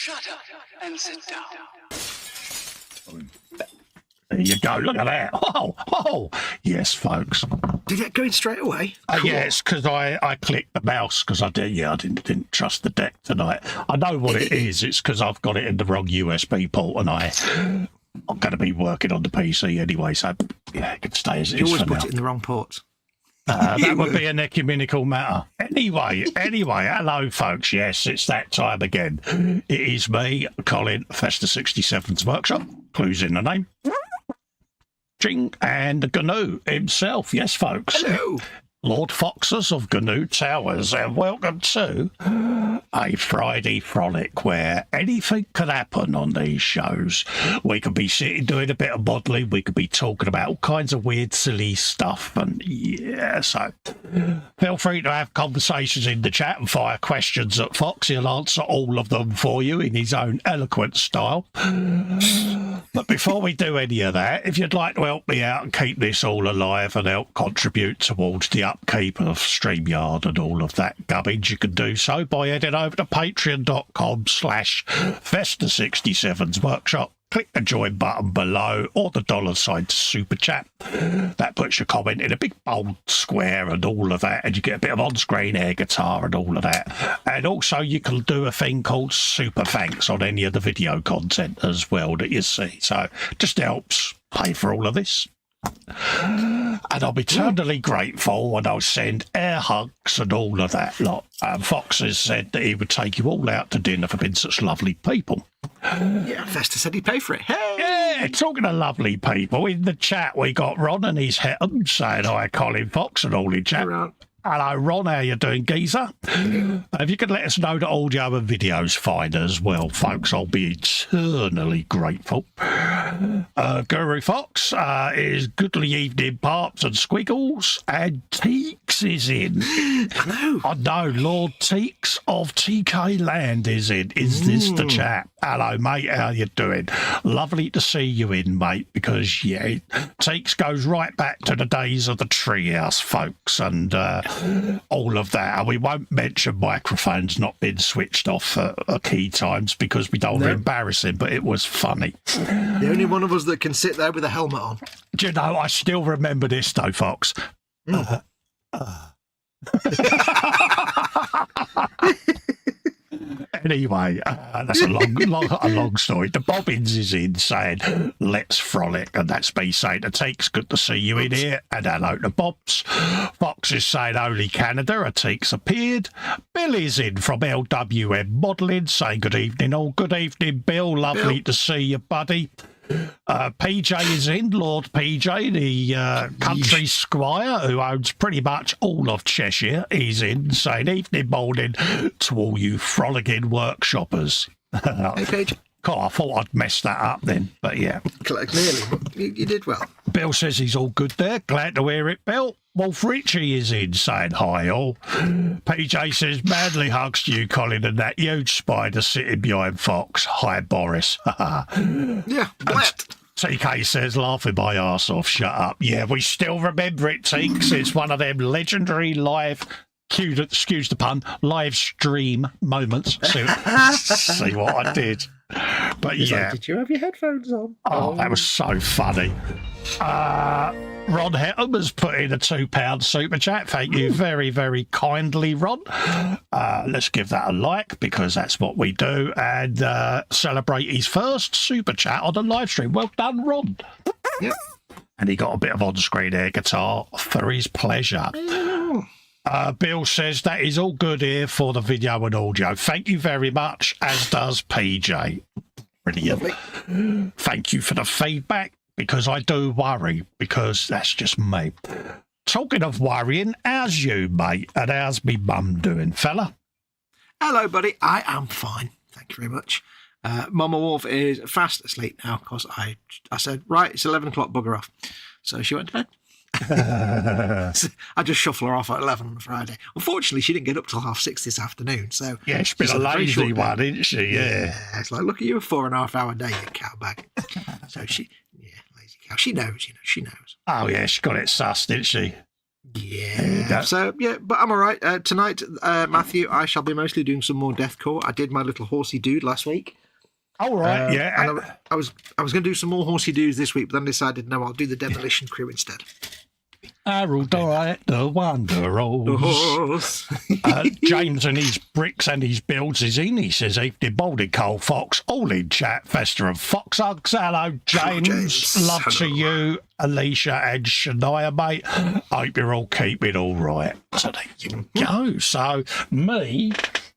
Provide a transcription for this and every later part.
Shut up and sit down. There you go. Look at that. Oh, yes, folks. Did it go in straight away? Yeah, it's because I clicked the mouse because I didn't trust the deck tonight. I know what it is. It's because I've got it in the wrong USB port and I'm going to be working on the PC anyway. So, yeah, it can stay as it is You for always now. put it in the wrong port. That would be an ecumenical matter. Anyway, hello, folks. Yes, it's that time again. It is me, Colin, Festa 67's workshop. Clues in the name. Ching, and the GNU himself. Yes, folks. Hello. Lord Foxes of GNU Towers, and welcome to a Friday frolic where anything could happen on these shows. We could be sitting doing a bit of modelling, we could be talking about all kinds of weird, silly stuff, and yeah, so feel free to have conversations in the chat and fire questions at Fox. He'll answer all of them for you in his own eloquent style. But before we do any of that, if you'd like to help me out and keep this all alive and help contribute towards the upkeep of StreamYard and all of that gubbins, you can do so by heading over to patreon.com/Festa67's workshop. Click the join button below or the $sign to super chat. That puts your comment in a big bold square and all of that, and you get a bit of on-screen air guitar and all of that. And also you can do a thing called super thanks on any of the video content as well that you see. So just helps pay for all of this. And I'm eternally grateful when I'll send air hugs and all of that lot. Fox has said that he would take you all out to dinner for being such lovely people. Yeah, Festa said he'd pay for it. Hey! Yeah, talking of lovely people, in the chat we got Ron and his Hetton saying hi, Colin Fox and all in chat. Hello, Ron. How you doing, geezer? If you could let us know that audio and video's fine as well, folks, I'll be eternally grateful. Guru Fox is goodly evening, Parps and Squiggles, and Teeks is in. I know, Lord Teeks of TK Land is in. Is this the chat? Hello, mate. How you doing? Lovely to see you in, mate, because, yeah, Teeks goes right back to the days of the treehouse, folks, and all of that. And we won't mention microphones not being switched off at key times because we don't want to embarrass him, but it was funny. The only one of us that can sit there with a helmet on. Do you know, I still remember this though, Fox. Anyway, that's a long story. The Bobbins is in saying, let's frolic. And that's me saying, it takes good to see you in here. And hello to Bobs. Fox is saying, only Canada. A Teeks appeared. Bill is in from LWM Modelling saying, good evening all. Good evening, Bill. Lovely to see you, buddy. PJ is in, Lord PJ, the country squire who owns pretty much all of Cheshire. He's in, saying evening morning to all you frolicking workshoppers. Hey, Paige. God, I thought I'd messed that up then, but yeah. Clearly, you did well. Bill says he's all good there. Glad to hear it, Bill. Wolf Richie is in, saying hi all. PJ says, manly hugs to you, Colin, and that huge spider sitting behind Fox. Hi, Boris. Yeah, what? TK says, laughing my arse off, shut up. Yeah, we still remember it, Teeks. It's one of them legendary live, excuse the pun, live stream moments. See what I did. But yeah. Like, did you have your headphones on? Oh, that was so funny. Ron Hetton has put in a £2 super chat. Thank you very, very kindly, Ron. Let's give that a like because that's what we do and celebrate his first super chat on the live stream. Well done, Ron. Yep. And he got a bit of on-screen air guitar for his pleasure. Bill says that is all good here for the video and audio. Thank you very much, as does PJ. Brilliant. Lovely. Thank you for the feedback, because I do worry, because that's just me. Talking of worrying, how's you, mate? And how's me mum doing, fella? Hello, buddy. I am fine. Thank you very much. Mama Wolf is fast asleep now, because I said, right, it's 11 o'clock, bugger off. So she went to bed. I just shuffle her off at 11 on a Friday. Unfortunately, she didn't get up till 6:30 this afternoon. So yeah, she's been a lazy one, isn't she? Yeah. It's like, look at you, a 4.5 hour day, you cowbag. So she, yeah, lazy cow. She knows, she knows. Oh yeah, she got it sussed, didn't she? Yeah. So, yeah, but I'm all right. Tonight, Matthew, I shall be mostly doing some more deathcore. I did my little horsey dude last week. All right, yeah. And I was going to do some more horsey dudes this week, but then decided, no, I'll do the demolition crew instead. Harold Dwight, the Wonder Rose. James and his bricks and his builds is in. He says, evening, Baldy Cole Fox, all in chat, Festa and Fox Hugs. Hello, James. Love to you, Alicia and Shania, mate. Hope you're all keeping all right. So there you go. So, me,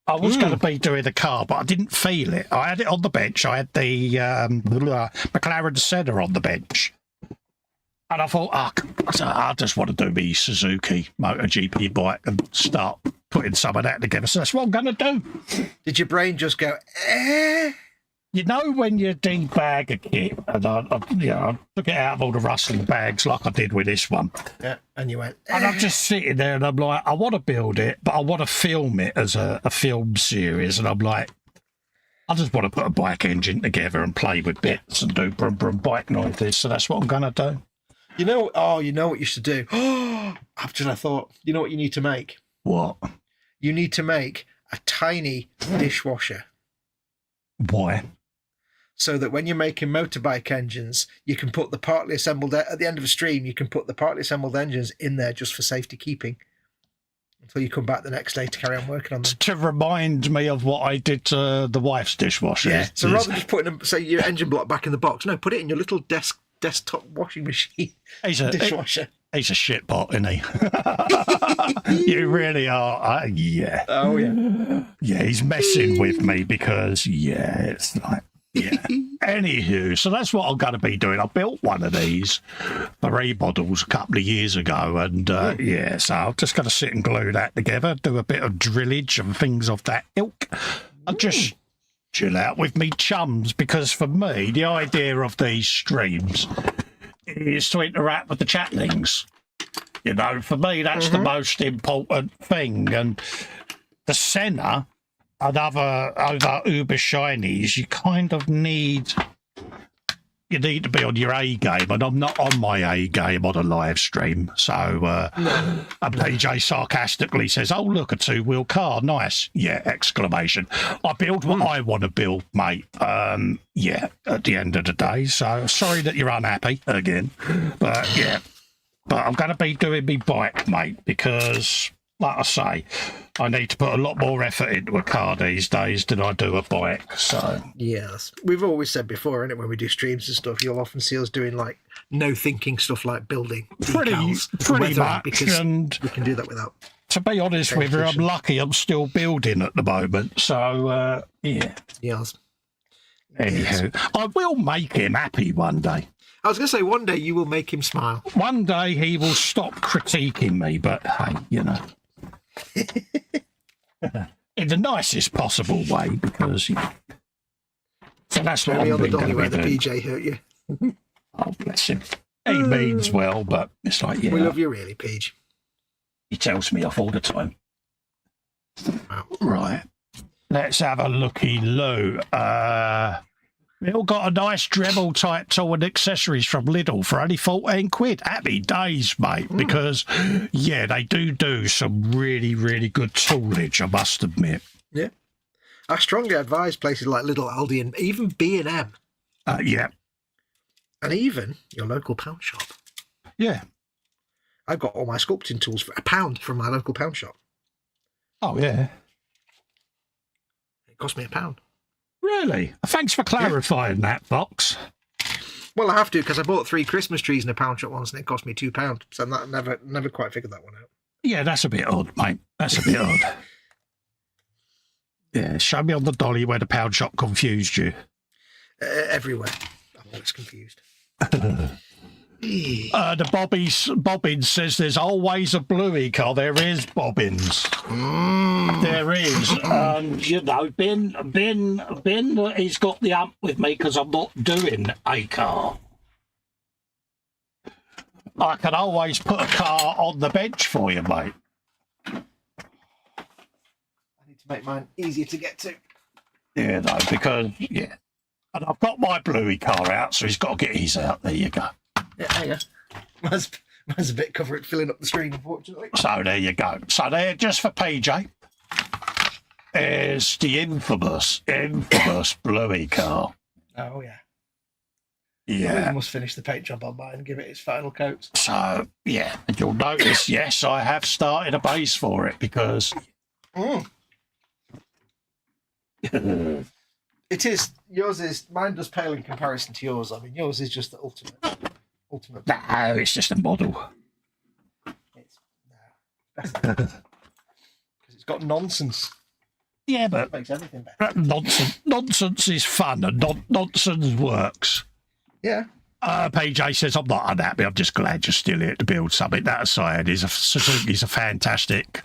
I was going to be doing the car, but I didn't feel it. I had it on the bench. I had the McLaren Senna on the bench. And I thought, I just want to do me Suzuki MotoGP bike and start putting some of that together. So that's what I'm going to do. Did your brain just go, eh? You know when you debag a kit, and I took it out of all the rustling bags like I did with this one. Yeah, and you went, And I'm just sitting there and I'm like, I want to build it, but I want to film it as a film series. And I'm like, I just want to put a bike engine together and play with bits and do brum brum bike noises. So that's what I'm going to do. You know what you should do? After I thought, you know what you need to make? What? You need to make a tiny dishwasher. Why? So that when you're making motorbike engines, you can put the partly assembled, at the end of a stream, you can put the partly assembled engines in there just for safety keeping until you come back the next day to carry on working on them. To remind me of what I did to the wife's dishwasher. Yeah, so rather than just putting, say, your engine block back in the box, no, put it in your little desktop washing machine dishwasher. He's a shitbot, isn't he? You really are. Yeah. Oh, yeah. Yeah, he's messing with me because, it's like, yeah. Anywho, so that's what I'm going to be doing. I built one of these for E-Models a couple of years ago, and so I'm just going to sit and glue that together, do a bit of drillage and things of that ilk, and just chill out with me chums, because for me, the idea of these streams is to interact with the chatlings. You know, for me, that's the most important thing. And the Senna and other uber shinies, you kind of need to be on your A game, and I'm not on my A game on a live stream. So PJ sarcastically says, "Oh, look, a two-wheel car, nice." Yeah, exclamation. I build what I want to build, mate. At the end of the day. So sorry that you're unhappy again, but I'm going to be doing me bike, mate, because, like I say, I need to put a lot more effort into a car these days than I do a bike. So yes, we've always said before, innit, when we do streams and stuff, you'll often see us doing like no thinking stuff like building decals, pretty much, because and we can do that without. To be honest with you, I'm lucky I'm still building at the moment. So Yes. Anywho, I will make him happy one day. I was going to say, one day you will make him smile. One day he will stop critiquing me, but hey, in the nicest possible way, because so that's what I'm on the going dolly to where be the doing. PJ hurt you. Oh, bless him. He means well, but it's like, we love you really, Peach. He tells me off all the time. Wow. Right. Let's have a looky-loo. We all got a nice Dremel type tool and accessories from Lidl for only 14 quid. Happy days, mate, because, they do some really, really good toolage, I must admit. Yeah. I strongly advise places like Lidl, Aldi, and even B&M. Yeah. And even your local pound shop. Yeah. I've got all my sculpting tools for £1 from my local pound shop. Oh, yeah. It cost me £1. Really? Thanks for clarifying that, Fox. Well, I have to, because I bought 3 Christmas trees in a pound shop once and it cost me £2. So I never quite figured that one out. Yeah, that's a bit odd, mate. That's a bit odd. Yeah, show me on the dolly where the pound shop confused you. Everywhere. I'm always confused. The Bobbins says there's always a bluey car. There is, Bobbins. There is. Ben, he's got the ump with me because I'm not doing a car. I can always put a car on the bench for you, mate. I need to make mine easier to get to. Yeah, no, because, and I've got my bluey car out, so he's got to get his out. There you go. Yeah, hang on. Mine's a bit covered filling up the screen, unfortunately. So there you go. So there, just for PJ, is the infamous Bluey car. Oh, yeah. Yeah. We must finish the paint job on mine and give it its final coats. So, yeah, and you'll notice, yes, I have started a base for it because... It is. Yours is. Mine does pale in comparison to yours. I mean, yours is just the ultimate. No, it's just a model. It's because it's got nonsense. Yeah, but It makes everything better. nonsense is fun and nonsense works. Yeah. PJ says, I'm not unhappy. I'm just glad you're still here to build something. That aside, Suzuki's a fantastic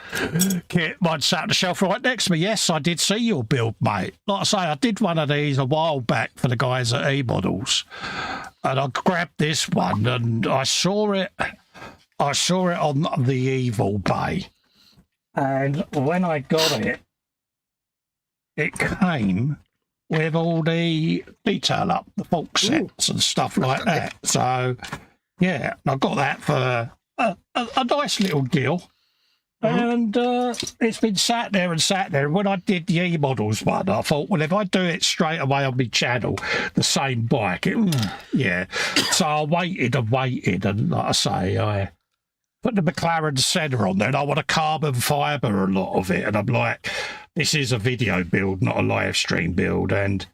kit. Mine sat on the shelf right next to me. Yes, I did see your build, mate. Like I say, I did one of these a while back for the guys at E-Models. And I grabbed this one and I saw it on the Evil Bay. And when I got it, it came with all the detail up, the Foxx sets and stuff like that. So, yeah, I got that for a nice little deal. And it's been sat there. And when I did the E-Models one, I thought, well, if I do it straight away on my channel, the same bike, yeah. So I waited. And like I say, I put the McLaren Senna on there, and I want a carbon fibre a lot of it. And I'm like, this is a video build, not a live stream build. And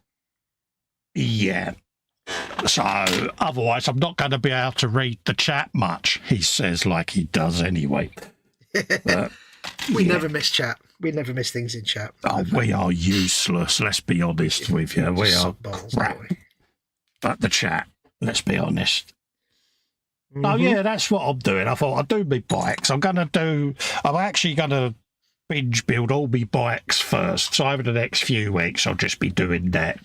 yeah. So otherwise, I'm not going to be able to read the chat much, he says, like he does anyway. But, we never miss chat. We never miss things in chat. Oh, we are useless, let's be honest with you. We are crap. But the chat, let's be honest. Oh, yeah, that's what I'm doing. I thought I'd do my bikes. I'm actually going to binge build all my bikes first. So over the next few weeks, I'll just be doing that.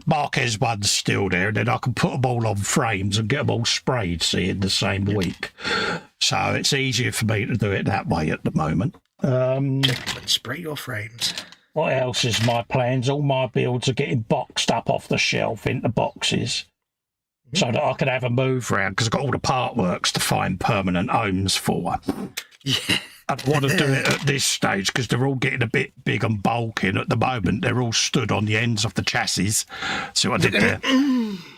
Marquez one's still there, and then I can put them all on frames and get them all sprayed, see, in the same week. So it's easier for me to do it that way at the moment. Spray your frames. What else is my plans? All my builds are getting boxed up off the shelf into boxes so that I can have a move around, because I've got all the part works to find permanent homes for. Yeah. I want to do it at this stage because they're all getting a bit big and bulking at the moment. They're all stood on the ends of the chassis. See what I did there?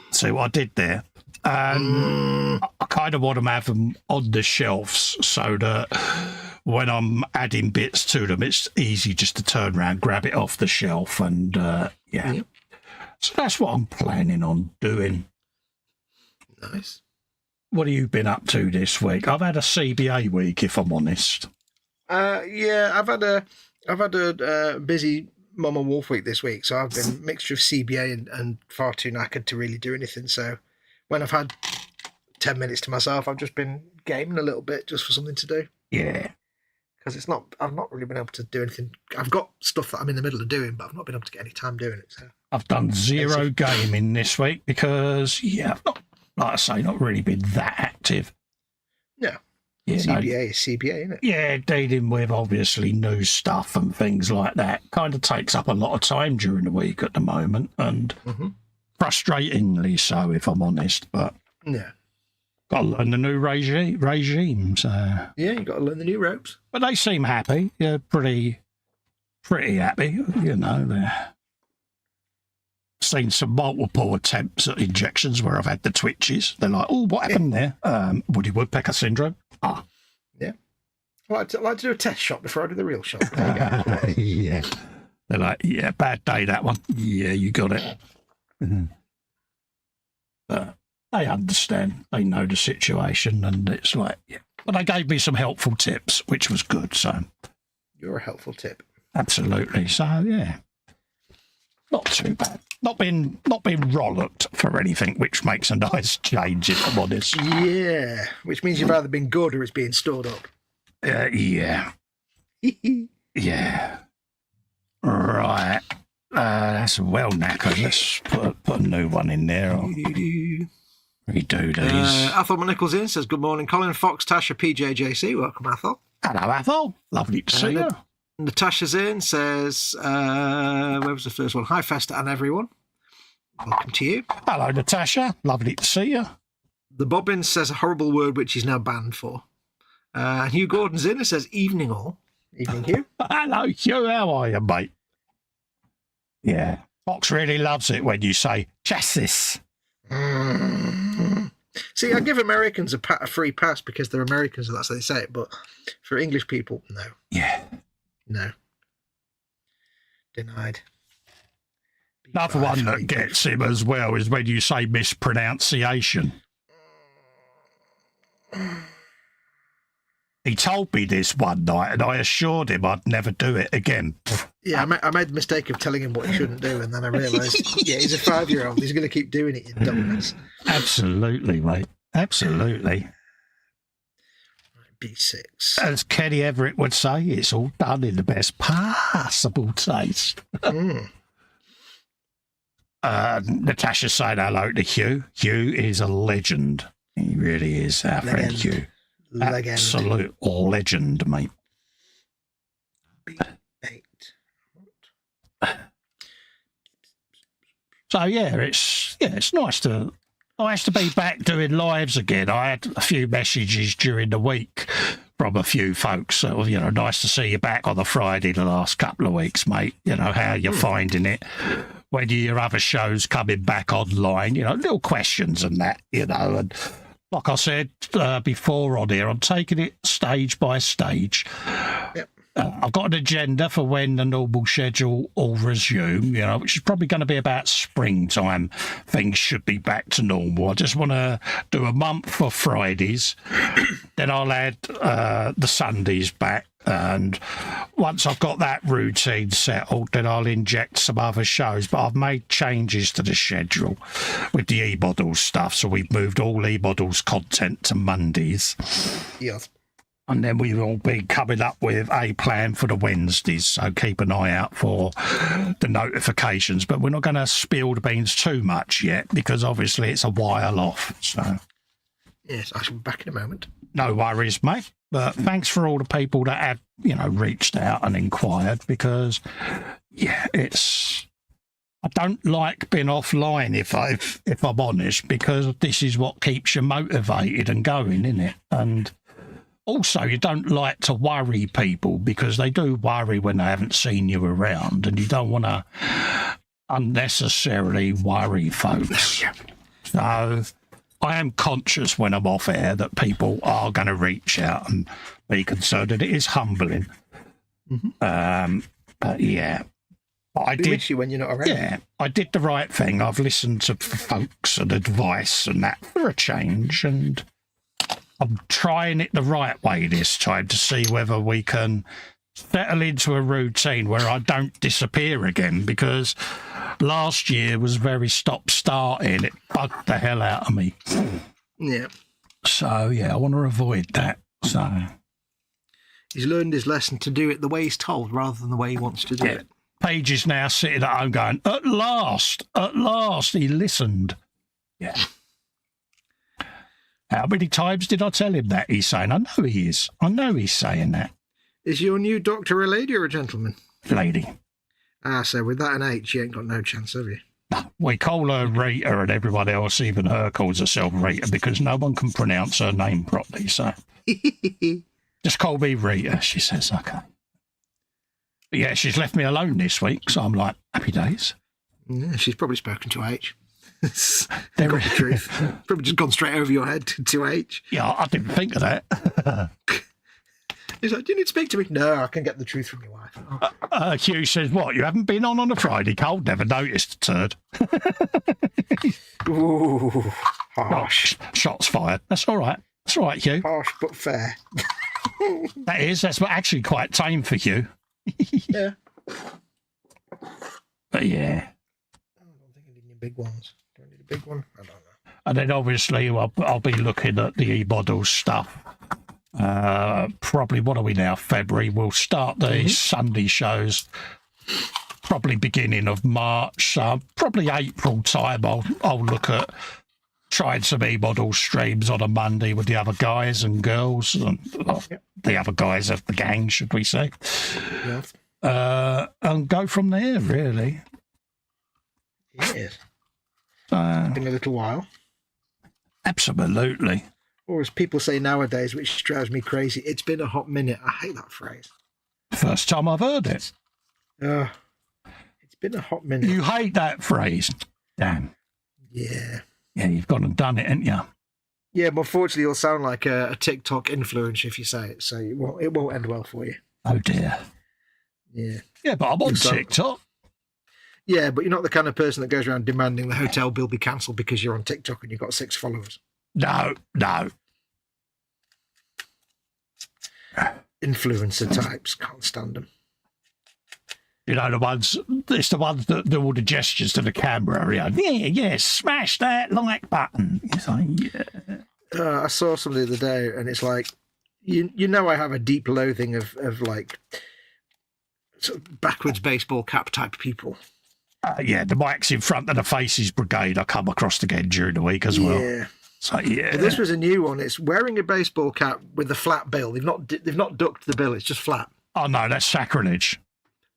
See what I did there? I kind of want to have them on the shelves so that when I'm adding bits to them, it's easy just to turn around, grab it off the shelf, and yeah. Yep. So that's what I'm planning on doing. Nice. What have you been up to this week? I've had a CBA week, if I'm honest. Yeah, I've had a busy Mama Wolf week this week, so I've been a mixture of CBA and far too knackered to really do anything. So when I've had 10 minutes to myself, I've just been gaming a little bit just for something to do. Yeah. Because I've not really been able to do anything. I've got stuff that I'm in the middle of doing, but I've not been able to get any time doing it. So I've done zero gaming this week because, yeah, I've not, like I say, not really been that active. Yeah. You CBA is CBA, isn't it? Yeah, dealing with obviously new stuff and things like that kind of takes up a lot of time during the week at the moment, and frustratingly so, if I'm honest. But yeah, got to learn the new regime. So yeah, you got to learn the new ropes. But they seem happy. Yeah, pretty happy. You know, they're seen some multiple attempts at injections where I've had the twitches. They're like, oh, what happened there? Woody Woodpecker syndrome. Ah. Yeah. I like to do a test shot before I do the real shot. There you go. Yeah. They're like, yeah, bad day, that one. Yeah, you got it. But they understand. They know the situation, and it's like, yeah. But they gave me some helpful tips, which was good. So you're a helpful tip. Absolutely. So, yeah. Not too bad. Not been rollocked for anything, which makes a nice change, if I'm honest. Yeah, which means you've either been good or it's being stored up. Yeah. Yeah. Right. That's well knackered. Let's put a new one in there. Redo these. Athol Nichols in says, good morning, Colin, Fox, Tasha, PJJC. Welcome, Athol. Hello, Athol. Lovely to see you. Natasha's in, says, where was the first one? Hi, Festa and everyone. Welcome to you. Hello, Natasha. Lovely to see you. The Bobbin says a horrible word which he's now banned for. Hugh Gordon's in and says, evening all. Evening, Hugh. Hello, Hugh. How are you, mate? Yeah. Fox really loves it when you say chassis. See, I give Americans a free pass because they're Americans and that's how they say it. But for English people, no. Yeah. No. Denied. Another one that gets him as well is when you say mispronunciation. He told me this one night and I assured him I'd never do it again. Yeah, I made the mistake of telling him what he shouldn't do, and then I realised, yeah, he's a 5-year-old. He's going to keep doing it, you dumbass. Absolutely, mate. Absolutely. B6. As Kenny Everett would say, it's all done in the best possible taste. Natasha's saying hello to Hugh. Hugh is a legend. He really is, our friend Hugh. Legend. Absolute legend, mate. B8. So yeah, it's nice to be back doing lives again. I had a few messages during the week from a few folks. So, nice to see you back on the Friday the last couple of weeks, mate. How you're finding it. When your other shows coming back online, little questions and that, and like I said before on here, I'm taking it stage by stage. Yep. I've got an agenda for when the normal schedule will resume, which is probably going to be about springtime. Things should be back to normal. I just want to do a month for Fridays. Then I'll add the Sundays back. And once I've got that routine settled, then I'll inject some other shows. But I've made changes to the schedule with the E-Models stuff. So we've moved all E-Models content to Mondays. Yes. And then we will be coming up with a plan for the Wednesdays. So keep an eye out for the notifications. But we're not going to spill the beans too much yet because obviously it's a while off. So yes, I shall be back in a moment. No worries, mate. But thanks for all the people that have, reached out and inquired because, yeah, I don't like being offline if I'm honest because this is what keeps you motivated and going, isn't it? And also, you don't like to worry people because they do worry when they haven't seen you around and you don't want to unnecessarily worry folks. So I am conscious when I'm off air that people are going to reach out and be concerned, and it is humbling. But yeah, I did. You when you're not around. Yeah, I did the right thing. I've listened to folks and advice and that for a change, and I'm trying it the right way this time to see whether we can settle into a routine where I don't disappear again because last year was very stop-starting. It bugged the hell out of me. Yeah. So, yeah, I want to avoid that. So he's learned his lesson to do it the way he's told rather than the way he wants to do it. Paige is now sitting at home going, at last, he listened. Yeah. How many times did I tell him that? He's saying, I know he is. I know he's saying that. Is your new doctor a lady or a gentleman? Lady. So with that an H, you ain't got no chance, have you? We call her Rita and everyone else, even her, calls herself Rita because no one can pronounce her name properly. So just call me Rita, she says, okay. But yeah, she's left me alone this week, so I'm like, happy days. Yeah, she's probably spoken to H. Got the truth. Probably just gone straight over your head to H. Yeah, I didn't think of that. He's like, do you need to speak to me? No, I can get the truth from your wife. Hugh says, what, you haven't been on a Friday? Cole never noticed a turd. Ooh, harsh. Shots fired. That's all right. That's all right, Hugh. Harsh but fair. That's actually quite tame for Hugh. Yeah. But yeah. I don't think I need any big ones. Do I need a big one? I don't know. And then obviously I'll be looking at the E-Models stuff. Probably, what are we now, February? We'll start the Sunday shows probably beginning of March. Probably April time I'll look at trying some E-Model streams on a Monday with the other guys and girls and the other guys of the gang, should we say. Yes. And go from there, really. Yes. It's been a little while. Absolutely. Or as people say nowadays, which drives me crazy, it's been a hot minute. I hate that phrase. First time I've heard it. It's been a hot minute. You hate that phrase. Damn. Yeah. Yeah, you've gone and done it, haven't you? Yeah, but unfortunately, you'll sound like a TikTok influencer if you say it, so it won't end well for you. Oh, dear. Yeah. Yeah, but I'm on TikTok. Yeah, but you're not the kind of person that goes around demanding the hotel bill be cancelled because you're on TikTok and you've got 6 followers. No. Influencer types, can't stand them. You know, it's the ones that do all the gestures to the camera. Yeah, smash that like button. It's like, yeah. I saw something the other day and it's like, you know I have a deep loathing of like sort of backwards baseball cap type people. Yeah, the mic's in front of the Faces Brigade I come across again during the week as well. Yeah. So, yeah. Well, this was a new one. It's wearing a baseball cap with a flat bill. They've not ducked the bill. It's just flat. Oh, no, that's sacrilege.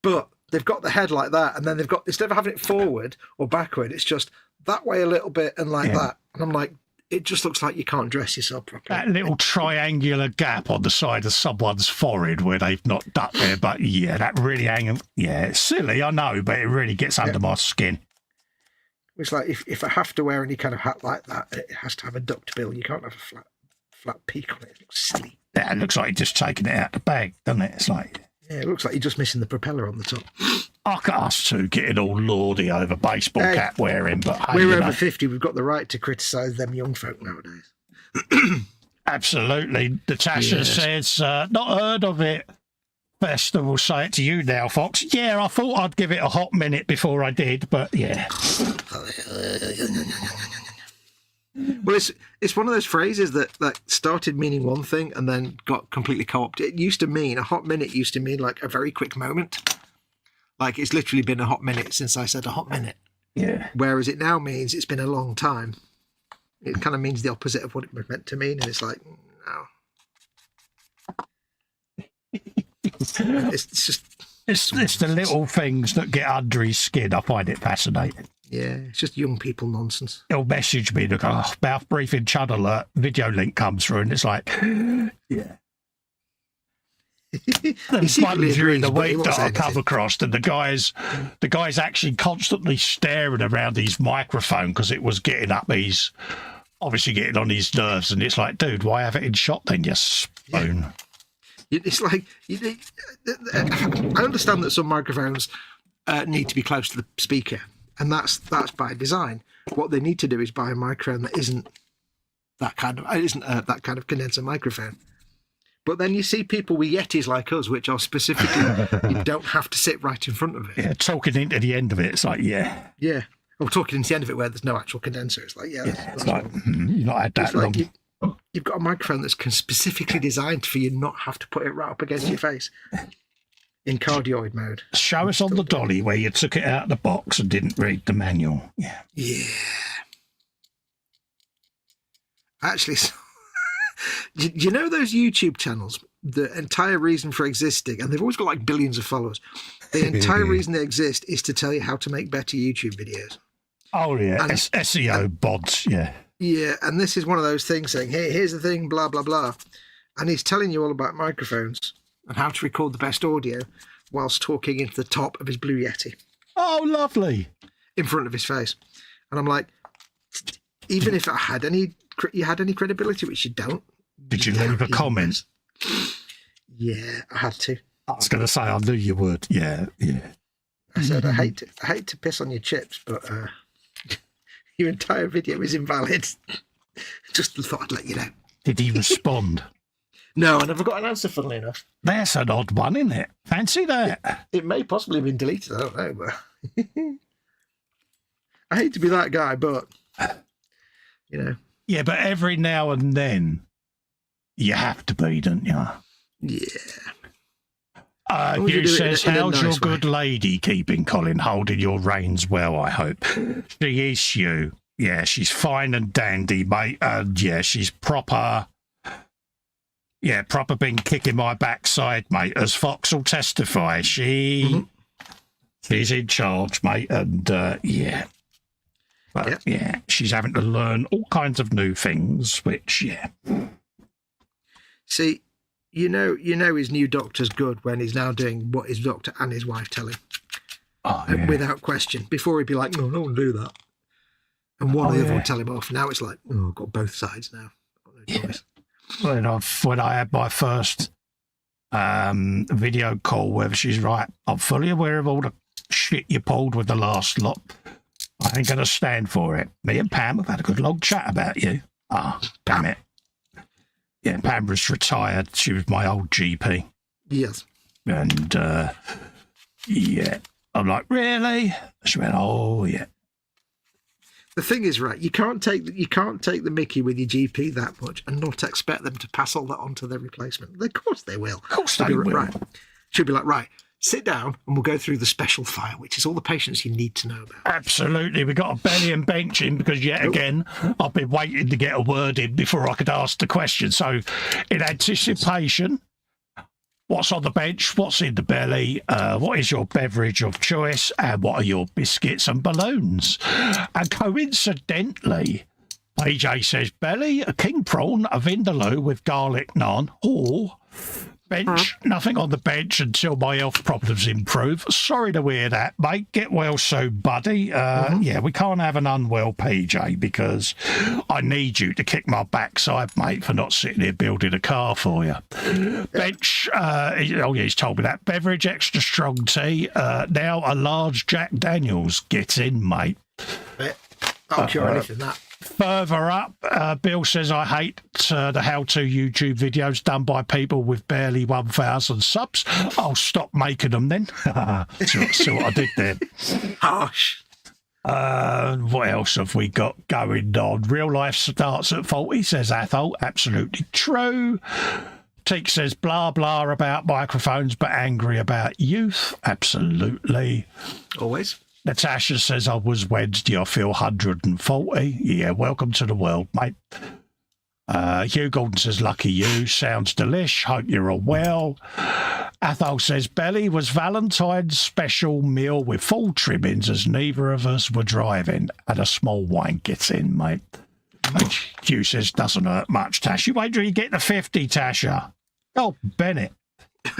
But they've got the head like that, and then they've got, instead of having it forward or backward, it's just that way a little bit and like that. And I'm like, it just looks like you can't dress yourself properly. That little triangular gap on the side of someone's forehead where they've not ducked there. But, yeah, that really it's silly, I know, but it really gets under my skin. It's like if I have to wear any kind of hat like that, it has to have a ducked bill. You can't have a flat peak on it. It looks silly. Yeah, it looks like you're just taking it out of the bag, doesn't it? It's like... Yeah, it looks like you're just missing the propeller on the top. I can us two getting all lordy over baseball cap wearing, but hey, we're over 50. We've got the right to criticise them young folk nowadays. Absolutely. Natasha says, not heard of it. Festa will say it to you now, Fox. Yeah, I thought I'd give it a hot minute before I did, but yeah. Well, it's one of those phrases that started meaning one thing and then got completely co-opted. It used to mean, a hot minute used to mean like a very quick moment. Like it's literally been a hot minute since I said a hot minute. Yeah. Whereas it now means it's been a long time. It kind of means the opposite of what it was meant to mean. And it's like, no. It's the little things that get under his skin. I find it fascinating. Yeah, it's just young people nonsense. He'll message me, look, mouth briefing chud alert, video link comes through, and it's like, yeah. There's one during the week that I come across, and the guy's actually constantly staring around his microphone because it was getting up. He's obviously getting on his nerves, and it's like, dude, why have it in shot then, you spoon? Yeah. It's like, I understand that some microphones need to be close to the speaker, and that's by design. What they need to do is buy a microphone that isn't that kind of condenser microphone. But then you see people with Yetis like us, which are specifically, you don't have to sit right in front of it. Yeah, talking into the end of it, it's like, yeah. Yeah. Or talking into the end of it where there's no actual condenser. It's like, it's like, you've not had that long. You've got a microphone that's specifically designed for you not have to put it right up against your face in cardioid mode. Show us on the dolly where you took it out of the box and didn't read the manual. Yeah. Yeah. Actually, do you know those YouTube channels? The entire reason for existing, and they've always got like billions of followers. The entire reason they exist is to tell you how to make better YouTube videos. Oh, yeah. And SEO bots, yeah. Yeah, and this is one of those things saying, hey, here's the thing, blah, blah, blah. And he's telling you all about microphones and how to record the best audio whilst talking into the top of his Blue Yeti. Oh, lovely. In front of his face. And I'm like, even if you had any credibility, which you don't. Did you leave a comment? Yeah, I had to. I was going to say, I knew you would. Yeah. I said, I hate to piss on your chips, but your entire video is invalid. Just thought I'd let you know. Did he respond? No, I never got an answer, funnily enough. That's an odd one, isn't it? Fancy that. It may possibly have been deleted, I don't know, but I hate to be that guy, but you know. Yeah, but every now and then you have to be, don't you? Yeah. Hugh says, how's your good lady keeping, Colin? Holding your reins well, I hope. She is, Hugh. Yeah, she's fine and dandy, mate. Yeah, she's proper. Yeah, proper been kicking my backside, mate. As Fox will testify, she's in charge, mate. And yeah. But yeah, she's having to learn all kinds of new things, which, yeah. See, you know his new doctor's good when he's now doing what his doctor and his wife tell him. Oh, yeah. Without question. Before he'd be like, no, I don't do that. And one or the other would tell him off. Now it's like, oh, I've got both sides now. I've got no choice. When I had my first video call where she's right, I'm fully aware of all the shit you pulled with the last lot. I ain't going to stand for it. Me and Pam have had a good long chat about you. Ah, damn it. Yeah, Pam was retired. She was my old GP. Yes. And, yeah. I'm like, really? She went, oh, yeah. The thing is, right, you can't take the mickey with your GP that much and not expect them to pass all that on to their replacement. Of course they will. Of course they will. Right. She'll be like, right, sit down and we'll go through the special file, which is all the patients you need to know about. Absolutely. We got a belly and bench in because yet again, I've been waiting to get a word in before I could ask the question. So in anticipation, what's on the bench? What's in the belly? What is your beverage of choice? And what are your biscuits and balloons? And coincidentally, AJ says belly, a king prawn, a vindaloo with garlic naan, or bench, nothing on the bench until my health problems improve. Sorry to hear that, mate. Get well soon, buddy. Yeah, we can't have an unwell PJ because I need you to kick my backside, mate, for not sitting here building a car for you. Bench, oh yeah, he's told me that. Beverage, extra strong tea. Now a large Jack Daniels. Get in, mate. I'll cure anything, that. Further up, Bill says, I hate the how-to YouTube videos done by people with barely 1,000 subs. I'll stop making them then. See what I did there. Harsh. What else have we got going on? Real life starts at 40, says Athol. Absolutely true. Teak says, blah, blah about microphones, but angry about youth. Absolutely. Always. Natasha says, I was Wednesday, I feel 140. Yeah, welcome to the world, mate. Hugh Gordon says, lucky you. Sounds delish. Hope you're all well. Athol says, Belly was Valentine's special meal with full trimmings as neither of us were driving. And a small wine gets in, mate. Hugh says, doesn't hurt much, Tash. You wait till you get to 50, Tasha. Oh, Bennett.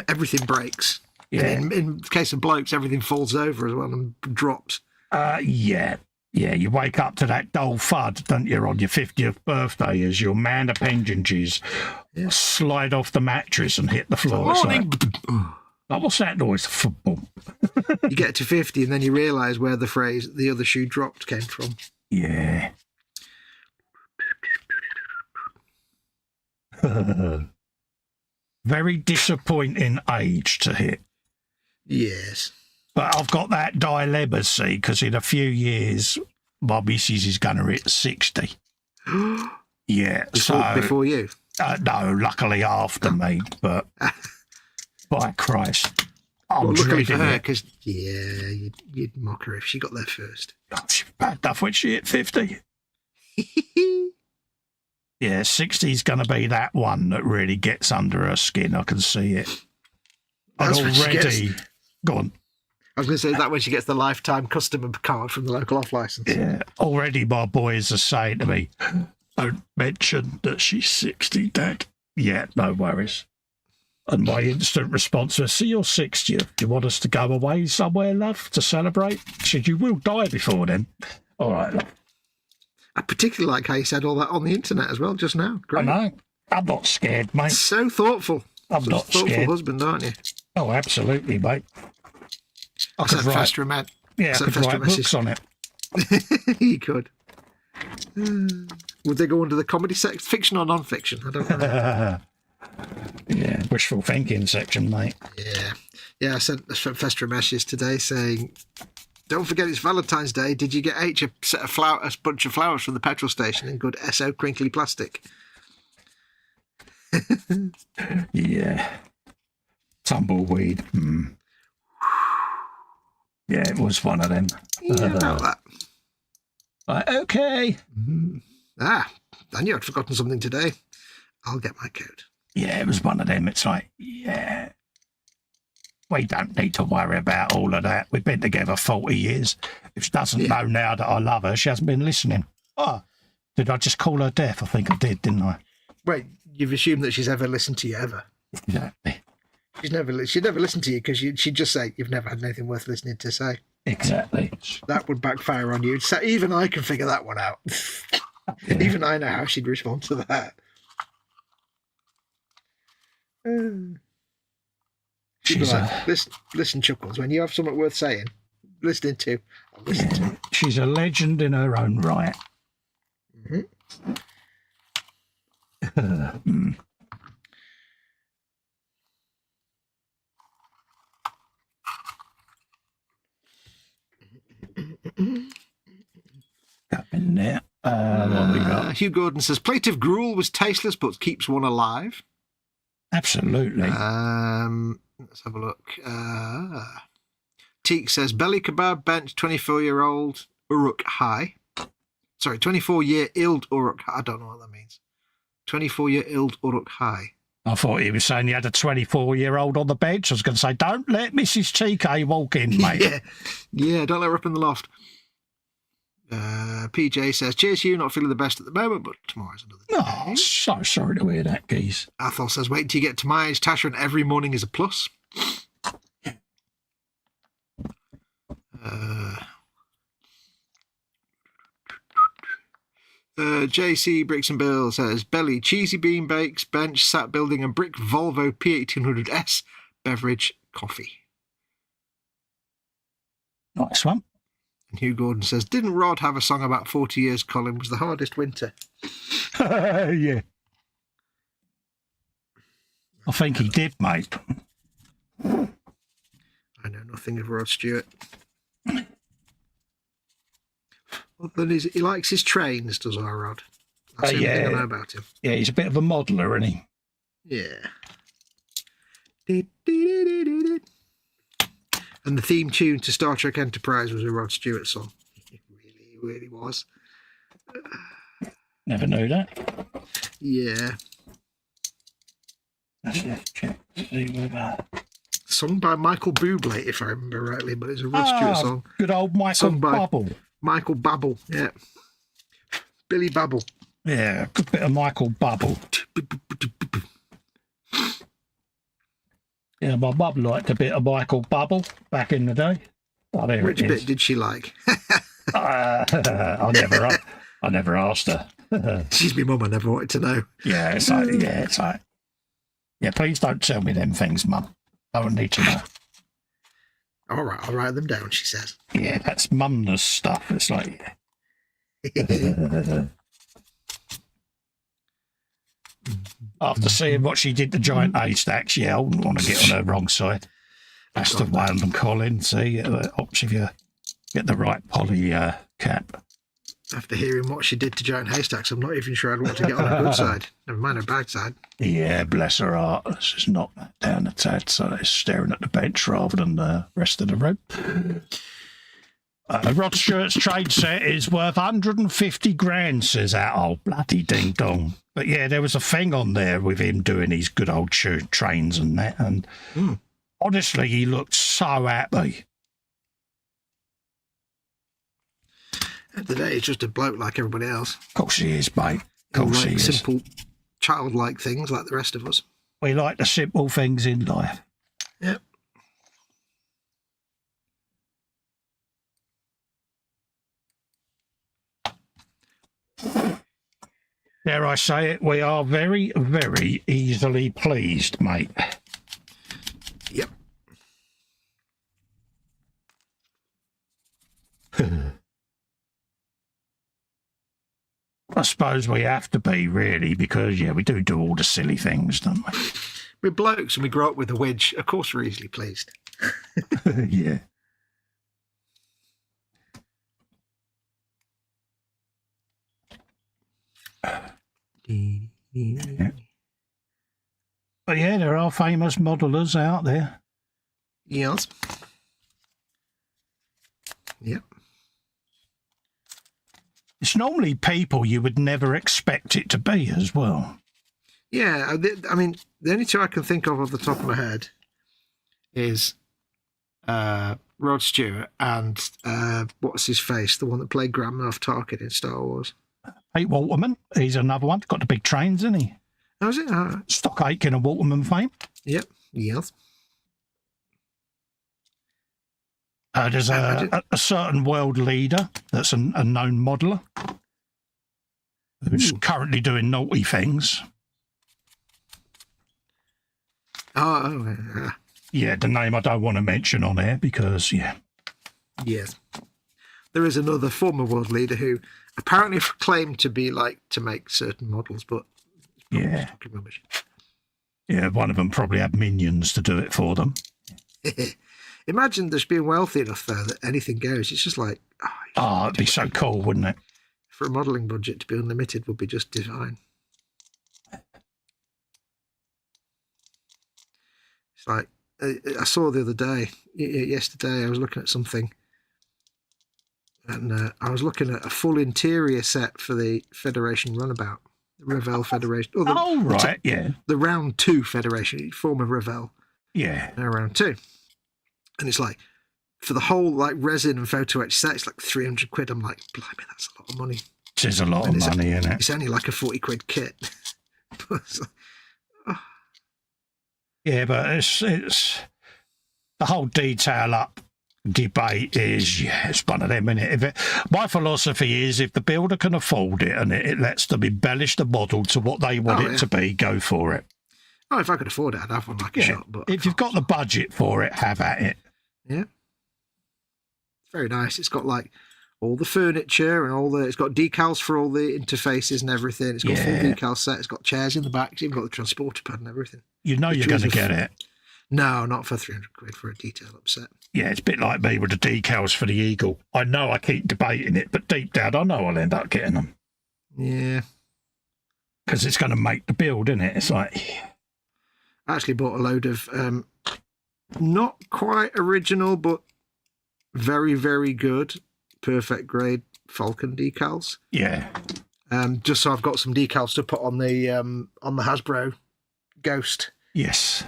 Everything breaks. Yeah. In the case of blokes, everything falls over as well and drops. Yeah. Yeah, you wake up to that dull thud, don't you, on your 50th birthday as your man appendages slide off the mattress and hit the floor. It's like, what's that noise? Boom. You get to 50 and then you realise where the phrase, the other shoe dropped, came from. Yeah. Very disappointing age to hit. Yes. But I've got that dilemma, see, because in a few years, my missus is going to hit 60. Yeah. Before you? No, luckily after me, but by Christ. I'm luckily for dreading her, it. because, you'd mock her if she got there first. Oh, she's bad enough when she hit 50. Yeah, 60 is going to be that one that really gets under her skin. I can see it. That's and already... Go on. I was going to say that when she gets the lifetime customer card from the local off licence. Yeah, already my boys are saying to me, don't mention that she's 60, Dad. Yeah, no worries. And my instant response was, see, you're 60. Do you want us to go away somewhere, love, to celebrate? She said, you will die before then. All right, love. I particularly like how you said all that on the internet as well just now. Great. I know. I'm not scared, mate. So thoughtful. I'm not thoughtful scared. Husband, aren't you? Oh, absolutely, mate. I could write, Festa man. yeah, I could write books on it. You could. Would they go under the comedy section? Fiction or non-fiction? I don't know. Yeah, wishful thinking section, mate. Yeah, I sent Festa a message today saying, don't forget it's Valentine's Day. Did you get H a set of a bunch of flowers from the petrol station in good SO crinkly plastic? Yeah. Tumbleweed. Yeah, it was one of them. Yeah, about that. Right, okay. I knew I'd forgotten something today. I'll get my coat. Yeah, it was one of them. It's like, yeah. we don't need to worry about all of that. We've been together 40 years. If she doesn't know now that I love her, she hasn't been listening. Oh, did I just call her deaf? I think I did, didn't I? Wait, you've assumed that she's ever listened to you ever? Exactly. She'd never listened to you because she'd just say you've never had anything worth listening to say. Exactly. That would backfire on you. So even I can figure that one out. Even I know how she'd respond to that. She'd be like, listen, Chuckles, when you have something worth saying, listening to, I'll listen to it. She's a legend in her own right. Up in there. What we got? Hugh Gordon says, plate of gruel was tasteless but keeps one alive. Absolutely. Let's have a look. Teak says, belly kebab bench 24-year-old Uruk high. Sorry, 24-year-old Uruk high. I don't know what that means. 24-year-old Uruk high. I thought he was saying he had a 24-year-old on the bench. I was going to say, don't let Mrs. TK walk in, mate. Yeah, don't let her up in the loft. PJ says, cheers, Hugh, not feeling the best at the moment, but tomorrow's another day. Oh, so sorry to hear that, geez. Athol says, wait till you get to my age, Tasha, and every morning is a plus. JC Bricks and Bill says, belly, cheesy bean bakes, bench, sat building, and brick Volvo P1800S, beverage, coffee. Nice one. And Hugh Gordon says, didn't Rod have a song about 40 years, Colin? Was the hardest winter? Yeah. I think he did, mate. I know nothing of Rod Stewart. Well, then he likes his trains, does our Rod? That's the only thing I know about him. Yeah, he's a bit of a modeller, isn't he? Yeah. And the theme tune to Star Trek Enterprise was a Rod Stewart song. It really, really was. Never knew that. Yeah. Let's check. See whether... Sung by Michael Bublé, if I remember rightly, but it's a Rod Stewart song. Good old Michael Bubble. Michael Babble, yeah. Billy Babble. Yeah, good bit of Michael Bubble. Yeah, my mum liked a bit of Michael Bubble back in the day. Oh, which bit did she like? I never asked her. She's my mum, I never wanted to know. Yeah, it's like, yeah, please don't tell me them things, Mum. I don't need to know. All right, I'll write them down, she says. Yeah, that's mumness stuff. It's like, after seeing what she did to giant haystacks, yeah, I wouldn't want to get on her wrong side. That's the one, Colin. See, if you get the right poly cap. After hearing what she did to giant haystacks, I'm not even sure I'd want to get on her good side. Never mind her bad side. Yeah, bless her heart. Let's just knock that down a tad so it's staring at the bench rather than the rest of the room. Rod Stewart's trade set is worth 150 grand, says that old bloody ding dong. But yeah, there was a thing on there with him doing his good old trains and that. And honestly, he looked so happy. At the day, he's just a bloke like everybody else. Of course he is, mate. Of course he is. Simple, childlike things like the rest of us. We like the simple things in life. Yep. Dare I say it, we are very, very easily pleased, mate. Yep. I suppose we have to be, really, because, yeah, we do all the silly things, don't we? We're blokes and we grow up with a wedge. Of course we're easily pleased. Yeah. But yeah, there are famous modelers out there. Yes. Yep. It's normally people you would never expect it to be as well. Yeah, I mean, the only two I can think of off the top of my head is Rod Stewart, and what's his face? The one that played Grand Moff Tarkin in Star Wars. Pete Waterman. He's another one. Got the big trains, isn't he? Oh, is it? Stock Aitken and Waterman fame. Yep. Yes. There's a certain world leader that's a known modeler who's currently doing naughty things. Yeah, the name I don't want to mention on air because, yeah. Yes. There is another former world leader who apparently claimed to be to make certain models, but yeah. Rubbish. Yeah, one of them probably had minions to do it for them. Imagine just being wealthy enough, though, that anything goes. It's just like... it'd be so cool, wouldn't it? For a modelling budget to be unlimited would be just divine. It's like, I saw the other day, yesterday, I was looking at something, and I was looking at a full interior set for the Federation Runabout, the Revell Federation. The Round 2 Federation, former Revell. Yeah. No, Round 2. And it's like, for the whole resin and photo etch set, it's like 300 quid. I'm like, blimey, that's a lot of money. It is a lot of money, isn't it? It's only like a 40 quid kit. Yeah, but it's the whole detail up debate is, it's one of them, isn't it? My philosophy is if the builder can afford it and it lets them embellish the model to what they want it to be, go for it. Oh, if I could afford it, I'd have one a shot. But if you've got the budget for it, have at it. Yeah. It's very nice. It's got all the furniture and it's got decals for all the interfaces and everything. It's got full decal set. It's got chairs in the back. It's even got the transporter pad and everything. You know you're going to get it. No, not for 300 quid for a detail upset. Yeah, it's a bit like me with the decals for the Eagle. I know I keep debating it, but deep down I know I'll end up getting them. Yeah. Because it's going to make the build, isn't it? It's like... I actually bought a load of not quite original, but very, very good, perfect grade Falcon decals. Yeah. Just so I've got some decals to put on the Hasbro Ghost. Yes.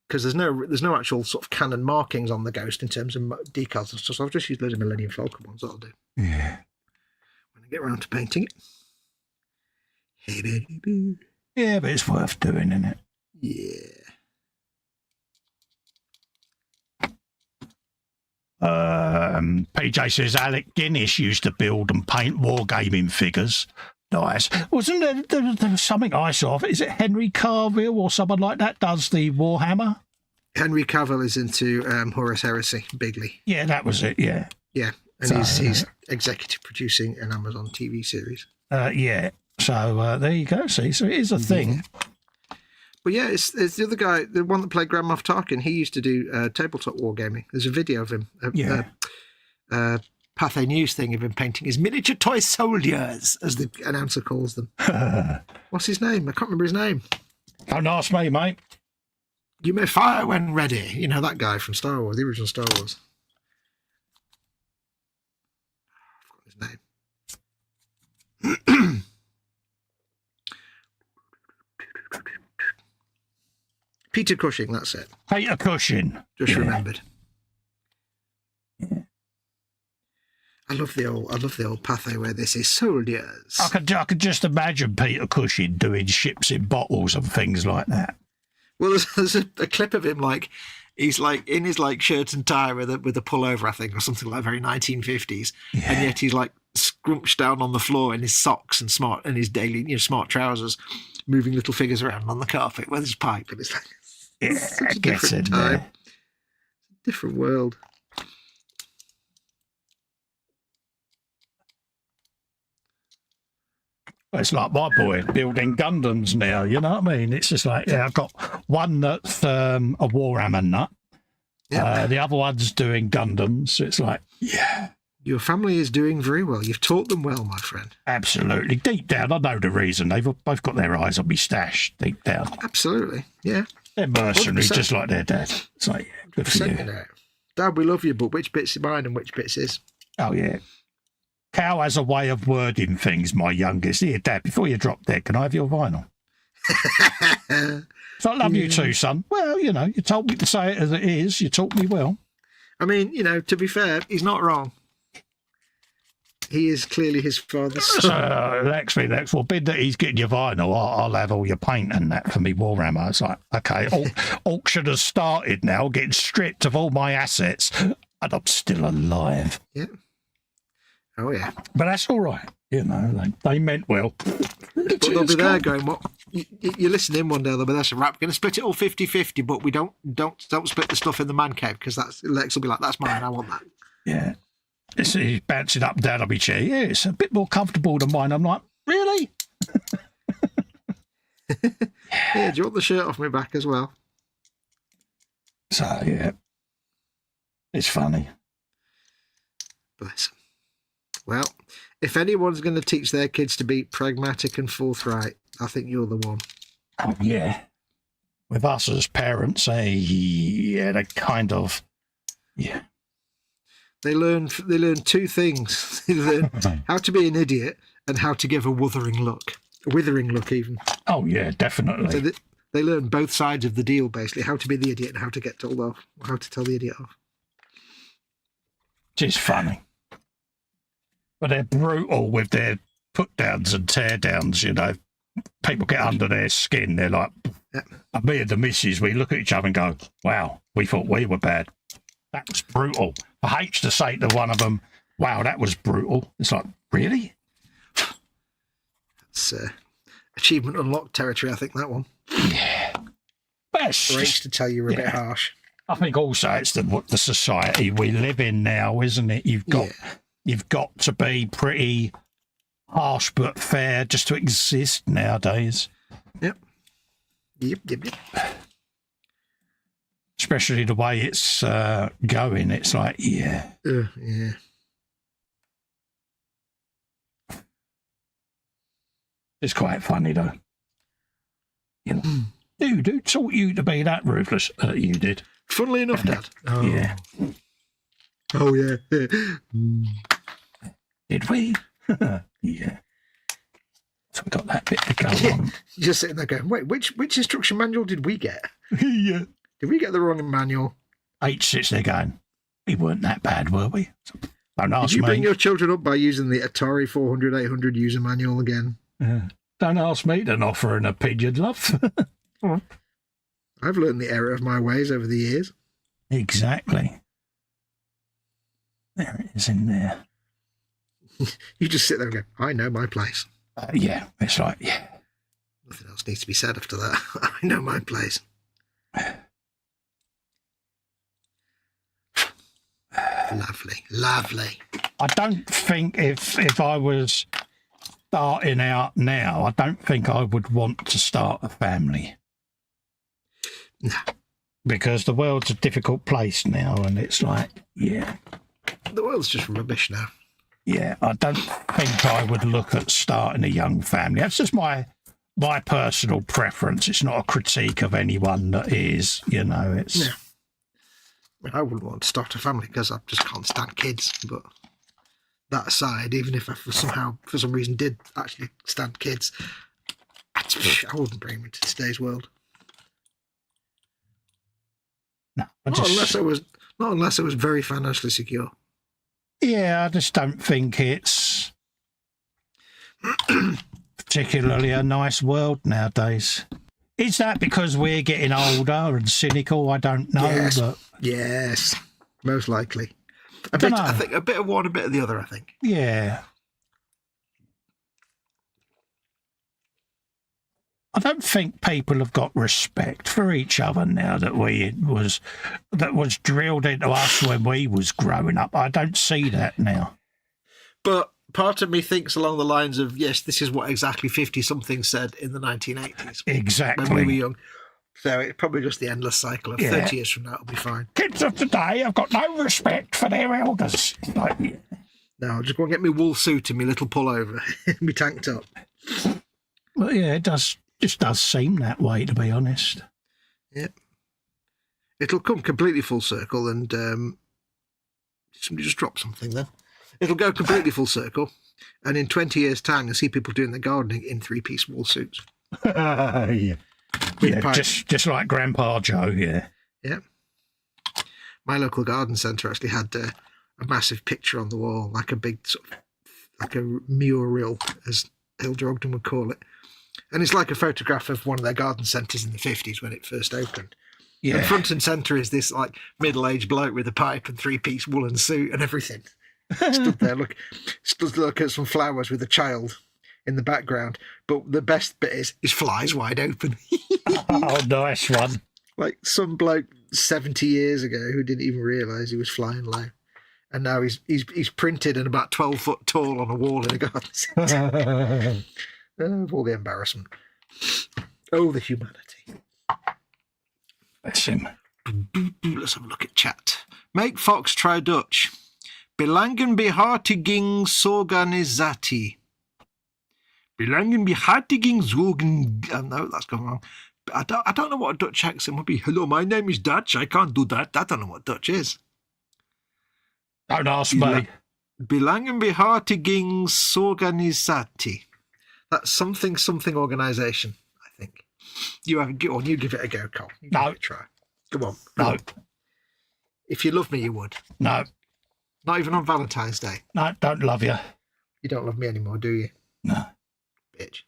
Because there's no actual sort of canon markings on the Ghost in terms of decals and stuff. So I've just used loads of Millennium Falcon ones. That'll do. Yeah. When I get around to painting it. Yeah, but it's worth doing, isn't it? Yeah. PJ says Alec Guinness used to build and paint wargaming figures. Nice. Wasn't there something I saw? Is it Henry Cavill or someone like that does the Warhammer? Henry Cavill is into Horus Heresy, bigly. Yeah, that was it, yeah. Yeah, and he's executive producing an Amazon TV series. Yeah, so there you go, see, so it is a thing. But yeah, it's the other guy, the one that played Grand Moff Tarkin, he used to do tabletop wargaming. There's a video of him. Pathé News thing of him painting his miniature toy soldiers, as the announcer calls them. What's his name? I can't remember his name. Don't ask me, mate. You may fire when ready. You know that guy from Star Wars, the original Star Wars. I forgot his name. Peter Cushing, that's it. Peter Cushing. Just remembered. Yeah. I love the old Pathé where this is soldiers. I could just imagine Peter Cushing doing ships in bottles and things like that. Well, there's a clip of him he's in his shirt and tie with a pullover, I think, or something like very 1950s, and yet he's scrunched down on the floor in his socks and his daily smart trousers, moving little figures around on the carpet with his pipe, and it's such a different time, different world. It's like my boy building Gundams now, you know what I mean? It's just like, I've got one that's a Warhammer nut. Yeah. The other one's doing Gundams. So it's like, your family is doing very well. You've taught them well, my friend. Absolutely. Deep down, I know the reason. They've both got their eyes on me stash deep down. Absolutely, yeah. They're mercenaries, 100%. Just like their dad. It's like, good for you. Dad, we love you, but which bit's mine and which bit's his? Oh, yeah. Cal has a way of wording things, my youngest. Here, Dad, before you drop dead, can I have your vinyl? So I love you too, son. Well, you told me to say it as it is. You taught me well. I mean, you know, to be fair, he's not wrong. He is clearly his father's son. So Lex, well, bid that he's getting your vinyl, I'll have all your paint and that for me Warhammer. It's like, okay, auction has started now, getting stripped of all my assets, and I'm still alive. Yeah. Oh, yeah. But that's all right. You know, they meant well. But they'll be there going, what? You listen in one day, they'll be there, so right, we're going to split it all 50-50, but we don't split the stuff in the man cave, because Lex will be like, that's mine, I want that. Yeah. He's bouncing up and down on my chair. Yeah, it's a bit more comfortable than mine. I'm like, really? Yeah, do you want the shirt off my back as well? So, yeah. It's funny. Bless him. Well, if anyone's going to teach their kids to be pragmatic and forthright, I think you're the one. Oh, yeah. With us as parents, they kind of, yeah. They learn two things. They learn how to be an idiot and how to give a withering look. A withering look, even. Oh, yeah, definitely. So they learn both sides of the deal, basically. How to be the idiot and how to get told off. Or how to tell the idiot off. It's funny. But they're brutal with their put-downs and tear-downs, you know. People get under their skin. They're like, and me and the missus, we look at each other and go, wow, we thought we were bad. That was brutal. For H to say to one of them, wow, that was brutal. It's like, really? That's achievement unlocked territory, I think, that one. Yeah. Best. For H to tell you you're a bit harsh. I think also it's the society we live in now, isn't it? You've got to be pretty harsh but fair just to exist nowadays. Yep. Especially the way it's going. It's like, yeah. Yeah. It's quite funny, though. You know, dude, who taught you to be that ruthless? You did. Funnily enough, Dad. Oh. Yeah. Oh, yeah. Did we? Yeah. So we got that bit to go on. You're just sitting there going, wait, which instruction manual did we get? Yeah. Did we get the wrong manual? H sits there going, we weren't that bad, were we? Don't ask me. Did you bring your children up by using the Atari 400-800 user manual again? Don't ask me to offer an opinion, love. I've learned the error of my ways over the years. Exactly. There it is in there. You just sit there and go, I know my place. Yeah, it's like, yeah. Nothing else needs to be said after that. I know my place. Lovely. I don't think if I was starting out now, I don't think I would want to start a family. No. Because the world's a difficult place now, and it's like, yeah. The world's just rubbish now. Yeah, I don't think I would look at starting a young family. That's just my personal preference. It's not a critique of anyone that is, you know. It's. Yeah. I mean, I wouldn't want to start a family because I just can't stand kids. But that aside, even if I for some reason did actually stand kids, I wouldn't bring them into today's world. No, not unless it was very financially secure. Yeah, I just don't think it's particularly a nice world nowadays. Is that because we're getting older and cynical? I don't know. Yes, but yes, most likely. I think a bit of one, a bit of the other. I think. Yeah. I don't think people have got respect for each other now that was drilled into us when we was growing up. I don't see that now. But part of me thinks along the lines of, yes, this is what exactly 50-something said in the 1980s. Exactly. When we were young. So it's probably just the endless cycle of 30 years from now, it'll be fine. Kids of today have got no respect for their elders. Like, no, I'll just go and get my wool suit and my little pullover, me tank top. Well, yeah, it just does seem that way, to be honest. Yep. It'll come completely full circle and somebody just drop something then. It'll go completely full circle and in 20 years' time you'll see people doing their gardening in 3-piece wool suits. Yeah. Yeah, just like Grandpa Joe, yeah. Yeah. My local garden centre actually had a massive picture on the wall, like a big sort of, like a mural, as Hilda Ogden would call it. And it's like a photograph of one of their garden centres in the 50s when it first opened. Yeah. And front and centre is this like middle-aged bloke with a pipe and three-piece woolen suit and everything. stood there, look at some flowers with a child in the background. But the best bit is his fly's wide open. Oh, nice one. Like some bloke 70 years ago who didn't even realise he was flying low. And now he's printed and about 12 foot tall on a wall in a garden centre. All the embarrassment. Oh, the humanity. Bless him. Let's have a look at chat. Make Fox try Dutch. Belangen behartigingsorganisatie. Belangen behartigingsorgan... no, that's gone wrong. I don't know what a Dutch accent would be. Hello, my name is Dutch. I can't do that. I don't know what Dutch is. Don't ask me. Belangen behartigingsorganisatie. That's something organisation, I think. You give it a go, Cole. Give it a try. Come on. No. If you love me, you would. No. Not even on Valentine's Day. No, don't love you. You don't love me anymore, do you? No. Bitch.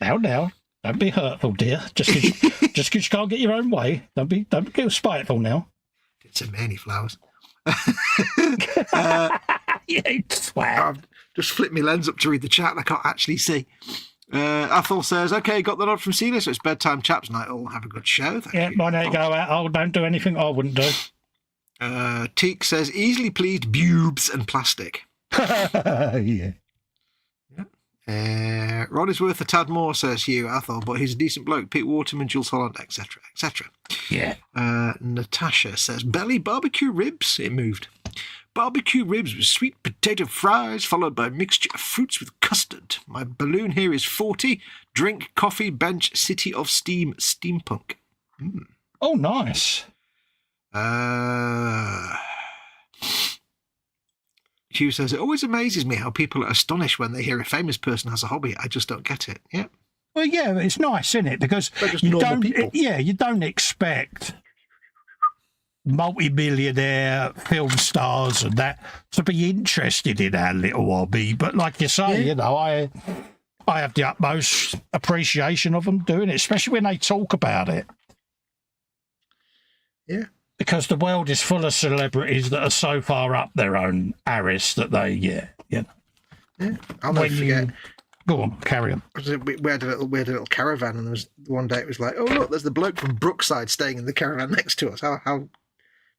Now. Don't be hurtful, dear. Just because you can't get your own way. Don't get spiteful now. Didn't send me any flowers. You twat. I've just flipped my lens up to read the chat and I can't actually see. Athol says, okay, got the nod from Celia, so it's bedtime chaps night. All have a good show. Thank you. Why don't you go out? Oh, don't do anything I wouldn't do. Teak says, easily pleased boobs and plastic. Yeah. Rod is worth a tad more, says Hugh Athol, but he's a decent bloke. Pete Waterman, Jules Holland, etc., etc. Yeah. Natasha says, belly barbecue ribs. It moved. Barbecue ribs with sweet potato fries, followed by a mixture of fruits with custard. My balloon here is 40. Drink, coffee, bench, City of Steam, steampunk. Mm. Oh, nice. Hugh says, it always amazes me how people are astonished when they hear a famous person has a hobby. I just don't get it. Yeah. Well, yeah, it's nice, isn't it? Because you don't expect multi-millionaire film stars and that to be interested in our little hobby. But like you say, I have the utmost appreciation of them doing it, especially when they talk about it. Yeah. Because the world is full of celebrities that are so far up their own arse that they, Yeah. I'll never forget. Go on, carry on. We had a little caravan, and there was one day it was like, oh look, there's the bloke from Brookside staying in the caravan next to us. How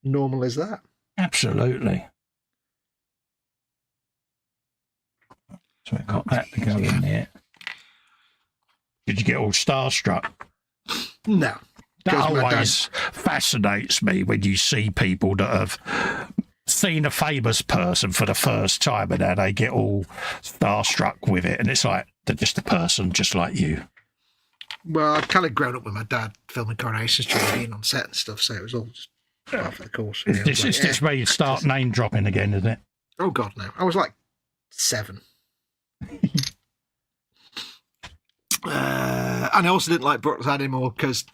normal is that? Absolutely. So I got that to go in there. Did you get all starstruck? No. That always fascinates me when you see people that have seen a famous person for the first time and how they get all starstruck with it. And it's like, they're just a person just like you. Well, I've kind of grown up with my dad filming Coronation Street, being on set and stuff, so it was all just part of the course. Really. It's where you start name dropping again, isn't it? Oh, God, no. I was like 7. And I also didn't like Brookside anymore because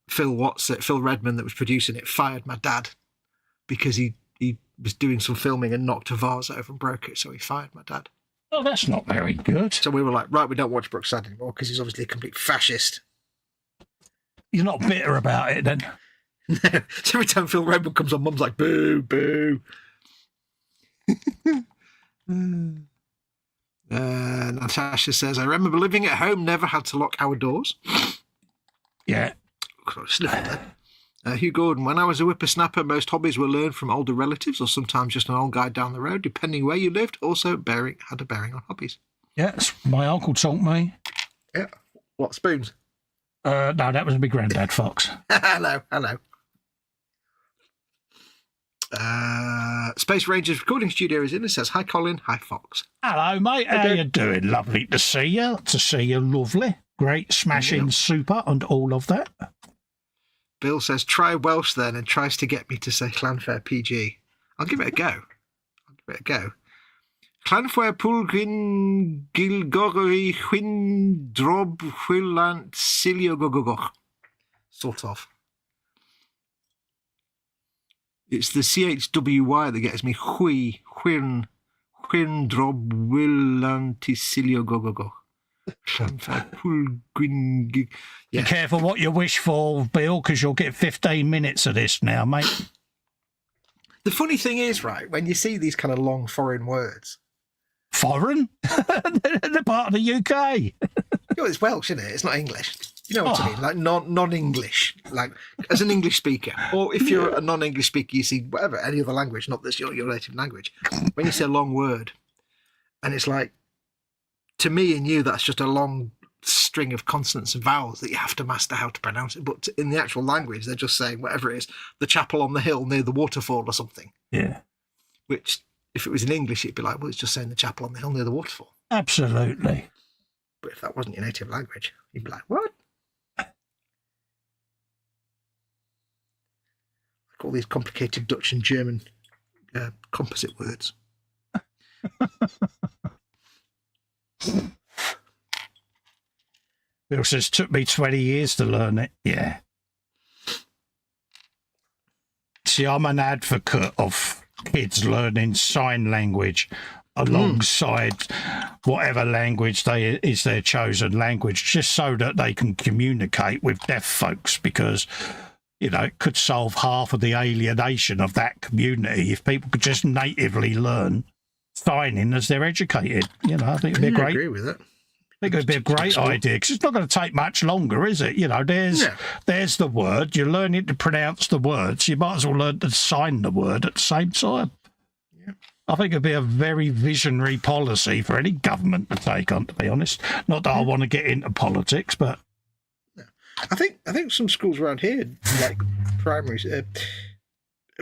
Phil Redman, that was producing it, fired my dad because he was doing some filming and knocked a vase over and broke it, so he fired my dad. Oh, that's not very good. So we were like, right, we don't watch Brookside anymore because he's obviously a complete fascist. You're not bitter about it then? No. So every time Phil Redman comes on, Mum's like, boo, boo. Natasha says, I remember living at home, never had to lock our doors. Yeah. Hugh Gordon, when I was a whippersnapper, most hobbies were learned from older relatives or sometimes just an old guy down the road, depending where you lived, also had a bearing on hobbies. Yes, my uncle taught me. Yeah. What, spoons? No, that was my granddad, Fox. Hello. Space Rangers recording studio is in and says, hi, Colin. Hi, Fox. Hello, mate. How you doing? Lovely to see you. Lovely. Great, smashing, super, and all of that. Bill says, try Welsh then, and tries to get me to say Llanfair PG. I'll give it a go. Llanfair Pwlgyn Gilgori Chwyn Drob Chwylant Silio Gogogoch. Sort of. It's the CHWY that gets me. Hvin drob willanticilio go go go. Be careful what you wish for, Bill, because you'll get 15 minutes of this now, mate. The funny thing is, right, when you see these kind of long foreign words. Foreign? They're part of the UK. It's Welsh, isn't it? It's not English. You know what I mean? Like non-English, like as an English speaker. Or if you're a non-English speaker, you see whatever, any other language, not this your native language. When you say a long word, and it's like, to me and you, that's just a long string of consonants and vowels that you have to master how to pronounce it. But in the actual language, they're just saying whatever it is, the chapel on the hill near the waterfall or something. Yeah. Which, if it was in English, it'd be like, well, it's just saying the chapel on the hill near the waterfall. Absolutely. But if that wasn't your native language, you'd be like, what? Like all these complicated Dutch and German composite words. Bill says, took me 20 years to learn it. Yeah. See, I'm an advocate of kids learning sign language alongside whatever language is their chosen language, just so that they can communicate with deaf folks, because, you know, it could solve half of the alienation of that community if people could just natively learn signing as they're educated. You know, I think it'd be a great. I agree with it. I think it'd be a great idea, because it's not going to take much longer, is it? You know, there's the word. You're learning to pronounce the words. You might as well learn to sign the word at the same time. Yeah. I think it'd be a very visionary policy for any government to take on, to be honest. Not that I want to get into politics, but I think some schools around here, like primaries,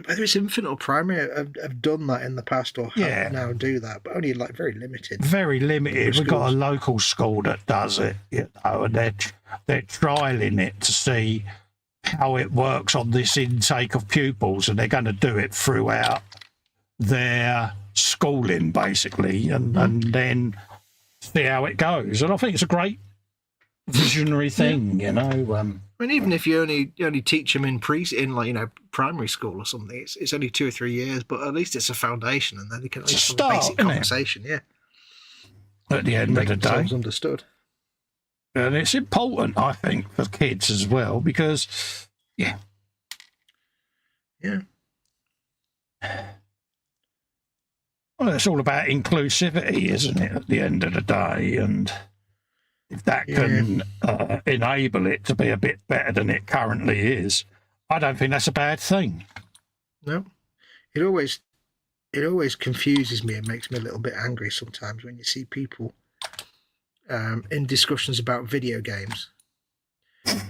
whether it's infant or primary, have done that in the past or have now do that, but only like very limited. Very limited. We've got a local school that does it, you know, and they're trialing it to see how it works on this intake of pupils, and they're going to do it throughout their schooling, basically, and then see how it goes. And I think it's a great visionary thing, you know. I mean, even if you only teach them in primary school or something, it's only 2 or 3 years, but at least it's a foundation, and then they can at least have a basic conversation. Yeah. At the end of the day, understood. And it's important, I think, for kids as well, because yeah. Well, it's all about inclusivity, isn't it? At the end of the day, and if that can enable it to be a bit better than it currently is, I don't think that's a bad thing. No, it always confuses me and makes me a little bit angry sometimes when you see people in discussions about video games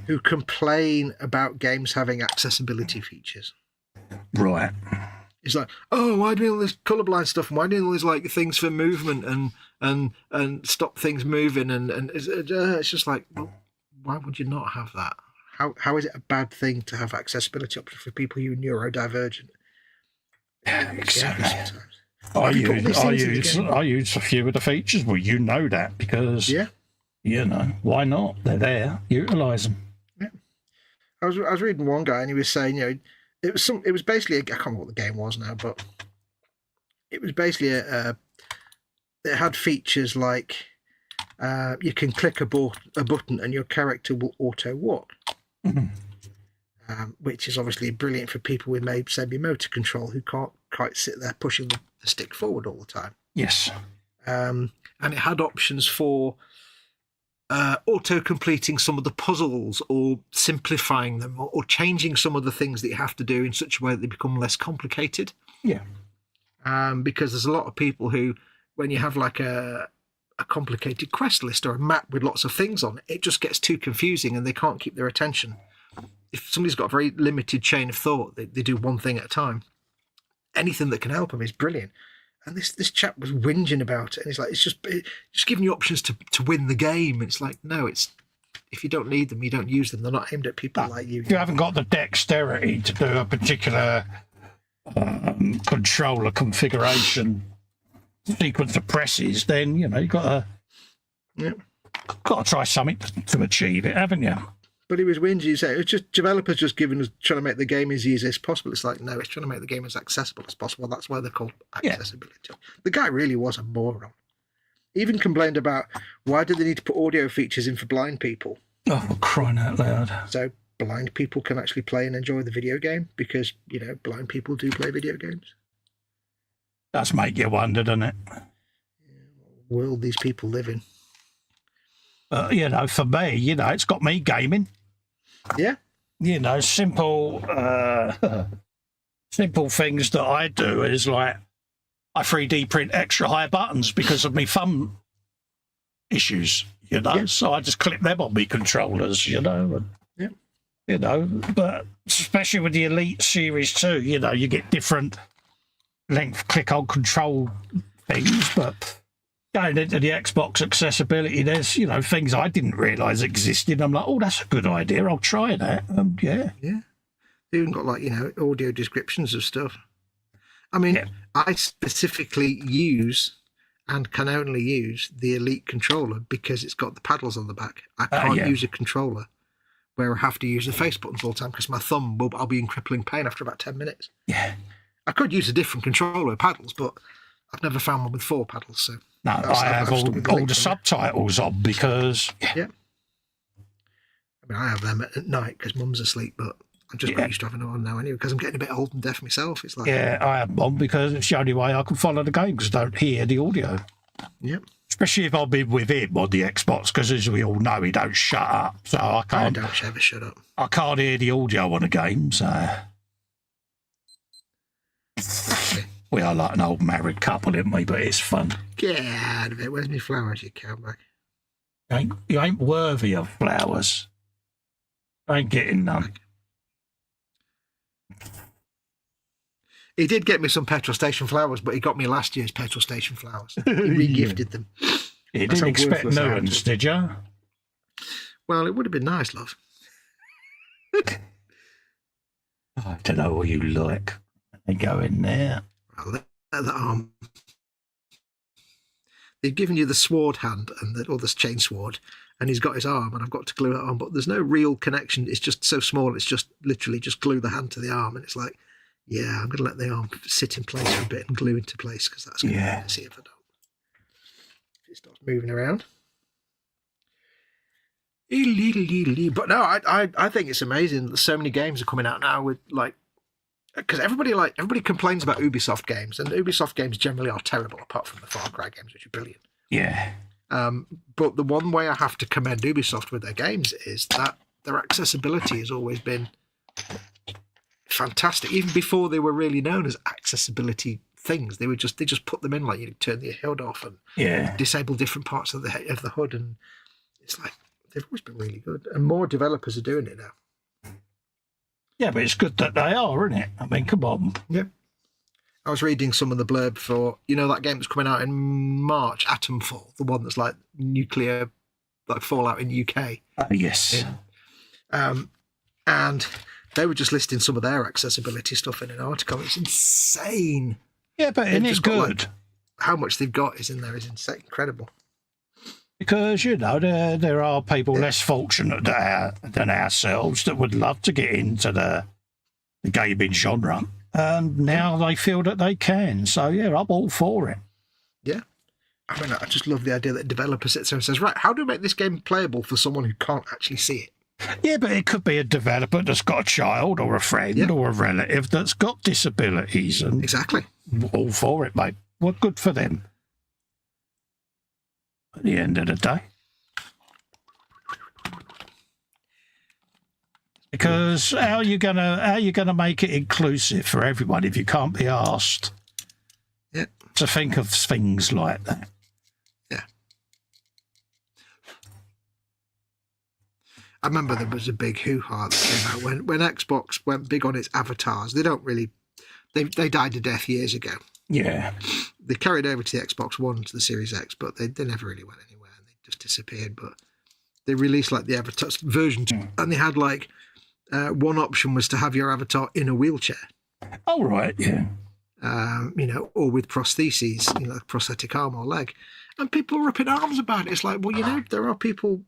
who complain about games having accessibility features. Right. It's like, oh, why doing all this colourblind stuff, and why doing all these like things for movement and stop things moving, and it's just like, well, why would you not have that? How is it a bad thing to have accessibility options for people who are neurodivergent? Exactly. I use a few of the features. Well, you know that, because you know, why not? They're there. Utilise them. Yeah. I was reading one guy, and he was saying, you know, it was basically I can't remember what the game was now, but it was basically it had features like you can click a button and your character will auto walk, which is obviously brilliant for people with maybe motor control who can't quite sit there pushing the stick forward all the time. Yes. And it had options for auto-completing some of the puzzles, or simplifying them, or changing some of the things that you have to do in such a way that they become less complicated. Yeah. Because there's a lot of people who, when you have like a complicated quest list or a map with lots of things on it, it just gets too confusing and they can't keep their attention. If somebody's got a very limited chain of thought, they do one thing at a time. Anything that can help them is brilliant. And this chap was whinging about it, and he's like, it's just giving you options to win the game. And it's like, no, it's if you don't need them, you don't use them. They're not aimed at people like you. If you haven't got the dexterity to do a particular controller configuration sequence of presses, then you know you've got to try something to achieve it, haven't you? But he was whinging. He said it's just developers just trying to make the game as easy as possible. It's like, no, it's trying to make the game as accessible as possible. That's why they're called accessibility. Yeah. The guy really was a moron. He even complained about why do they need to put audio features in for blind people? Oh, for crying out loud. So blind people can actually play and enjoy the video game because, you know, blind people do play video games. Does make you wonder, doesn't it? Yeah, what world these people live in. You know, for me, you know, it's got me gaming. Yeah. You know, simple things that I do is like I 3D print extra high buttons because of me thumb issues, you know. Yeah. So I just clip them on me controllers, you know. And, yeah. You know, but especially with the Elite Series 2, you know, you get different length click on control things, but going into the Xbox accessibility, there's, you know, things I didn't realise existed. I'm like, oh, that's a good idea. I'll try that. Yeah. Yeah. They even got, like, you know, audio descriptions of stuff. I mean, I specifically use and can only use the Elite controller because it's got the paddles on the back. I can't use a controller where I have to use the face buttons all the time because my thumb I'll be in crippling pain after about 10 minutes. Yeah. I could use a different controller with paddles, but I've never found one with 4 paddles, so... No, I have all the subtitles on because... Yeah. I mean, I have them at night because Mum's asleep, but I'm just not used to having them on now anyway because I'm getting a bit old and deaf myself. It's like... Yeah, I have them on because it's the only way I can follow the game because I don't hear the audio. Yep. Especially if I've been with him on the Xbox because, as we all know, he don't shut up. So I can't... I don't ever shut up. I can't hear the audio on a game, so... We are like an old married couple, aren't we? But it's fun. Get out of it. Where's my flowers, you cowback? You ain't worthy of flowers. I ain't getting none. He did get me some petrol station flowers, but he got me last year's petrol station flowers. He re-gifted them. You didn't expect new ones, did you? Well, it would have been nice, love. I don't know what you like. They go in there. Well, the arm. They've given you the sword hand or the chain sword, and he's got his arm, and I've got to glue it on, but there's no real connection. It's just so small. It's just literally just glue the hand to the arm, and it's like, yeah, I'm going to let the arm sit in place for a bit and glue into place because that's going to be messy if I don't. If it starts moving around. But no, I think it's amazing that so many games are coming out now with like. Because everybody complains about Ubisoft games, and Ubisoft games generally are terrible, apart from the Far Cry games, which are brilliant. Yeah. But the one way I have to commend Ubisoft with their games is that their accessibility has always been fantastic. Even before they were really known as accessibility things, they just put them in, like you turn the HUD off and disable different parts of the HUD, and it's like they've always been really good. And more developers are doing it now. Yeah, but it's good that they are, isn't it? I mean, come on. Yeah. I was reading some of the blurb for, you know, that game that's coming out in March, Atomfall, the one that's like nuclear, like Fallout in UK. Yes. And they were just listing some of their accessibility stuff in an article. It's insane. Yeah, but isn't it good? Like, how much they've got is in there is insane, incredible. Because, you know, there are people less fortunate than ourselves that would love to get into the gaming genre. And now they feel that they can. So, yeah, I'm all for it. Yeah. I mean, I just love the idea that a developer sits there and says, right, how do I make this game playable for someone who can't actually see it? Yeah, but it could be a developer that's got a child or a friend or a relative that's got disabilities. And exactly. All for it, mate. Well, good for them. At the end of the day, because how are you gonna make it inclusive for everyone if you can't be asked to think of things like that? Yeah, I remember there was a big hoo-ha that came out when Xbox went big on its avatars. They don't really, they died a death years ago. Yeah. They carried over to the Xbox One to the Series X, but they never really went anywhere. They just disappeared. But they released like the avatar version 2, and they had like one option was to have your avatar in a wheelchair. Oh, right, yeah. You know, or with prostheses, you know, prosthetic arm or leg. And people were up in arms about it. It's like, well, you know, there are people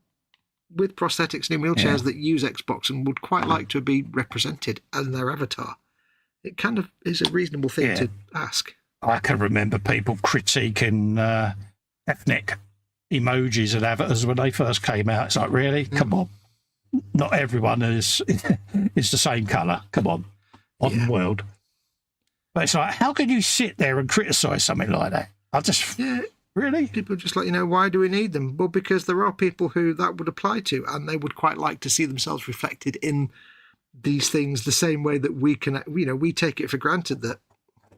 with prosthetics and in wheelchairs that use Xbox and would quite like to be represented as their avatar. It kind of is a reasonable thing to ask. I can remember people critiquing ethnic emojis and avatars when they first came out. It's like, really? Come on. Not everyone is the same colour. Come on. Modern world. But it's like, how can you sit there and criticise something like that? I just... Really? People just like, why do we need them? Well, because there are people who that would apply to, and they would quite like to see themselves reflected in these things the same way that we can, we take it for granted that,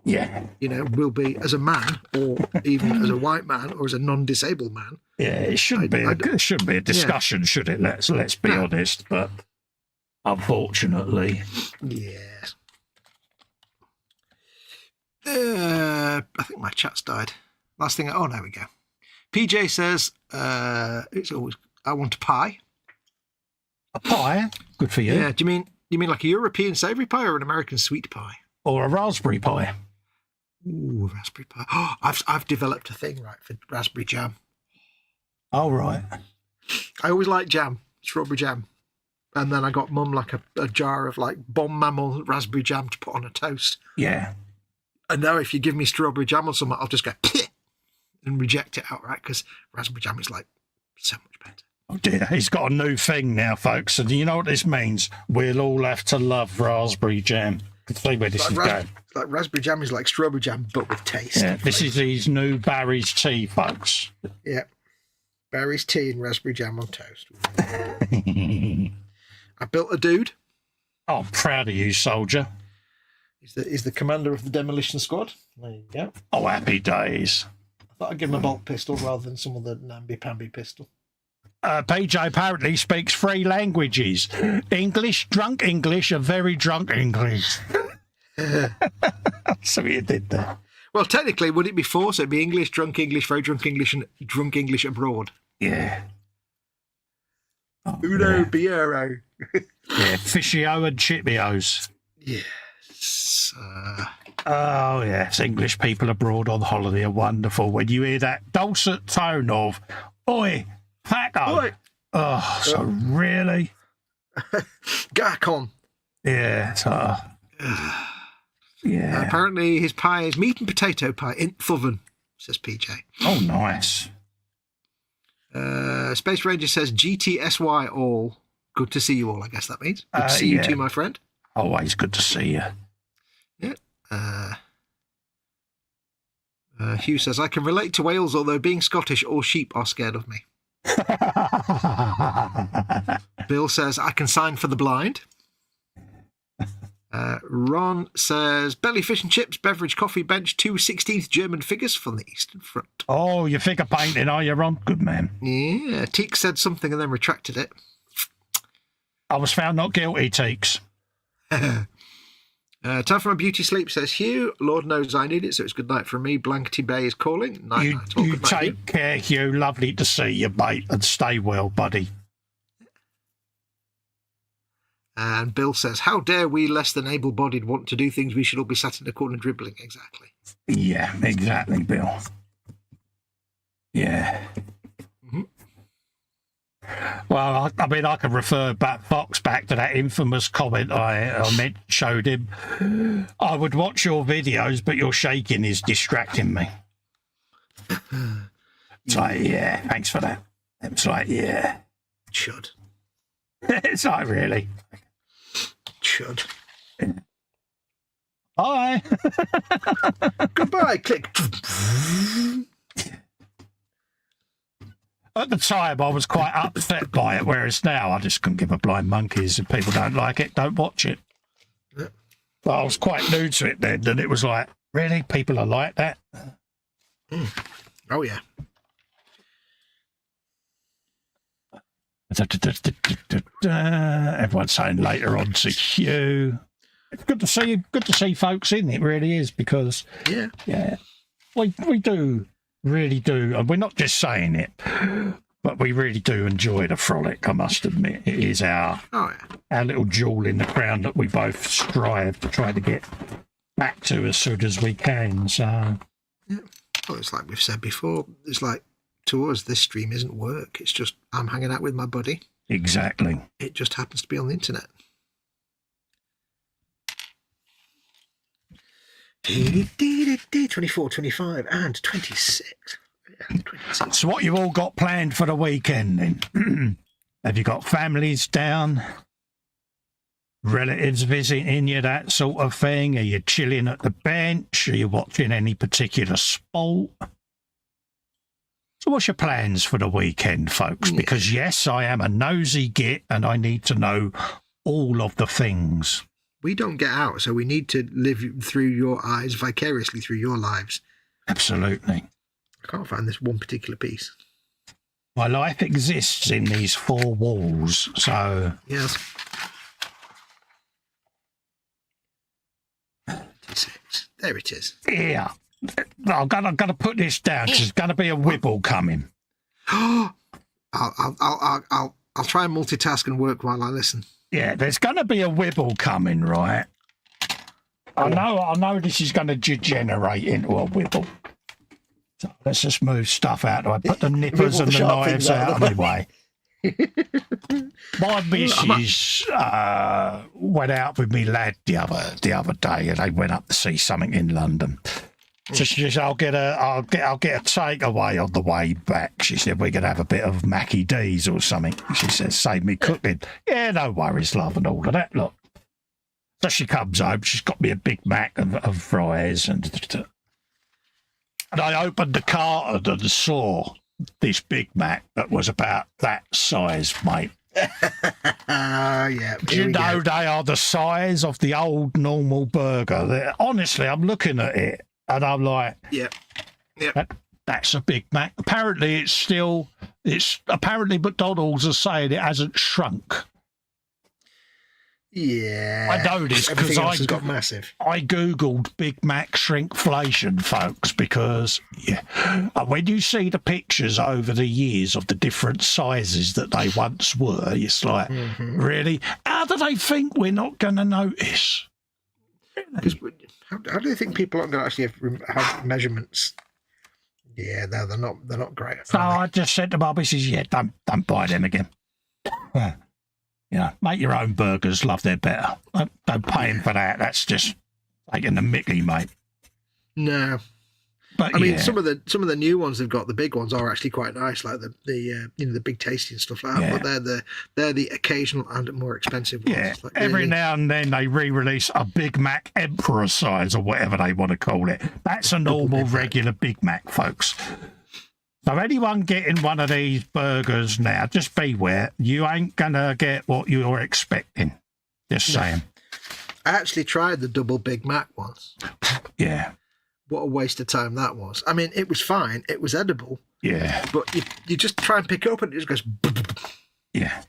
we'll be as a man or even as a white man or as a non-disabled man. Yeah, it shouldn't be a discussion, should it? Let's be honest, but unfortunately. Yes. I think my chat's died. Last thing, there we go. PJ says, it's always, I want a pie. A pie? Good for you. Yeah, do you mean like a European savoury pie or an American sweet pie? Or a raspberry pie? Ooh, raspberry pie. Oh, I've developed a thing, for raspberry jam. Oh, right. I always like jam, strawberry jam. And then I got Mum like a jar of like Bon Mammal raspberry jam to put on a toast. Yeah. And now if you give me strawberry jam or something, I'll just go and reject it outright because raspberry jam is like so much better. Oh dear, he's got a new thing now, folks. And you know what this means? We'll all have to love raspberry jam. See where this is going. It's like raspberry jam is like strawberry jam, but with taste. Yeah, this is his new Barry's tea, folks. Yeah. Barry's tea and raspberry jam on toast. I built a dude. Oh, I'm proud of you, soldier. He's the commander of the demolition squad. There you go. Oh, happy days. I thought I'd give him a bolt pistol rather than some of the namby-pamby pistol. PJ apparently speaks 3 languages. English, drunk English, and very drunk English. So you did that. Well, technically, would it be 4? So it'd be English, drunk English, very drunk English, and drunk English abroad. Yeah. Oh, Uno Biero. Yeah, Fishio and Chipios. Yes. Oh, yes. English people abroad on holiday are wonderful. When you hear that dulcet tone of, oi, Paco. Oi. Oh, so really? Gacon. Yeah. So, yeah. Apparently his pie is meat and potato pie in oven, says PJ. Oh, nice. Space Ranger says GTSY all. Good to see you all, I guess that means. Good to see you too, my friend. Always good to see you. Yeah. Hugh says, I can relate to Wales, although being Scottish, all sheep are scared of me. Bill says, I can sign for the blind. Ron says, belly fish and chips, beverage, coffee, bench, 2 16th German figures from the Eastern Front. Oh, you figure painting, are you, Ron? Good man. Yeah, Teek said something and then retracted it. I was found not guilty, Teeks. Time for my beauty sleep, says Hugh. Lord knows I need it, so it's good night from me. Blankety Bay is calling. Night, night. You take care, Hugh. Lovely to see you, mate, and stay well, buddy. And Bill says, how dare we less than able-bodied want to do things we should all be sat in a corner dribbling? Exactly. Yeah, exactly, Bill. Yeah. Mm-hmm. Well, I mean, I can refer Fox back to that infamous comment I showed him. I would watch your videos, but your shaking is distracting me. It's like, yeah, thanks for that. It's like, yeah. Should. It's like, really? Should. Bye. Goodbye. Click. At the time, I was quite upset by it, whereas now I just couldn't give a blind monkeys. If people don't like it, don't watch it. Yeah. But I was quite new to it then, and it was like, really? People are like that? Oh, yeah. Everyone's saying later on to Hugh. It's good to see you. Good to see folks in. It really is, because yeah, we do really do, and we're not just saying it, but we really do enjoy the frolic. I must admit, it is our little jewel in the crown that we both strive to try to get back to as soon as we can. So, yeah. Well, it's like we've said before. It's like, to us, this stream isn't work. It's just I'm hanging out with my buddy. Exactly. It just happens to be on the internet. 24, 25, and 26. Yeah, 26. So what you all got planned for the weekend then? Have you got families down? Relatives visiting you, that sort of thing? Are you chilling at the bench? Are you watching any particular sport? So what's your plans for the weekend, folks? Yeah. Because yes, I am a nosy git and I need to know all of the things. We don't get out, so we need to live through your eyes, vicariously through your lives. Absolutely. I can't find this one particular piece. My life exists in these four walls, so... Yes. 26. There it is. Yeah. I've got to put this down. There's going to be a WYWOBB coming. I'll try and multitask and work while I listen. Yeah, there's going to be a WYWOBB coming, right? I know this is going to degenerate into a WYWOBB. So let's just move stuff out. I put the nippers and the knives out of my way. My missus went out with me lad the other day, and they went up to see something in London. So she said, I'll get a takeaway on the way back. She said, we're going to have a bit of Mackie D's or something. She said, save me cooking. Yeah, no worries, love, and all of that, look. So she comes home, she's got me a Big Mac of fries, and I opened the carton and saw this Big Mac that was about that size, mate. Yeah. Do you know they are the size of the old normal burger? Honestly, I'm looking at it and I'm like, yeah. That's a Big Mac. Apparently apparently McDonald's are saying it hasn't shrunk. Yeah. I know this because I got massive. I Googled Big Mac shrinkflation, folks, because when you see the pictures over the years of the different sizes that they once were, it's like, really? How do they think we're not going to notice? How do you think people aren't going to actually have measurements? Yeah, no, they're not great. So I just said to my missus, don't buy them again. Make your own burgers, love, they're better. Don't pay him for that. That's just taking the mickey, mate. No. But I mean, some of the new ones they've got, the big ones are actually quite nice, like the Big Tasty and stuff like that. But they're the occasional and more expensive ones. Yeah, like every now and then they re-release a Big Mac Emperor size or whatever they want to call it. That's a normal, regular Big Mac, folks. So anyone getting one of these burgers now, just beware. You ain't going to get what you're expecting. Just saying. I actually tried the double Big Mac once. Yeah. What a waste of time that was. I mean, it was fine. It was edible. Yeah. But you just try and pick it up and it just goes... Yeah.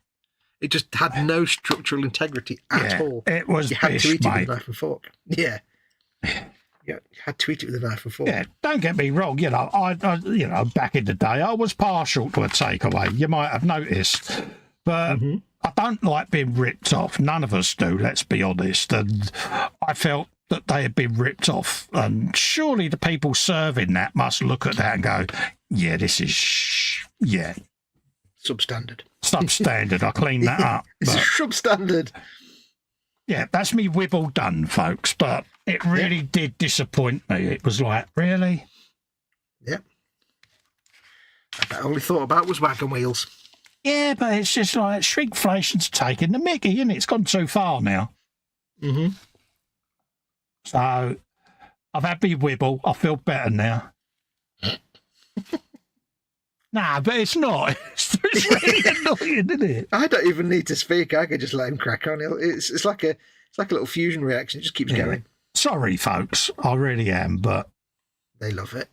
It just had no structural integrity at all. It was You had to eat it mate. with a knife and fork. Yeah. You had to eat it with a knife and fork. Yeah, don't get me wrong. I back in the day, I was partial to a takeaway. You might have noticed, but I don't like being ripped off. None of us do. Let's be honest. And I felt that they had been ripped off, and surely the people serving that must look at that and go, "Yeah, this is substandard." Substandard. I cleaned that up. It's substandard. Yeah, that's me WYWOBB done, folks. But it really did disappoint me. It was like, really? Yeah. I only thought about was wagon wheels. Yeah, but it's just like shrinkflation's taking the mickey, isn't it? It's gone too far now. So I've had me WYWOBB. I feel better now. Nah, but it's not. It's really annoying, isn't it? I don't even need to speak. I could just let him crack on. It's like a little fusion reaction. It just keeps going. Sorry, folks. I really am, but they love it.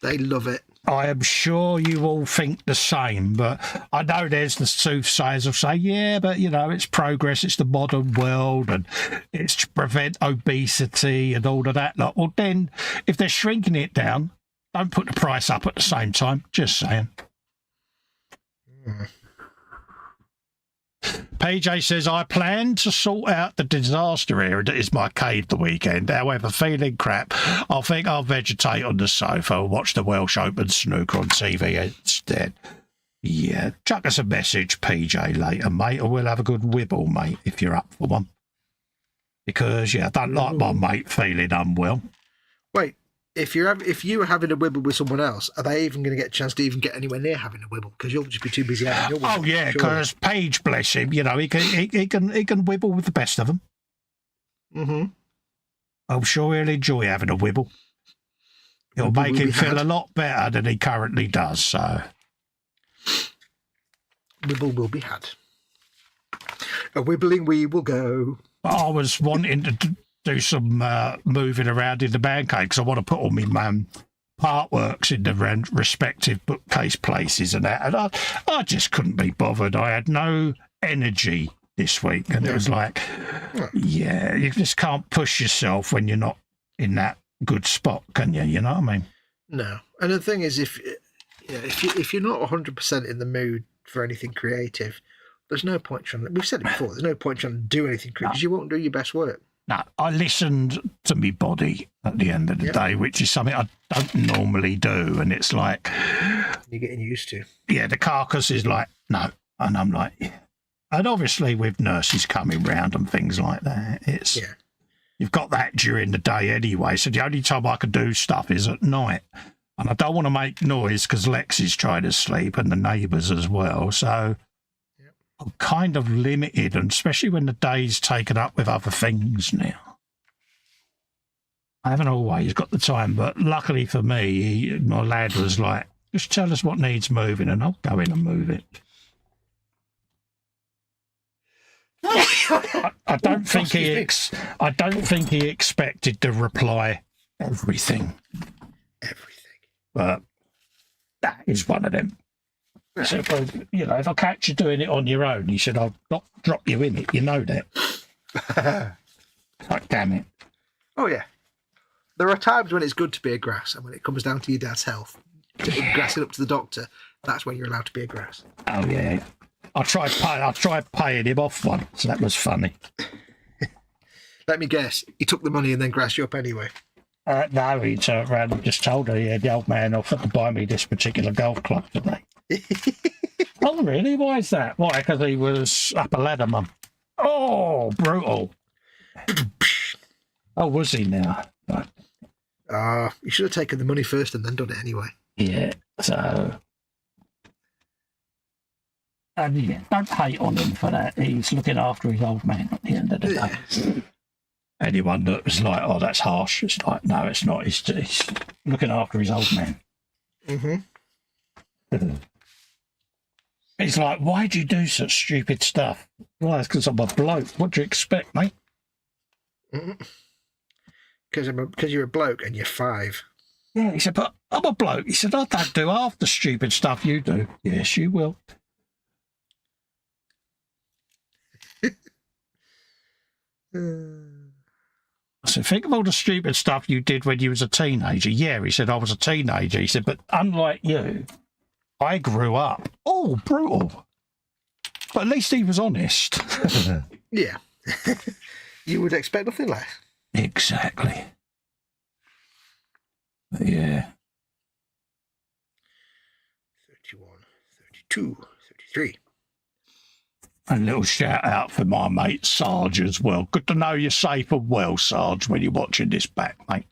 They love it. I am sure you all think the same, but I know there's the soothsayers who say, yeah, but, it's progress, it's the modern world, and it's to prevent obesity and all of that. Like, well, then, if they're shrinking it down, don't put the price up at the same time. Just saying. PJ says, I plan to sort out the disaster area that is my cave the weekend. However, feeling crap, I think I'll vegetate on the sofa and watch the Welsh Open snooker on TV instead. Yeah, chuck us a message, PJ, later, mate, or we'll have a good wibble, mate, if you're up for one. Because, yeah, I don't like my mate feeling unwell. Wait, if you were having a wibble with someone else, are they even going to get a chance to even get anywhere near having a wibble? Because you'll just be too busy having your wibble. Oh yeah, because Paige, bless him, you know, he can wibble with the best of them. Mm-hmm. I'm sure he'll enjoy having a wibble. It'll make him feel a lot better than he currently does. So, wibble will be had. A wibbling we will go. I was wanting to do some moving around in the man cave because I want to put all my artworks in the respective bookcase places and that. And I just couldn't be bothered. I had no energy this week, and it was like, yeah, you just can't push yourself when you're not in that good spot, can you? You know what I mean? No. And the thing is, if you're not 100% in the mood for anything creative, there's no point trying. We've said it before. There's no point trying to do anything creative because you won't do your best work. No, I listened to my body at the end of the day, which is something I don't normally do, and it's like you're getting used to. Yeah, the carcass is like no, and I'm like, yeah. And obviously with nurses coming round and things like that, it's you've got that during the day anyway. So the only time I can do stuff is at night, and I don't want to make noise because Lex is trying to sleep and the neighbours as well. So I'm kind of limited, and especially when the day's taken up with other things now. I haven't always got the time, but luckily for me, my lad was like, just tell us what needs moving and I'll go in and move it. I don't think he expected to reply everything. But that is one of them. So, you know, if I catch you doing it on your own, he said, I'll not drop you in it. You know that. Like, damn it. Oh, yeah. There are times when it's good to be a grass, and when it comes down to your dad's health, grassing up to the doctor, that's when you're allowed to be a grass. Oh, yeah. I tried paying him off once. So that was funny. Let me guess. He took the money and then grassed you up anyway. No, he turned around and just told her, yeah, the old man offered to buy me this particular golf club today. Oh, really? Why is that? Why? Because he was up a ladder, mum. Oh, brutal. Oh, was he now? Right. You should have taken the money first and then done it anyway. Yeah, so... And yeah, don't hate on him for that. He's looking after his old man at the end of the day. Anyone that was like, oh, that's harsh, it's like, no, it's not. He's looking after his old man. Mm-hmm. He's like, why'd you do such stupid stuff? Well, it's because I'm a bloke. What do you expect, mate? Because you're a bloke and you're 5. Yeah, he said, but I'm a bloke. He said, I don't do half the stupid stuff you do. Yes, you will. I said, think of all the stupid stuff you did when you was a teenager. Yeah, he said, I was a teenager. He said, but unlike you, I grew up. Oh, brutal. But at least he was honest. Yeah. You would expect nothing less. Exactly. But yeah. 31, 32, 33. A little shout out for my mate Sarge as well. Good to know you're safe and well, Sarge, when you're watching this back, mate.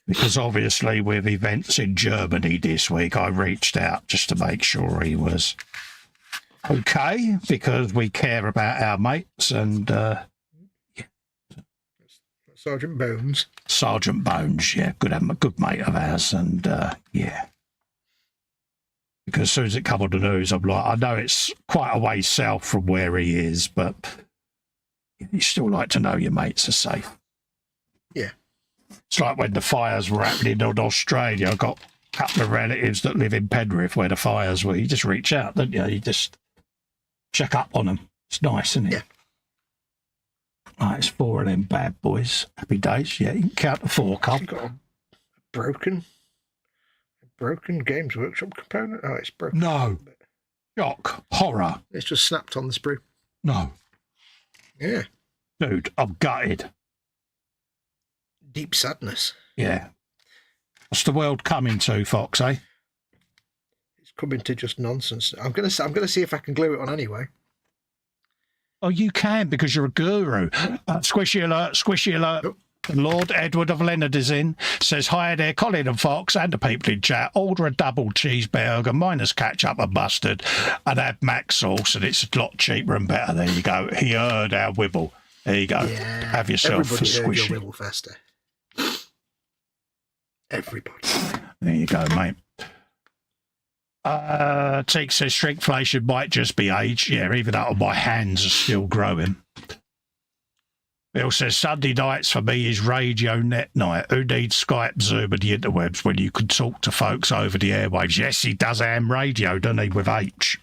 Because obviously with events in Germany this week, I reached out just to make sure he was okay, because we care about our mates. And Sergeant Bones. Sergeant Bones, yeah, good mate of ours. And yeah. Because as soon as it come on the news, I'm like, I know it's quite a way south from where he is, but you still like to know your mates are safe. Yeah. It's like when the fires were happening in Australia. I got a couple of relatives that live in Penrith where the fires were. You just reach out, don't you? You just check up on them. It's nice, isn't it? Yeah. Right, it's 4 of them bad boys. Happy days. Yeah, you can count to 4, Carl. You've got a broken Games Workshop component. Oh, it's broken. No. Shock. Horror. It's just snapped on the sprue. No. Yeah. Dude, I'm gutted. Deep sadness. Yeah. What's the world coming to, Fox, eh? It's coming to just nonsense. I'm gonna see if I can glue it on anyway. Oh, you can, because you're a guru. Squishy alert, squishy alert. Oh. Lord Edward of Leonard is in. Says, hi there, Colin and Fox and the people in chat. Order a double cheeseburger minus ketchup and mustard and add mac sauce, and it's a lot cheaper and better. There you go. He heard our wibble. There you go. Yeah, have yourself a squishy. Everybody heard your Wiv Festa. Everybody. There you go, mate. Teak says shrinkflation might just be age. Yeah, even though my hands are still growing. Bill says Sunday nights for me is radio net night. Who needs Skype, Zoom and the interwebs when you can talk to folks over the airwaves? Yes, he does ham radio, doesn't he, with H?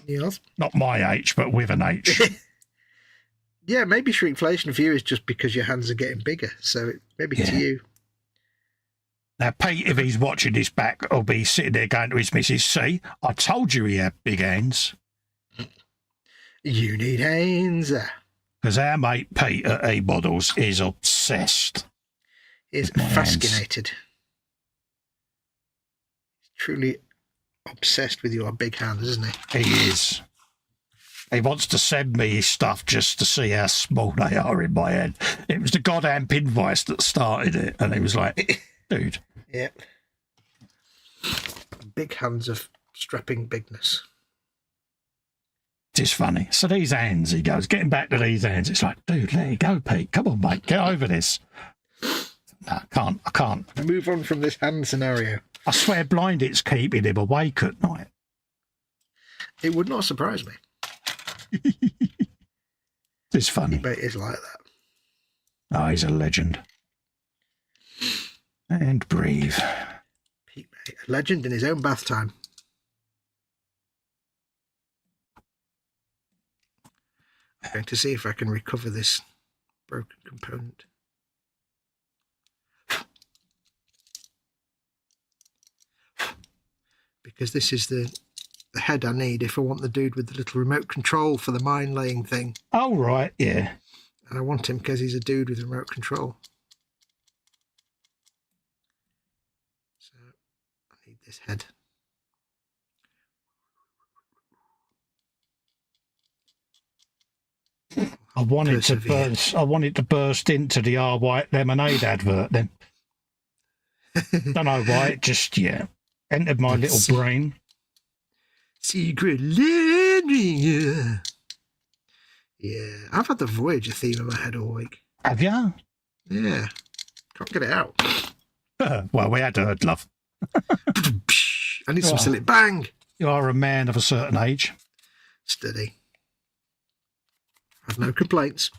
Yes. Not my H, but with an H. Yeah, maybe shrinkflation for you is just because your hands are getting bigger. So maybe to you. Now, Pete, if he's watching this back, will be sitting there going to his missus, see, I told you he had big hands. You need hands. Because our mate Pete at KA.Models is obsessed. He's fascinated. He's truly obsessed with your big hands, isn't he? He is. He wants to send me his stuff just to see how small they are in my head. It was the goddamn pin vice that started it, and he was like, dude. Yeah. Big hands of strapping bigness. It is funny. So these hands, he goes, getting back to these hands. It's like, dude, let it go, Pete. Come on, mate, get over this. No, I can't. Move on from this hand scenario. I swear blind it's keeping him awake at night. It would not surprise me. It's funny. But it is like that. Oh, he's a legend. And breathe. Pete, mate, a legend in his own bath time. I'm going to see if I can recover this broken component. Because this is the head I need if I want the dude with the little remote control for the mine laying thing. Oh, right, yeah. And I want him because he's a dude with remote control. So I need this head. I wanted to burst into the R White Lemonade advert then. Don't know why, it just, entered my little brain. Secret landing. Yeah, I've had the Voyager theme in my head all week. Have you? Yeah. Can't get it out. Well, we had heard, love. I need some silly bang. You are a man of a certain age. Steady. I've no complaints.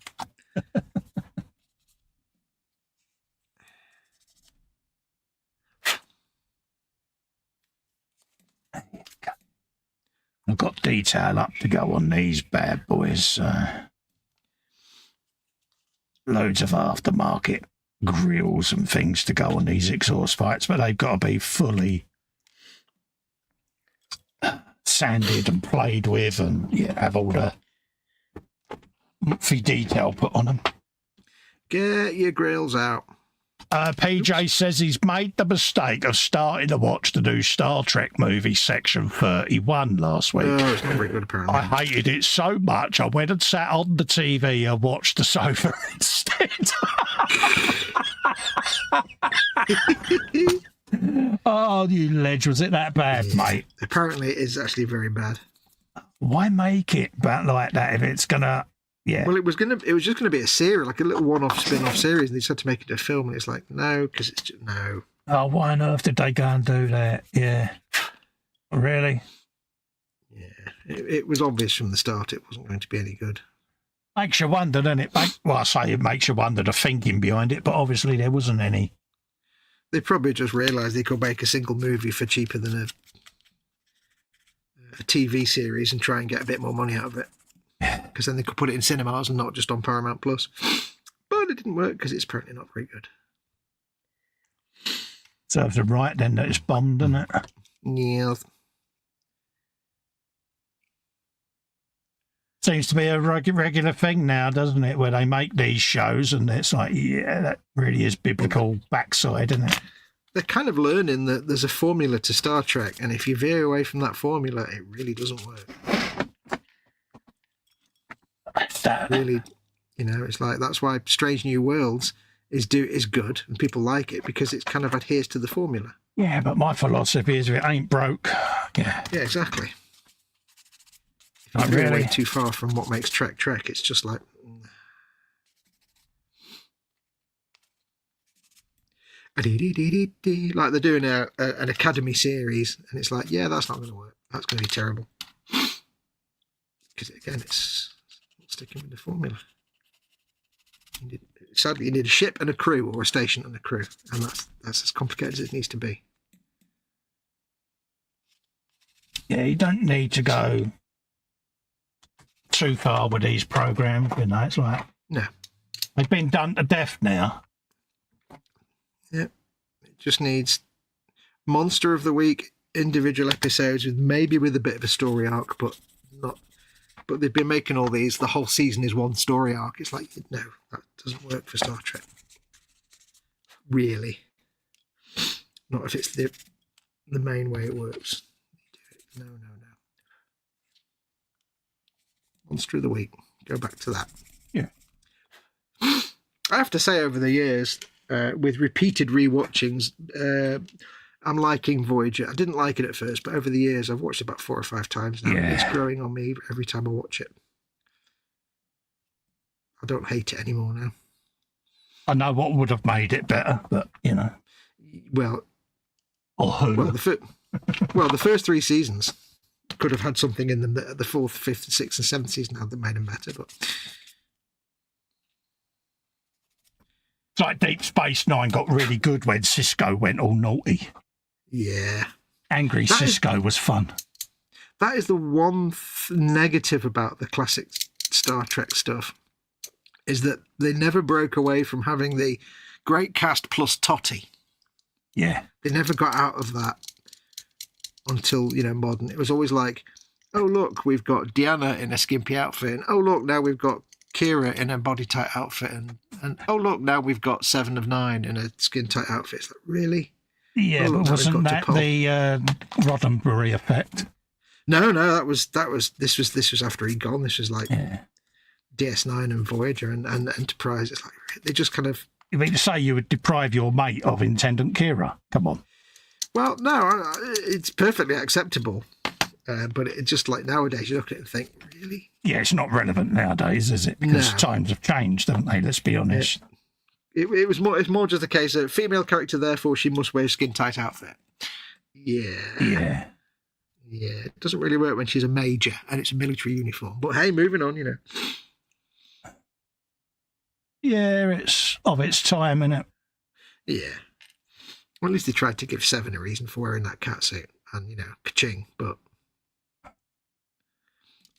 I've got detail up to go on these bad boys. Loads of aftermarket grills and things to go on these exhaust pipes, but they've got to be fully sanded and played with and have all the detail put on them. Get your grills out. PJ says he's made the mistake of starting to watch the new Star Trek movie Section 31 last week. Oh, it's not very good, apparently. I hated it so much, I went and sat on the TV and watched the sofa instead. Oh, you ledge, was it that bad, mate? Apparently it is actually very bad. Why make it like that if it's going to... Yeah. Well, it was just gonna be a series, like a little one-off spin-off series, and they just had to make it a film, and it's like, no, because it's just no. Oh, why on earth did they go and do that? Yeah. Really? Yeah. It was obvious from the start it wasn't going to be any good. Makes you wonder, doesn't it? Well, I say it makes you wonder the thinking behind it, but obviously there wasn't any. They probably just realised they could make a single movie for cheaper than a TV series and try and get a bit more money out of it. Because then they could put it in cinemas and not just on Paramount Plus. But it didn't work because it's apparently not very good. Serves them right then that it's bombed, doesn't it? Yeah. Seems to be a regular thing now, doesn't it? Where they make these shows and it's like, yeah, that really is biblical backside, isn't it? they're kind of learning that there's a formula to Star Trek, and if you veer away from that formula, it really doesn't work. Really, it's like that's why Strange New Worlds is good and people like it, because it kind of adheres to the formula. Yeah, but my philosophy is if it ain't broke, yeah. Yeah, exactly. If you veer away too far from what makes Trek, it's just like... Like they're doing an Academy series, and it's like, yeah, that's not going to work. That's going to be terrible. Because, again, it's not sticking with the formula. Sadly, you need a ship and a crew, or a station and a crew, and that's as complicated as it needs to be. Yeah, you don't need to go too far with these programs, it's like... No. They've been done to death now. Yeah. It just needs Monster of the Week, individual episodes, maybe with a bit of a story arc, but not... But they've been making all these, the whole season is one story arc. It's like, no, that doesn't work for Star Trek. Really. Not if it's the main way it works. No. Monster of the Week. Go back to that. Yeah. I have to say, over the years, with repeated rewatchings, I'm liking Voyager. I didn't like it at first, but over the years, I've watched it about 4 or 5 times now. Yeah. It's growing on me every time I watch it. I don't hate it anymore now. I know what would have made it better, but, Well... Or who? Well, the first 3 seasons could have had something in them that the 4th, 5th, 6th and 7th season had that made them better, but... It's like Deep Space Nine got really good when Cisco went all naughty. Yeah. Angry Cisco was fun. That is the one negative about the classic Star Trek stuff, is that they never broke away from having the great cast plus Totty. Yeah. They never got out of that until, modern. It was always like, oh, look, we've got Deanna in a skimpy outfit, and oh, look, now we've got Kira in a body-tight outfit, and oh, look, now we've got 7 of 9 in a skin-tight outfit. It's like, really? Yeah, but wasn't that the Roddenberry effect? No, this was after he'd gone. This was like DS9 and Voyager and Enterprise. It's like, they just kind of... You mean to say you would deprive your mate of Intendant Kira? Come on. Well, no, it's perfectly acceptable. But it's just like nowadays, you look at it and think, really? Yeah, it's not relevant nowadays, is it? Because times have changed, haven't they? Let's be honest. It's more just a case of female character, therefore she must wear a skin-tight outfit. Yeah. It doesn't really work when she's a major and it's a military uniform. But hey, moving on, Yeah, it's of its time, isn't it? Yeah. Well, at least they tried to give 7 a reason for wearing that catsuit, and ka-ching. But at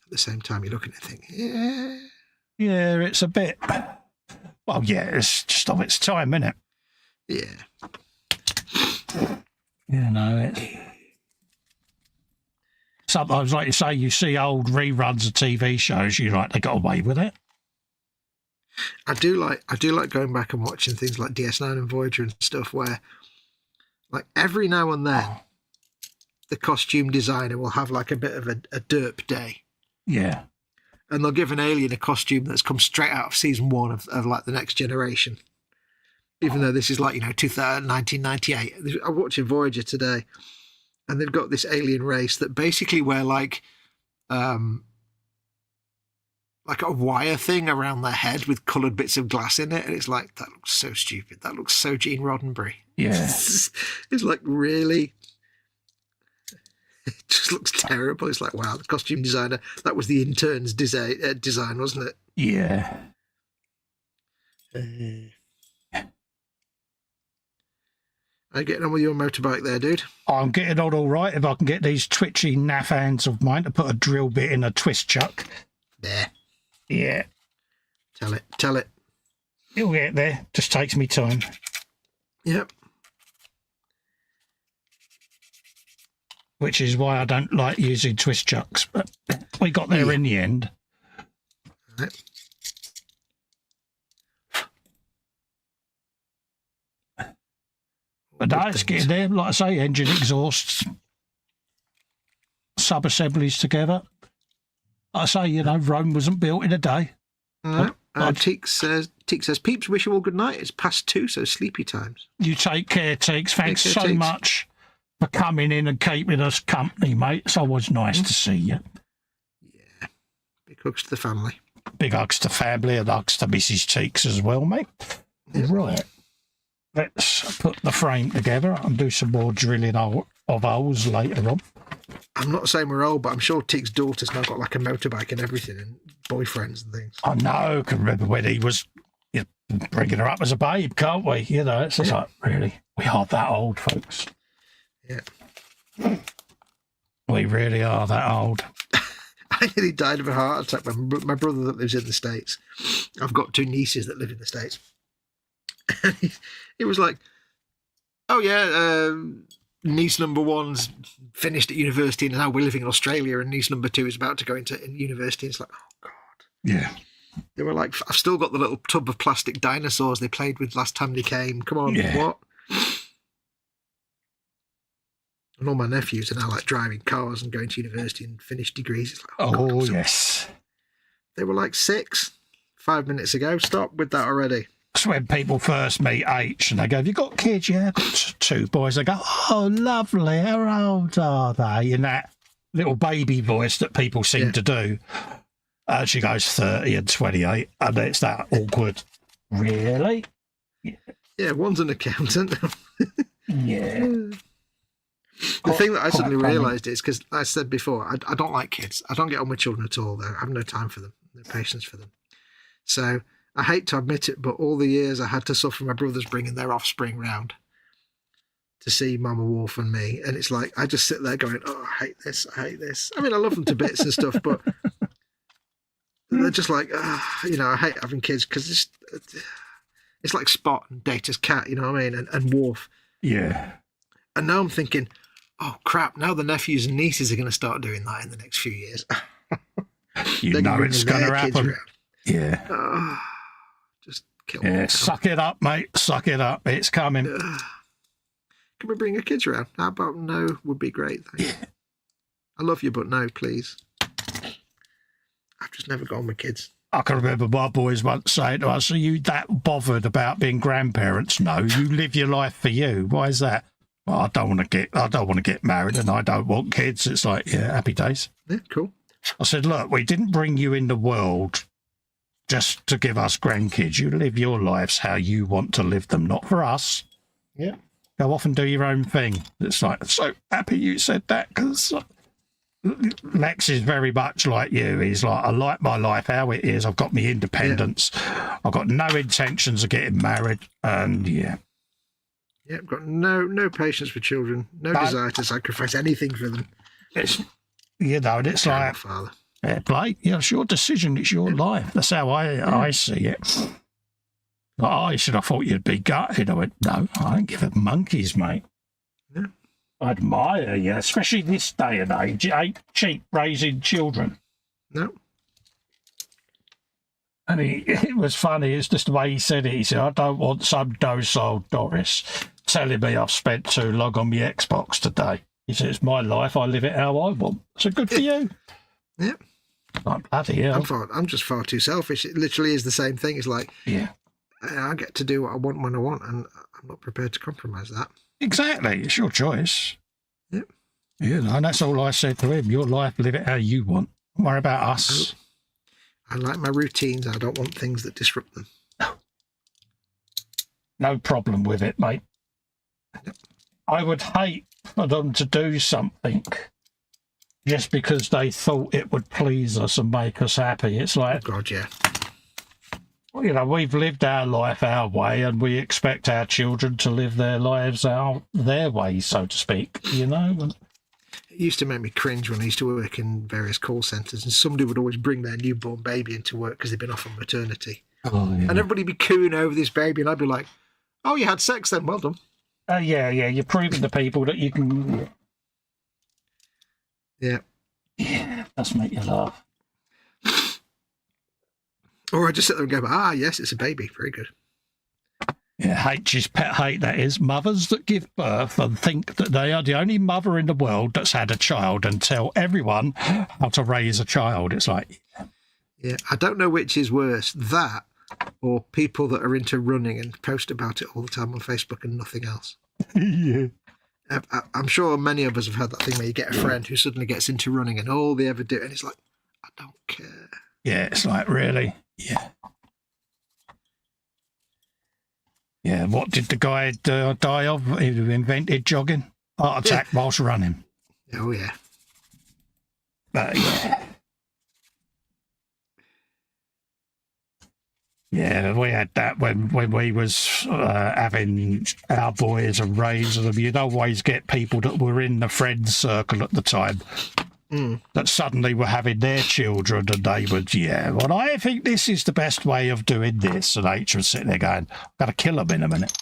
the same time, you look at it and think, yeah, it's a bit. Well, yeah, it's just of its time, isn't it? Yeah. It's sometimes, like you say, you see old reruns of TV shows. You're like, they got away with it. I do like going back and watching things like DS9 and Voyager and stuff where, like, every now and then, the costume designer will have like a bit of a derp day. Yeah. And they'll give an alien a costume that's come straight out of season 1 of like the Next Generation. Even though this is like, 1998. I'm watching Voyager today, and they've got this alien race that basically wear like a wire thing around their head with coloured bits of glass in it. And it's like, that looks so stupid. That looks so Gene Roddenberry. Yeah. It's like, really? It just looks terrible. It's like, wow, the costume designer, that was the intern's design, wasn't it? Yeah. Are you getting on with your motorbike there, dude? I'm getting on all right if I can get these twitchy naff hands of mine to put a drill bit in a twist chuck. There. Yeah. Tell it. It'll get there. Just takes me time. Yep. Which is why I don't like using twist chucks, but we got there in the end. Right. But no, it's getting there. Like I say, engine exhausts, sub-assemblies together. Like I say, you know, Rome wasn't built in a day. No. Teek says, Peeps, wish you all good night. It's past 2, so sleepy times. You take care, Teeks. Thanks so much for coming in and keeping us company, mate. It's always nice to see you. Yeah. Big hugs to the family. Big hugs to family and hugs to Mrs. Teeks as well, mate. Yeah. Right. Let's put the frame together and do some more drilling of holes later on. I'm not saying we're old, but I'm sure Teek's daughter's now got like a motorbike and everything and boyfriends and things. I know. I can remember when he was bringing her up as a babe, can't we? You know, it's just like, really, we are that old, folks. Yeah. We really are that old. I nearly died of a heart attack. My brother that lives in the States, I've got 2 nieces that live in the States. And he was like, oh, yeah, niece number 1's finished at university and now we're living in Australia, and niece number 2 is about to go into university. It's like, oh, God. Yeah. They were like, I've still got the little tub of plastic dinosaurs they played with last time they came. Come on, what? And all my nephews are now like driving cars and going to university and finished degrees. It's like, oh God, yes. They were like 6, 5 minutes ago. Stop with that already. That's when people first meet H and they go, have you got kids? Yeah, 2 boys. They go, oh, lovely. How old are they? In that little baby voice that people seem to do. She goes 30 and 28, and it's that awkward. Really? Yeah, one's an accountant. Yeah. The thing that I suddenly realised is, because I said before, I don't like kids. I don't get on with children at all. I have no time for them, no patience for them. So I hate to admit it, but all the years I had to suffer my brothers bringing their offspring round to see Mama Wolf and me, and it's like I just sit there going, oh, I hate this, I hate this. I mean, I love them to bits and stuff, but they're just like, you know, I hate having kids because it's like Spot and Data's cat, you know what I mean, and Wolf. Yeah. And now I'm thinking, oh, crap, now the nephews and nieces are going to start doing that in the next few years. You know it's going to happen. Yeah. Just kill me. Yeah, suck it up, mate. Suck it up. It's coming. Can we bring our kids around? How about no would be great. Thanks. Yeah. I love you, but no, please. I've just never gone with kids. I can remember my boys once saying to us, are you that bothered about being grandparents? No, you live your life for you. Why is that? Well, I don't want to get married and I don't want kids. It's like, yeah, happy days. Yeah, cool. I said, look, we didn't bring you in the world just to give us grandkids. You live your lives how you want to live them, not for us. Yeah. Go off and do your own thing. It's like, so happy you said that, because Lex is very much like you. He's like, I like my life how it is. I've got my independence. Yeah. I've got no intentions of getting married. And yeah. Yeah, I've got no patience for children, no desire to sacrifice anything for them. It's, you know, and it's like, father. Yeah, Blake, you know, it's your decision, it's your life. That's how I see it. I said, I thought you'd be gutted. I went, no, I don't give a monkeys, mate. Yeah. I admire you, especially this day and age. It ain't cheap raising children. No. And it was funny, it's just the way he said it. He said, I don't want some docile Doris telling me I've spent too long on my Xbox today. He said, it's my life, I live it how I want. So good for you. Yeah. Like, bloody hell. I'm just far too selfish. It literally is the same thing. It's like, yeah, I get to do what I want when I want, and I'm not prepared to compromise that. Exactly. It's your choice. Yep. You know, and that's all I said to him. Your life, live it how you want. Don't worry about us. I like my routines. I don't want things that disrupt them. No problem with it, mate. Yep. I would hate for them to do something just because they thought it would please us and make us happy. It's like, oh God, yeah. You know, we've lived our life our way, and we expect our children to live their lives their way, so to speak, you know? It used to make me cringe when I used to work in various call centres, and somebody would always bring their newborn baby into work because they'd been off on maternity. Oh, yeah. And everybody would be cooing over this baby, and I'd be like, oh, you had sex then? Well done. Yeah, you're proving to people that you can... Yeah. Yeah, it does make you laugh. Or I just sit there and go, yes, it's a baby. Very good. Yeah, H's pet hate, that is. Mothers that give birth and think that they are the only mother in the world that's had a child and tell everyone how to raise a child. It's like... Yeah, I don't know which is worse, that or people that are into running and post about it all the time on Facebook and nothing else. Yeah. I'm sure many of us have had that thing where you get a friend who suddenly gets into running and all they ever do, and it's like, I don't care. Yeah, it's like, really? Yeah. Yeah, what did the guy die of? He invented jogging? Heart attack whilst running. Oh, yeah. But, yeah. Yeah, we had that when we was having our boys and raising them. You'd always get people that were in the friends circle at the time that suddenly were having their children, and they would, well, I think this is the best way of doing this. And H was sitting there going, I've got to kill them in a minute.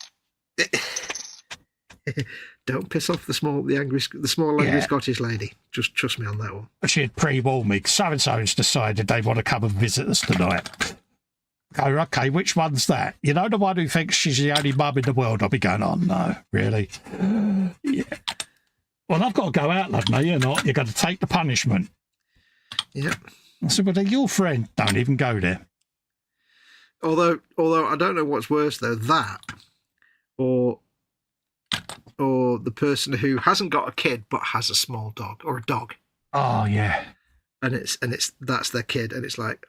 Don't piss off the small angry Scottish lady. Just trust me on that one. She'd pre-warned me. So-and-so's decided they want to come and visit us tonight. Oh, okay, which one's that? You know, the one who thinks she's the only mum in the world. I'll be going, oh, no, really? Yeah. Well, I've got to go out, love. No, you're not. You're going to take the punishment. Yeah. I said, well, they're your friend. Don't even go there. Although I don't know what's worse, though, that or the person who hasn't got a kid but has a small dog or a dog. Oh, yeah. And that's their kid, and it's like...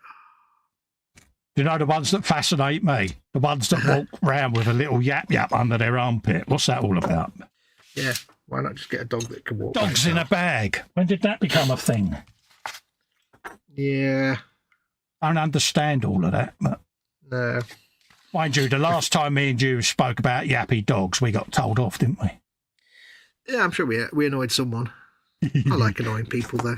You know the ones that fascinate me? The ones that walk round with a little yap under their armpit. What's that all about? Yeah, why not just get a dog that can walk? Dogs in a bag. When did that become a thing? Yeah. I don't understand all of that, but... No. Mind you, the last time me and you spoke about yappy dogs, we got told off, didn't we? Yeah, I'm sure we annoyed someone. I like annoying people, though.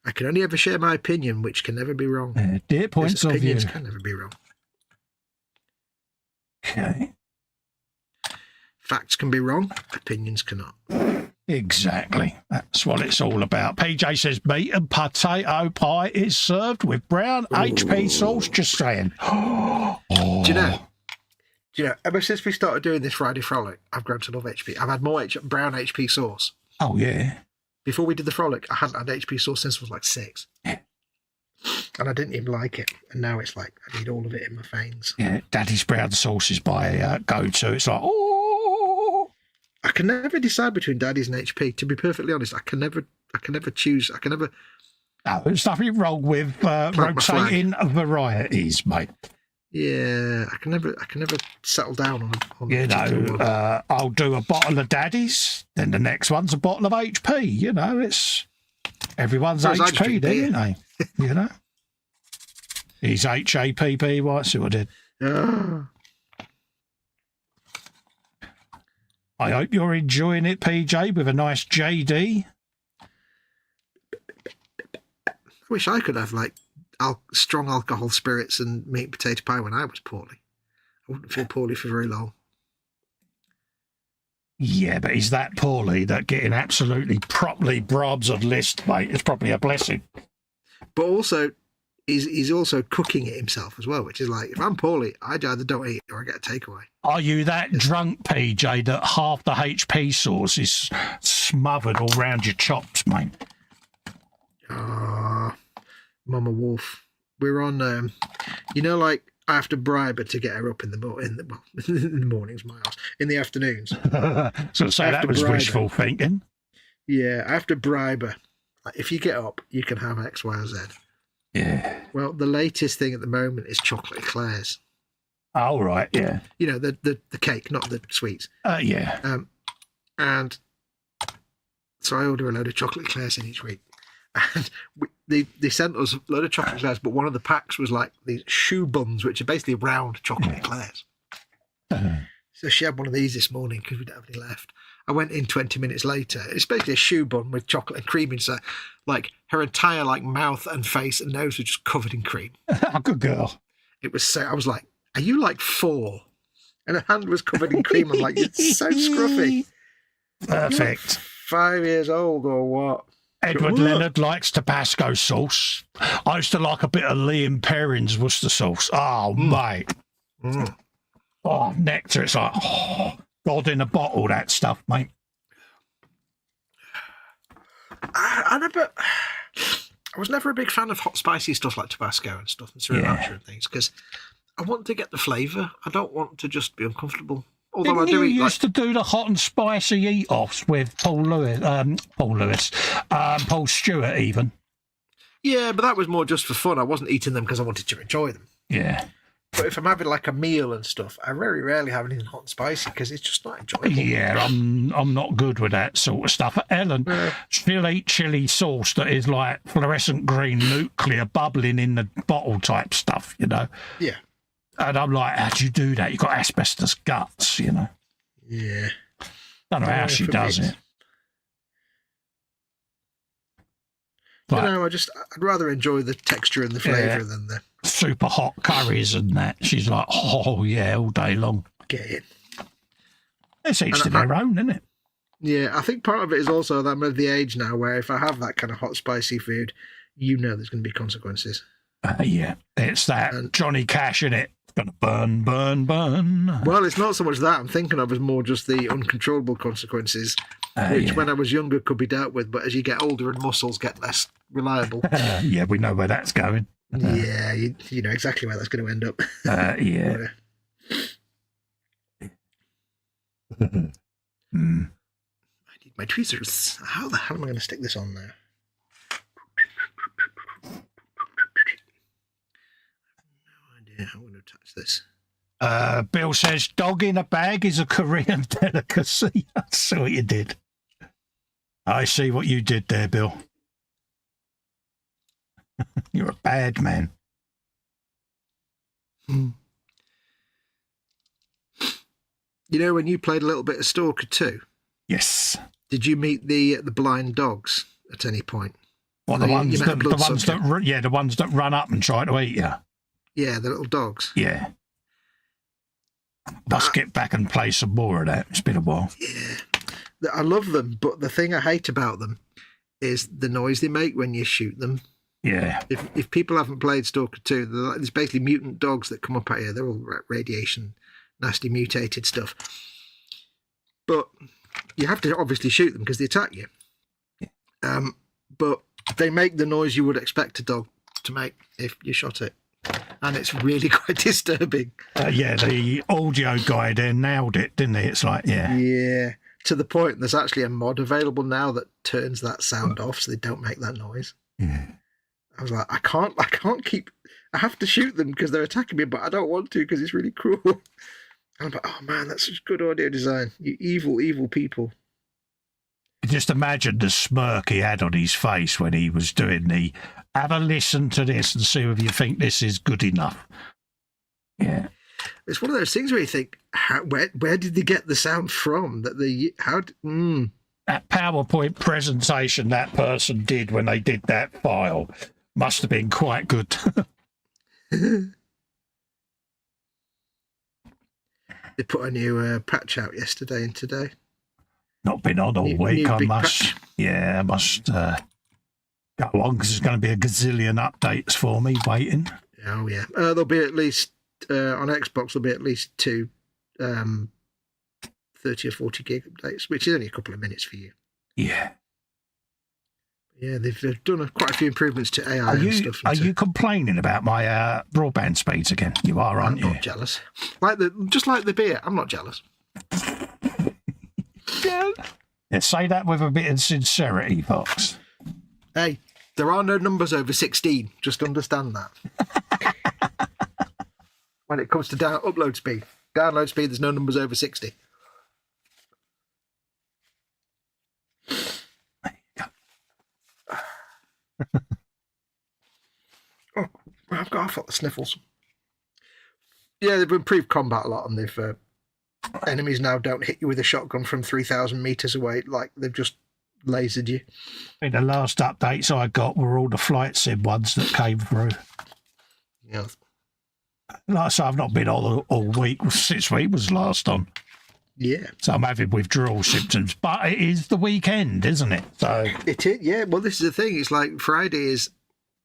I can only ever share my opinion, which can never be wrong. Dear points of view. Opinions can never be wrong. Okay. Facts can be wrong, opinions cannot. Exactly. That's what it's all about. PJ says meat and potato pie is served with brown HP sauce. Just saying. Do you know, ever since we started doing this Friday Frolic, I've grown to love HP. I've had more brown HP sauce. Oh, yeah. Before we did the Frolic, I hadn't had HP sauce since I was like 6. Yeah. And I didn't even like it. And now it's like, I need all of it in my veins. Yeah, Daddy's brown sauce is my go-to. It's like, I can never decide between Daddy's and HP. To be perfectly honest, I can never choose. No, there's nothing wrong with rotating varieties, mate. Yeah, I can never settle down on you know, I'll do a bottle of Daddy's, then the next one's a bottle of HP. You know, it's everyone's HP, then, isn't they? You know, he's HAPP. See what I did. I hope you're enjoying it, PJ, with a nice JD. I wish I could have like strong alcohol spirits and meat and potato pie when I was poorly. I wouldn't feel poorly for very long. Yeah, but he's that poorly that getting absolutely properly brobs and list, mate, is probably a blessing. But also, he's also cooking it himself as well, which is like, if I'm poorly, I either don't eat or I get a takeaway. Are you that drunk, PJ, that half the HP sauce is smothered all round your chops, mate? Mama Wolf. We're on, like I have to bribe her to get her up in the mornings, my house, in the afternoons. So that was wishful thinking. Yeah, I have to bribe her. Like, if you get up, you can have X, Y, or Z. Yeah. Well, the latest thing at the moment is chocolate eclairs. Oh, right, yeah. You know, the cake, not the sweets. Yeah. And so I order a load of chocolate eclairs in each week. And they sent us a load of chocolate eclairs, but one of the packs was like these shoe buns, which are basically round chocolate eclairs. So she had one of these this morning because we don't have any left. I went in 20 minutes later. It's basically a shoe bun with chocolate and cream inside. Like her entire mouth and face and nose were just covered in cream. Good girl. It was so. I was like, "Are you like 4?" And her hand was covered in cream. I'm like, "It's so scruffy." Perfect. 5 years old or what? Edward Leonard likes Tabasco sauce. I used to like a bit of Liam Perrin's Worcester sauce. Oh, mate. Oh, nectar. It's like, oh, God in a bottle, that stuff, mate. I was never a big fan of hot, spicy stuff like Tabasco and stuff and sriracha and things, because I want to get the flavour. I don't want to just be uncomfortable. Although Didn't I do you eat used to do the hot and spicy eat-offs with Paul Stewart even. Yeah, but that was more just for fun. I wasn't eating them because I wanted to enjoy them. Yeah. But if I'm having like a meal and stuff, I very rarely have anything hot and spicy because it's just not enjoyable. Yeah, I'm not good with that sort of stuff. Ellen, she'll eat chili sauce that is like fluorescent green nuclear bubbling in the bottle type stuff, you know. Yeah. And I'm like, how do you do that? You've got asbestos guts, you know. Yeah. Don't know how she does it. You know, I'd rather enjoy the texture and the flavour than the super hot curries and that. She's like, oh yeah, all day long. Get it. It's each to their own, isn't it? Yeah, I think part of it is also that I'm at the age now where if I have that kind of hot, spicy food, you know there's going to be consequences. Yeah, it's that Johnny Cash in it. It's going to burn, burn, burn. Well, it's not so much that I'm thinking of as more just the uncontrollable consequences, which when I was younger could be dealt with, but as you get older and muscles get less reliable. Yeah, we know where that's going. Yeah, you know exactly where that's going to end up. Yeah. I need my tweezers. How the hell am I going to stick this on there? I'm going to touch this. Bill says, dog in a bag is a Korean delicacy. I see what you did. I see what you did there, Bill. You're a bad man. You know, when you played a little bit of Stalker 2? Yes. Did you meet the blind dogs at any point? Well, the ones that run up and try to eat you. Yeah, the little dogs. Yeah. Must get back and play some more of that. It's been a while. Yeah. I love them, but the thing I hate about them is the noise they make when you shoot them. Yeah. If people haven't played Stalker 2, there's basically mutant dogs that come up at you. They're all radiation, nasty mutated stuff. But you have to obviously shoot them because they attack you. But they make the noise you would expect a dog to make if you shot it. And it's really quite disturbing. Yeah, the audio guy there nailed it, didn't he? It's like, yeah. Yeah. To the point, there's actually a mod available now that turns that sound off so they don't make that noise. Yeah. I was like, I have to shoot them because they're attacking me, but I don't want to because it's really cruel. And I'm like, oh man, that's such good audio design. You evil, evil people. Just imagine the smirk he had on his face when he was doing the, have a listen to this and see if you think this is good enough. Yeah. It's one of those things where you think, where did they get the sound from? That That PowerPoint presentation that person did when they did that file must have been quite good. They put a new patch out yesterday and today. Not been on all week. I must go on because there's going to be a gazillion updates for me waiting. Oh yeah, there'll be at least on Xbox. There'll be at least 2 30 or 40 gig updates, which is only a couple of minutes for you. Yeah. Yeah, they've done quite a few improvements to AI and stuff. Are you complaining about my broadband speeds again? You are, aren't you? I'm not jealous. Just like the beer, I'm not jealous. Yeah, say that with a bit of sincerity, Fox. Hey, there are no numbers over 16. Just understand that. When it comes to download speed, there's no numbers over 60. Oh, I've got the sniffles. Yeah, they've improved combat a lot, and they've enemies now don't hit you with a shotgun from 3,000 meters away, like they've just lasered you. I think the last updates I got were all the flight sim ones that came through. Yeah. Like I say, I've not been on all week since we was last on. Yeah. So I'm having withdrawal symptoms. But it is the weekend, isn't it? So it is, yeah. Well, this is the thing. It's like Friday is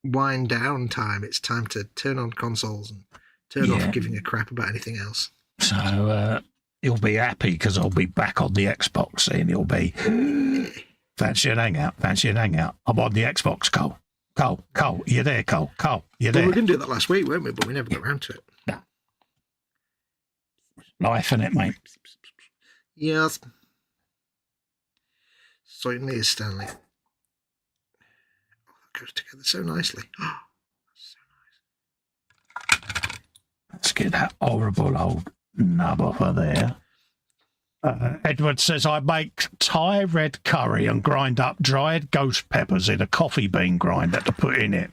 wind down time. It's time to turn on consoles and turn off giving a crap about anything else. So he'll be happy because I'll be back on the Xbox and he'll be fancy an hangout. I'm on the Xbox, Cole. Cole, you there, Cole? Cole, you there? Well, we were going to do that last week, weren't we? But we never got around to it. No. Life, innit, mate? Yes. Certainly is, Stanley. Oh, that goes together so nicely. Oh, so nice. Let's get that horrible old nub off of there. Edward says, I make Thai red curry and grind up dried ghost peppers in a coffee bean grinder to put in it.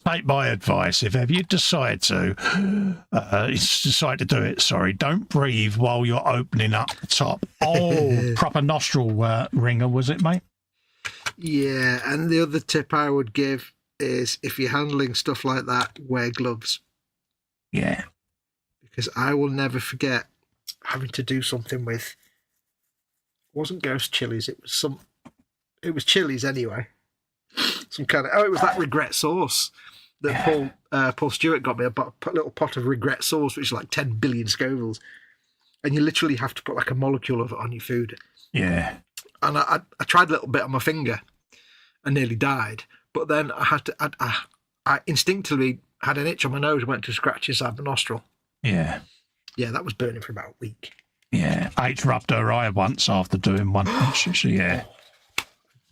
Take my advice. If ever you decide to do it, don't breathe while you're opening up the top. Oh, proper nostril ringer, was it, mate? Yeah, and the other tip I would give is if you're handling stuff like that, wear gloves. Yeah. Because I will never forget having to do something with, it wasn't ghost chilies, it was chilies anyway. Some kind of, it was that regret sauce that Paul Stewart got me, a little pot of regret sauce, which is like 10 billion Scovilles. And you literally have to put like a molecule of it on your food. Yeah. And I tried a little bit on my finger and nearly died. But then I instinctively had an itch on my nose, went to scratch inside my nostril. Yeah. Yeah, that was burning for about a week. Yeah. H rubbed her eye once after doing one. Yeah.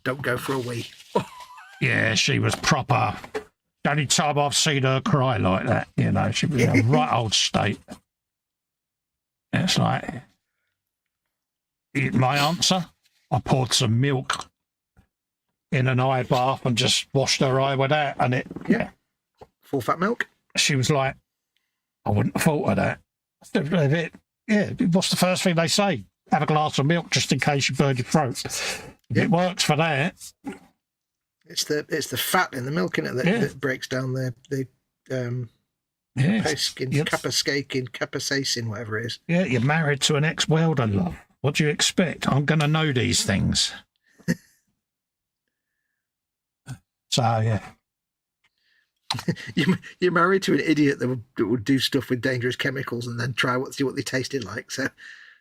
Don't go for a wee. Yeah, she was proper. The only time I've seen her cry like that, she was in a right old state. It's like, my answer, I poured some milk in an eye bath and just washed her eye with that, and full fat milk. She was like, I wouldn't have thought of that. What's the first thing they say? Have a glass of milk just in case you burn your throat. It works for that. It's the fat in the milk in it that breaks down the capsaicin, whatever it is. Yeah, you're married to an ex-welder, love. What do you expect? I'm going to know these things. So, yeah. You're married to an idiot that would do stuff with dangerous chemicals and then see what they tasted like. So,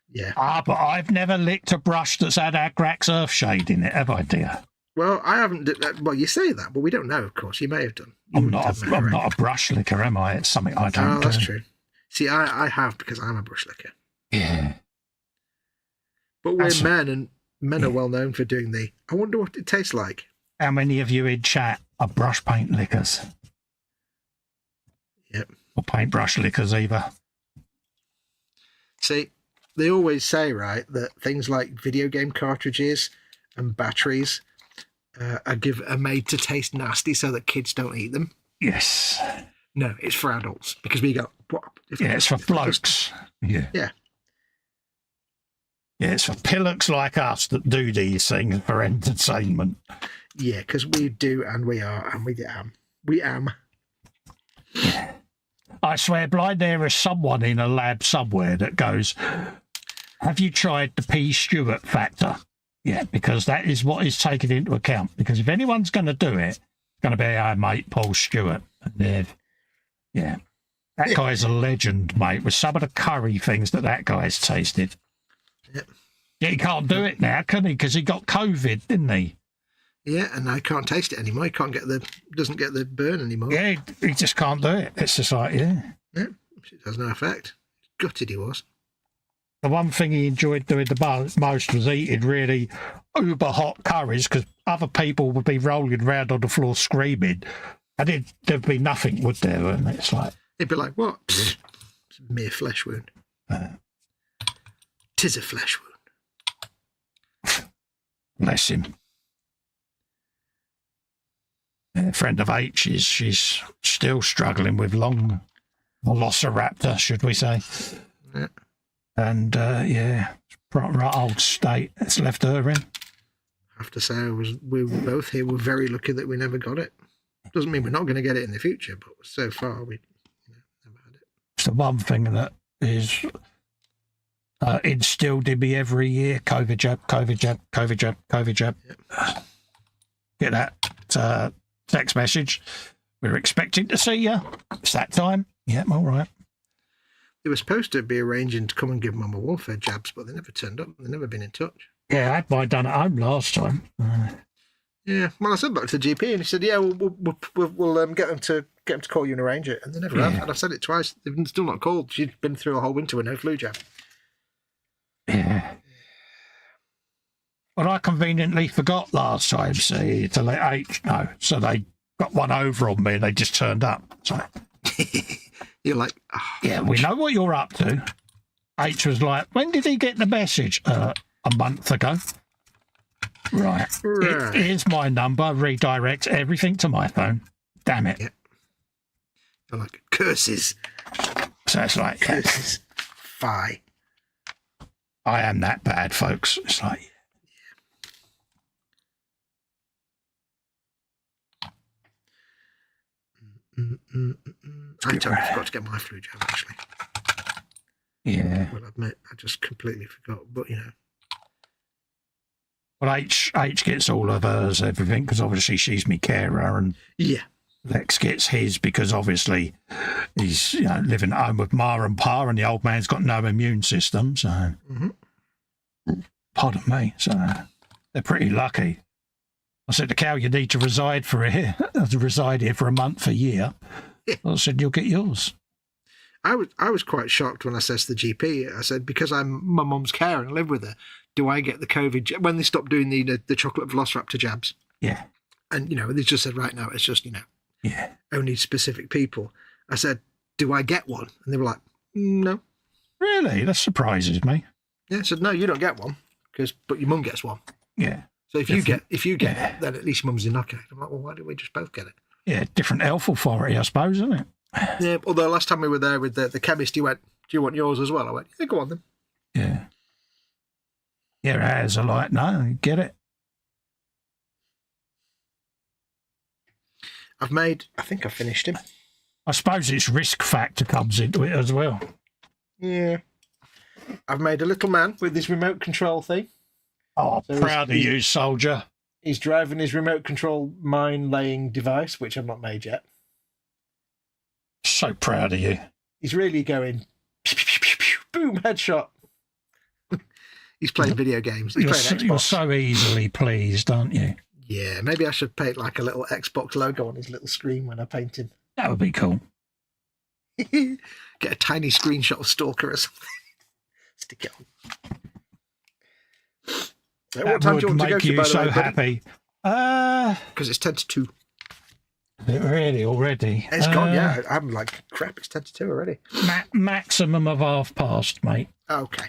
yeah. But I've never licked a brush that's had Agrax Earthshade in it, have I, dear? Well, I haven't. Well, you say that, but we don't know, of course. You may have done. I'm not a brush licker, am I? It's something I don't do. That's true. See, I have, because I'm a brush licker. Yeah. But we're men, and men are well known for doing I wonder what it tastes like. How many of you in chat are brush paint lickers? Yep. Or paintbrush lickers either. See, they always say, right, that things like video game cartridges and batteries are made to taste nasty so that kids don't eat them. Yes. No, it's for adults, because we go, what? It's for blokes. Yeah. Yeah. Yeah, it's for pillocks like us that do these things for entertainment. Yeah, because we do, and we are, and we am. We am. Yeah. I swear blind there is someone in a lab somewhere that goes, have you tried the P. Stewart factor? Yeah, because that is what is taken into account. Because if anyone's going to do it, it's going to be our mate Paul Stewart. That guy's a legend, mate, with some of the curry things that guy's tasted. Yep. Yeah, he can't do it now, can he? Because he got COVID, didn't he? Yeah, and I can't taste it anymore. He doesn't get the burn anymore. Yeah, he just can't do it. It's just like, yeah. Yeah, it has no effect. Gutted he was. The one thing he enjoyed doing the most was eating really uber hot curries, because other people would be rolling around on the floor screaming, and there'd be nothing, would there? And it's like, he'd be like, what? It's a mere flesh wound. 'Tis a flesh wound. Bless him. A friend of H's, she's still struggling with Velociraptor, should we say? Yeah. And right old state it's left her in. I have to say, we were both here. We're very lucky that we never got it. Doesn't mean we're not going to get it in the future, but so far we never had it. It's the one thing that is instilled in me every year. COVID jab, COVID jab, COVID jab, COVID jab. Yep. Get that text message. We're expecting to see you. It's that time. Yeah, all right. They were supposed to be arranging to come and give Mama Warfare jabs, but they never turned up. They've never been in touch. Yeah, I had mine done at home last time. Yeah, well, I said that to the GP, and he said, "Yeah, we'll get them to call you and arrange it." And they never have. And I've said it twice. They've still not called. She's been through a whole winter with no flu jab. Yeah. Well, I conveniently forgot last time, see, to let H know. So they got one over on me and they just turned up. So you're like, oh, yeah, we know what you're up to. H was like, when did he get the message? A month ago. Right. Here's my number. Redirect everything to my phone. Damn it. Yep. You're like, curses. So it's like, curses. Fie. I am that bad, folks. It's like, I totally forgot to get my flu jab, actually. Yeah. I'll admit, I just completely forgot, but you know. Well, H gets all of hers, everything, because obviously she's me carer, and Lex gets his because obviously he's living at home with Ma and Pa, and the old man's got no immune system, so pardon me, so they're pretty lucky. I said to Cal, you need to reside here for a month, a year. Yeah. I said, you'll get yours. I was quite shocked when I said to the GP, I said, because I'm my mum's care and I live with her, do I get the COVID when they stopped doing the chocolate velociraptor jabs? Yeah. And, they just said, right now, it's just, only specific people. I said, do I get one? And they were like, no. Really? That surprises me. Yeah, I said, no, you don't get one, but your mum gets one. Yeah. So if you get it, then at least your mum's inoculated. I'm like, well, why don't we just both get it? Yeah, different health authority, I suppose, isn't it? Yeah, although last time we were there with the chemist, he went, do you want yours as well? I went, yeah, go on then. Yeah. Yeah, as I like, no, get it. I think I finished him. I suppose its risk factor comes into it as well. Yeah. I've made a little man with this remote control thing. Oh, so proud of you, soldier. He's driving his remote control mine-laying device, which I've not made yet. So proud of you. He's really going, pew, pew, pew, pew, boom, headshot. He's playing video games. He's playing Xbox. You're so easily pleased, aren't you? Yeah, maybe I should paint like a little Xbox logo on his little screen when I paint him. That would be cool. Get a tiny screenshot of Stalker or something. Stick it on. What time do you want to go to, by the way, happy. Because it's 10 to 2. Really, already? It's gone, yeah. I'm like, crap, it's 10 to 2 already. Maximum of 1:30, mate. Okay.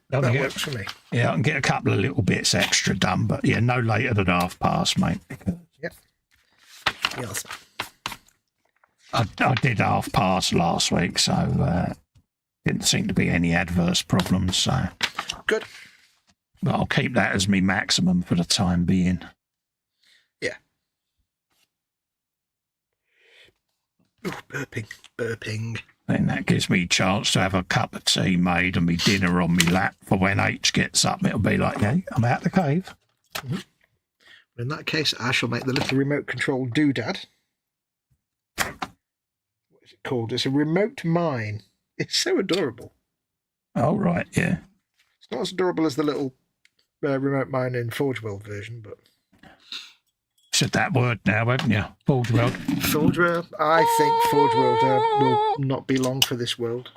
That works for me. Yeah, I can get a couple of little bits extra done, but yeah, no later than 1:30, mate. Yep. Yes. I did 1:30 last week, so didn't seem to be any adverse problems. So good. But I'll keep that as me maximum for the time being. Yeah. Ooh, burping. Then that gives me a chance to have a cup of tea made and me dinner on me lap for when H gets up. It'll be like, hey, I'm out the cave. Mm-hmm. In that case, I shall make the little remote control doodad. What is it called? It's a remote mine. It's so adorable. Oh, right, yeah. It's not as adorable as the little remote mine in Forge.World version, but... Said that word now, haven't you? Forge.World. Forge.World. I think Forge.World will not be long for this world.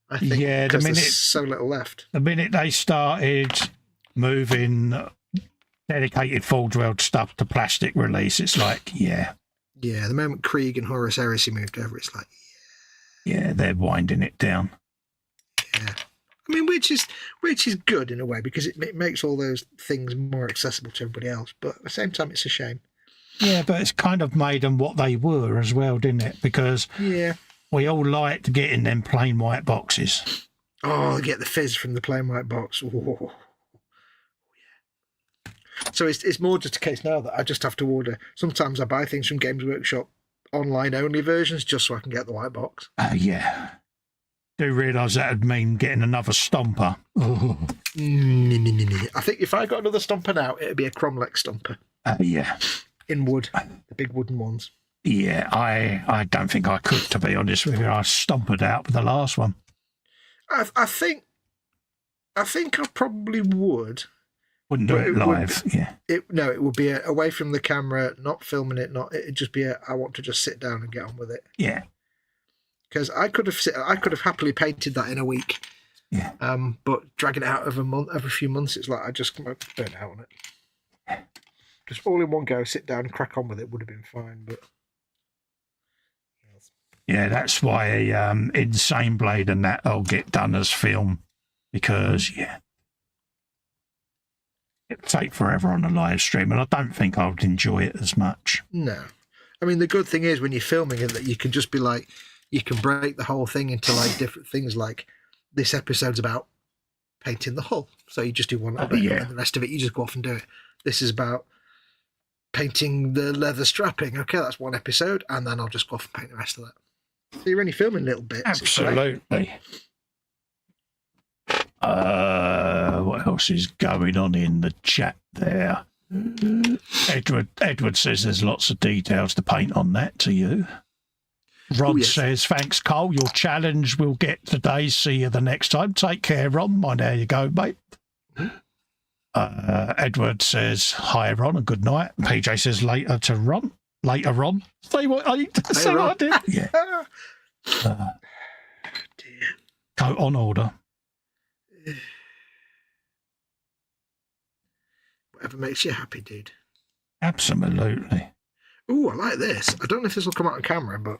I think because there's so little left. The minute they started moving dedicated Forge.World stuff to plastic release, it's like, yeah. Yeah, the moment Krieg and Horus Heresy moved over, it's like, yeah, they're winding it down. Yeah. I mean, which is good in a way, because it makes all those things more accessible to everybody else. But at the same time, it's a shame. Yeah, but it's kind of made them what they were as well, didn't it? Because we all liked getting them plain white boxes. Oh, get the fizz from the plain white box. Oh, yeah. So it's more just a case now that I just have to order. Sometimes I buy things from Games Workshop online only versions just so I can get the white box. Yeah. Do realise that would mean getting another stomper. I think if I got another stomper now, it'd be a Cromlech stomper. Yeah. In wood, the big wooden ones. Yeah, I don't think I could, to be honest with you. I stompered out with the last one. I think I probably would. Wouldn't do it live, yeah. No, it would be away from the camera, not filming it. It'd just be I want to just sit down and get on with it. Yeah. Because I could have happily painted that in a week. Yeah. But dragging it out of every few months, it's like I just burn out on it. Just all in one go, sit down and crack on with it would have been fine, but. Yeah, that's why Insane Blade and that'll get done as film, because it'd take forever on a live stream, and I don't think I would enjoy it as much. No, I mean the good thing is when you're filming it that you can just be like, you can break the whole thing into like different things. Like this episode's about painting the hull, so you just do one and the rest of it you just go off and do it. This is about painting the leather strapping. Okay, that's one episode, and then I'll just go off and paint the rest of that. So you're only filming little bits. Absolutely. What else is going on in the chat there? Edward says there's lots of details to paint on that to you. Rod says, thanks, Cole. Your challenge will get today. See you the next time. Take care, Ron. There you go, mate. Edward says, hi, Ron, and good night. PJ says, later to Ron. Later, Ron. Say what I did. Yeah. Dear. Coat on order. Whatever makes you happy, dude. Absolutely. Ooh, I like this. I don't know if this will come out on camera, but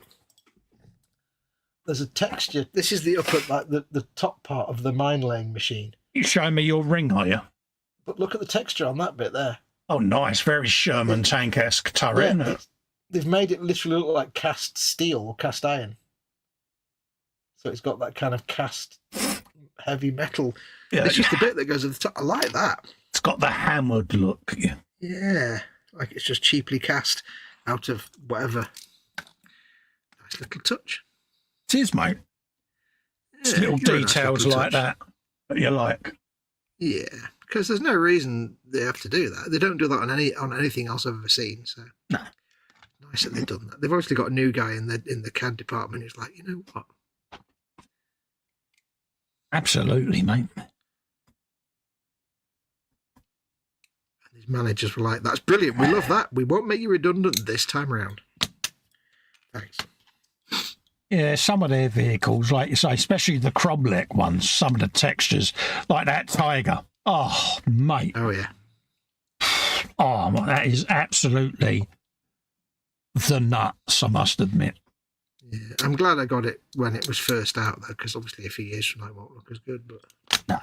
there's a texture. This is the upper, like the top part of the mine laying machine. You showing me your ring, are you? But look at the texture on that bit there. Oh, nice. Very Sherman tank-esque turret, isn't it? They've made it literally look like cast steel or cast iron. So it's got that kind of cast heavy metal. Yeah, it's just the bit that goes at the top. I like that. It's got the hammered look. Yeah. Like it's just cheaply cast out of whatever. Nice little touch. It is, mate. It's little details like that you like. Yeah, because there's no reason they have to do that. They don't do that on anything else I've ever seen. So no. Nice that they've done that. They've obviously got a new guy in the CAD department who's like, you know what? Absolutely, mate. And his managers were like, that's brilliant. We love that. We won't make you redundant this time around. Thanks. Yeah, some of their vehicles, like you say, especially the Cromlech ones, some of the textures, like that Tiger. Oh, mate. Oh, yeah. Oh, that is absolutely the nuts, I must admit. Yeah, I'm glad I got it when it was first out, though, because obviously a few years from now it won't look as good. But no.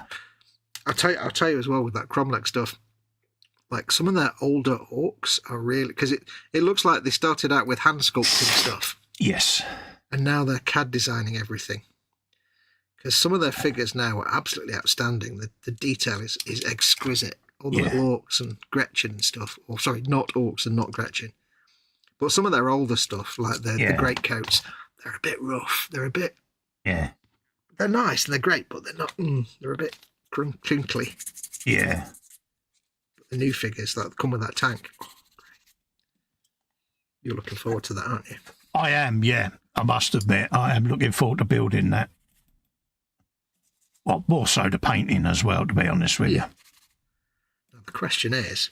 I'll tell you as well with that Cromlech stuff. Like some of their older orcs are really, because it looks like they started out with hand sculpting stuff. Yes. And now they're CAD designing everything. Because some of their figures now are absolutely outstanding. The detail is exquisite. All the little orcs and Gretchen and stuff. Or sorry, not orcs and not Gretchen. But some of their older stuff, like the great coats, they're a bit rough. They're a bit... Yeah. They're nice and they're great, but they're not... they're a bit crinkly. Yeah. But the new figures that come with that tank. Oh, great. You're looking forward to that, aren't you? I am, yeah. I must admit, I am looking forward to building that. Well, more so the painting as well, to be honest with you. Now, the question is,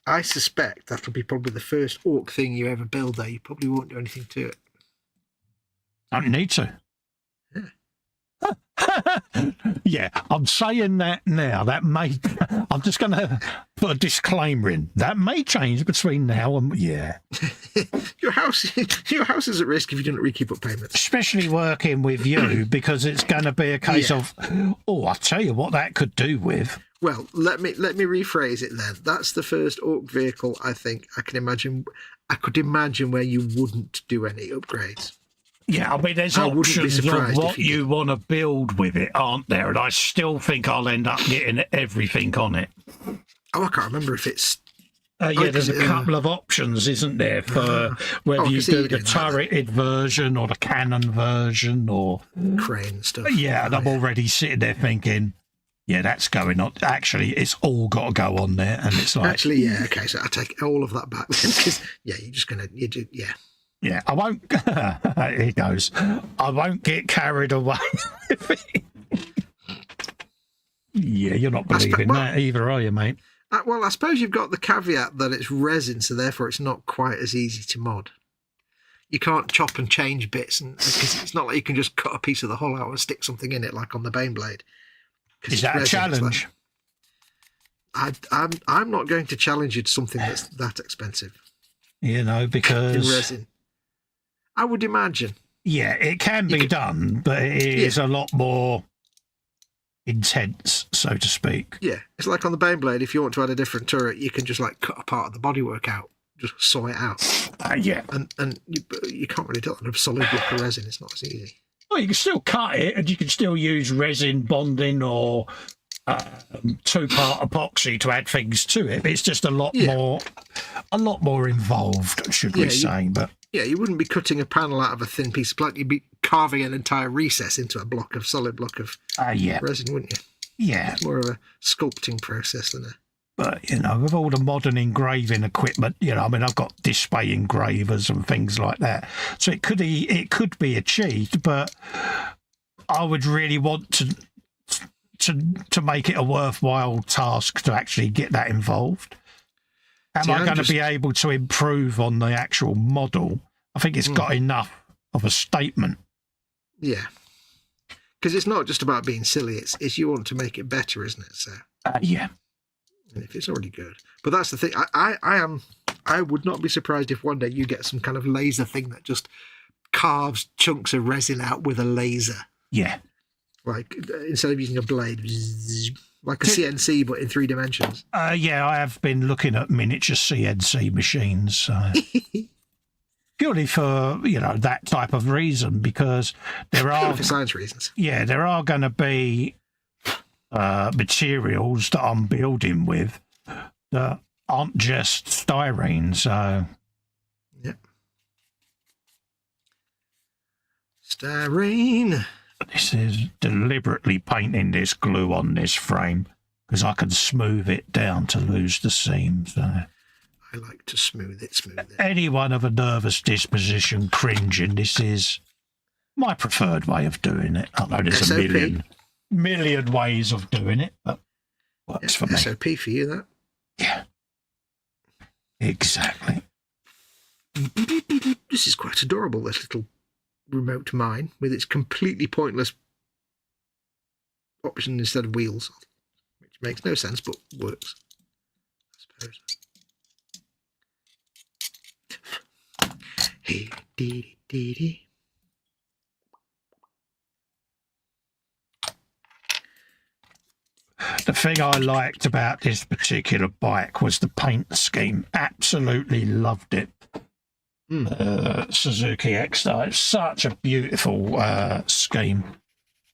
I suspect that'll be probably the first orc thing you ever build there. You probably won't do anything to it. Don't need to. Yeah. Yeah, I'm saying that now. That may... I'm just going to put a disclaimer in. That may change between now and... Yeah. Your house is at risk if you don't keep up payments. Especially working with you, because it's going to be a case of... Oh, I'll tell you what that could do with... Well, let me rephrase it then. That's the first orc vehicle I think I could imagine where you wouldn't do any upgrades. Yeah, I mean, there's options of what you want to build with it, aren't there? And I still think I'll end up getting everything on it. Oh, I can't remember if it's Yeah, there's a couple of options, isn't there, for whether you do the turreted version or the cannon version or crane stuff. Yeah, and I'm already sitting there thinking, yeah, that's going on. Actually, it's all got to go on there, and it's like actually, yeah, okay. So I take all of that back because you're just gonna yeah. Yeah, I won't. Here goes. I won't get carried away. Yeah, you're not believing that either, are you, mate? Well, I suppose you've got the caveat that it's resin, so therefore it's not quite as easy to mod. You can't chop and change bits, because it's not like you can just cut a piece of the hull out and stick something in it like on the Bane blade. Is that a challenge? I'm not going to challenge you to something that's that expensive. You know, because in resin, I would imagine. Yeah, it can be done, but it is a lot more intense, so to speak. Yeah, it's like on the Bane blade. If you want to add a different turret, you can just like cut a part of the bodywork out, just saw it out. Yeah, and you can't really do it on a solid block of resin. It's not as easy. Well, you can still cut it, and you can still use resin bonding or two-part epoxy to add things to it. It's just a lot more involved, should we say? But yeah, you wouldn't be cutting a panel out of a thin piece of plastic. You'd be carving an entire recess into a solid block of resin, wouldn't you? Yeah, it's more of a sculpting process than a. But, you know, with all the modern engraving equipment, you know, I mean, I've got display engravers and things like that. So it could be achieved, but I would really want to make it a worthwhile task to actually get that involved. Am I going to be able to improve on the actual model? I think it's got enough of a statement. Yeah. Because it's not just about being silly. It's you want to make it better, isn't it? So yeah. And if it's already good. But that's the thing. I would not be surprised if one day you get some kind of laser thing that just carves chunks of resin out with a laser. Yeah. Like, instead of using a blade, like a CNC, but in 3 dimensions. Yeah, I have been looking at miniature CNC machines. Purely for, you know, that type of reason, because there are... for science reasons. Yeah, there are going to be materials that I'm building with that aren't just styrene, so... Yep. Styrene. This is deliberately painting this glue on this frame because I can smooth it down to lose the seam. So I like to smooth it. Anyone of a nervous disposition cringing, this is my preferred way of doing it. I know there's SOP. a million ways of doing it, but works for me. SOP for you, that? Yeah. Exactly. This is quite adorable, this little remote mine with its completely pointless option instead of wheels, which makes no sense but works, I suppose. Hey, dee dee dee. The thing I liked about this particular bike was the paint scheme. Absolutely loved it. Suzuki X-Star. It's such a beautiful scheme,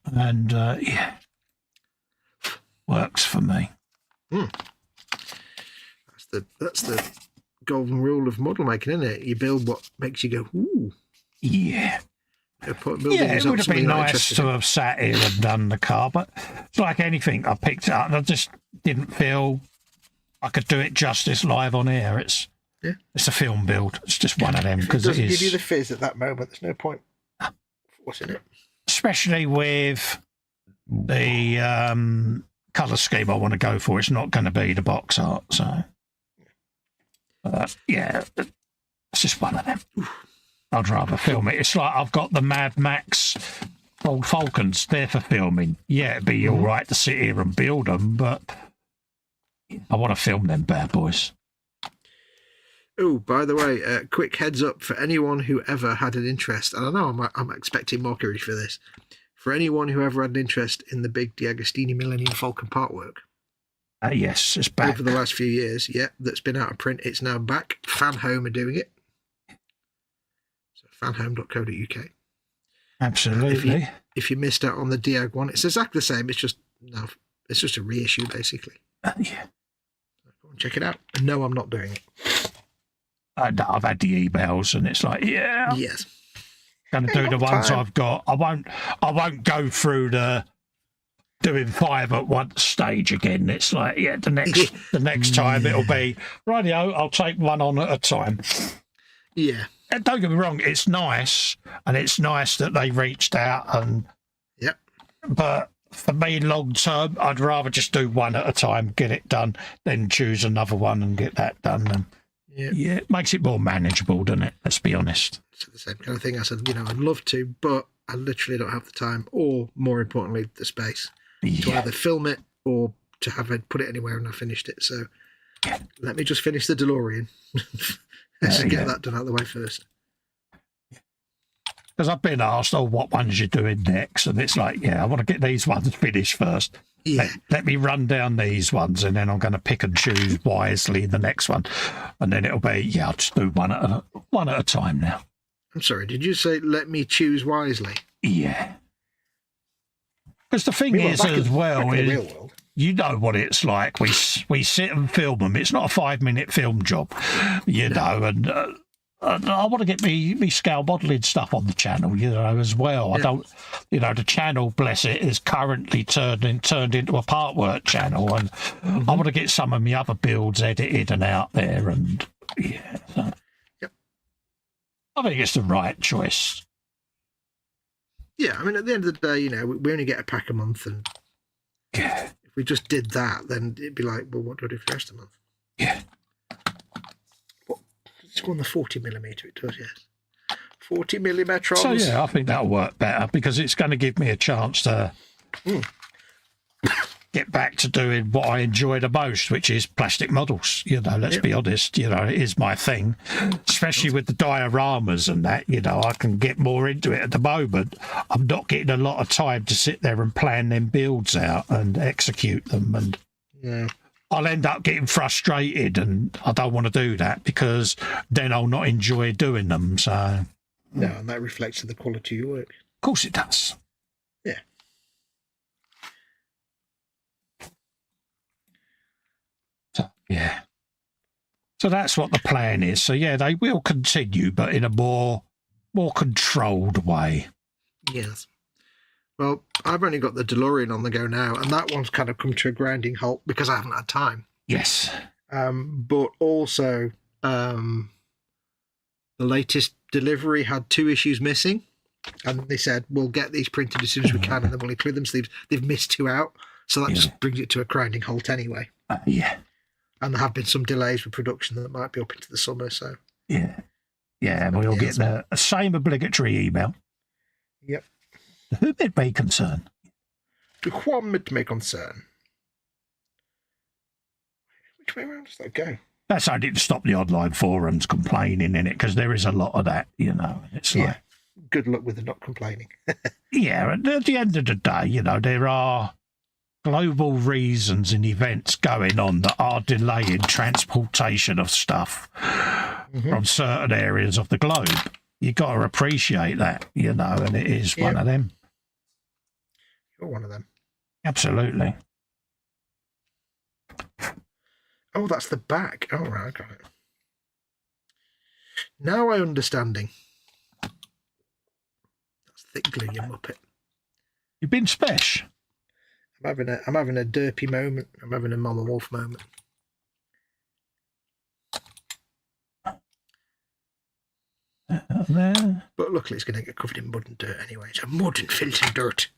and yeah, works for me. That's the golden rule of model making, isn't it? You build what makes you go, ooh. Yeah. It would have been nice to have sat here and done the car, but it's like anything. I picked it up and I just didn't feel I could do it justice live on air. It's a film build. It's just one of them because it doesn't give you the fizz at that moment. There's no point forcing it, especially with the colour scheme I want to go for. It's not going to be the box art, so yeah, it's just one of them. I'd rather film it. It's like I've got the Mad Max old Falcons there for filming. Yeah, it'd be all right to sit here and build them, but I want to film them bad boys. Oh, by the way, quick heads up for anyone who ever had an interest, and I know I'm expecting mockery for this, for anyone who ever had an interest in the big D'Agostini Millennium Falcon part work. Yes, it's back. Over the last few years, that's been out of print. It's now back. Fan Home are doing it. So fanhome.co.uk. Absolutely. If you missed out on the Diag one, it's exactly the same. It's just a reissue, basically. Yeah. check it out. And no, I'm not doing it. I've had the emails, and it's like, yeah, Yes. going to do the ones I've got. I won't go through the doing 5 at once stage again. It's like, yeah, the next time it'll be rightio. I'll take one on at a time. Yeah. And don't get me wrong, it's nice, and it's nice that they reached out, and but for me, long term, I'd rather just do one at a time, get it done, then choose another one and get that done. And yeah, it makes it more manageable, doesn't it? Let's be honest. It's the same kind of thing. I said, I'd love to, but I literally don't have the time, or more importantly, the space to either film it or to have it put it anywhere and I finished it. So let me just finish the DeLorean. Let's get that done out of the way first. Because I've been asked, what ones you doing next? And it's like, I want to get these ones finished first. Yeah. Let me run down these ones, and then I'm going to pick and choose wisely the next one. And then it'll be, I'll just do one at a time now. I'm sorry, did you say let me choose wisely? Yeah. Because the thing is, as well, you know what it's like. We sit and film them. It's not a 5-minute film job, know, and I want to get me scale modelling stuff on the channel, as well. Yeah. I don't, the channel, bless it, is currently turned into a part work channel, and I want to get some of my other builds edited and out there, and so. I think it's the right choice. Yeah, I mean, at the end of the day, we only get a pack a month, and if we just did that, then it'd be like, well, what do I do for the rest of the month? Yeah. It's on the 40mm, it does, yes. 40mm. So, I think that'll work better, because it's going to give me a chance to get back to doing what I enjoy the most, which is plastic models. Let's be honest, it is my thing, especially with the dioramas and that, I can get more into it at the moment. I'm not getting a lot of time to sit there and plan them builds out and execute them, and I'll end up getting frustrated, and I don't want to do that, because then I'll not enjoy doing them. So no, and that reflects in the quality of your work. Of course it does. Yeah. So that's what the plan is. So they will continue, but in a more controlled way. Yes. Well, I've only got the DeLorean on the go now, and that one's kind of come to a grinding halt because I haven't had time. Yes. But also, the latest delivery had 2 issues missing, and they said, we'll get these printed as soon as we can, and then we'll include them. So they've missed 2 out, so that just brings it to a grinding halt anyway. And there have been some delays with production that might be up into the summer, so... Yeah, we'll get the same obligatory email. Yep. To whom it may concern. To whom it may concern. Which way around does that go? That's only to stop the online forums complaining in it, because there is a lot of that, It's like... Good luck with the not complaining. And at the end of the day, there are global reasons and events going on that are delaying transportation of stuff from certain areas of the globe. You've got to appreciate that, and it is one of them. You're one of them. Absolutely. Oh, that's the back. Oh, right, I got it. Now I understanding. That's thick glue, you muppet. You've been special. I'm having a derpy moment. I'm having a Mama Wolf moment. But luckily it's going to get covered in mud and dirt anyway. It's a mud and filthy dirt.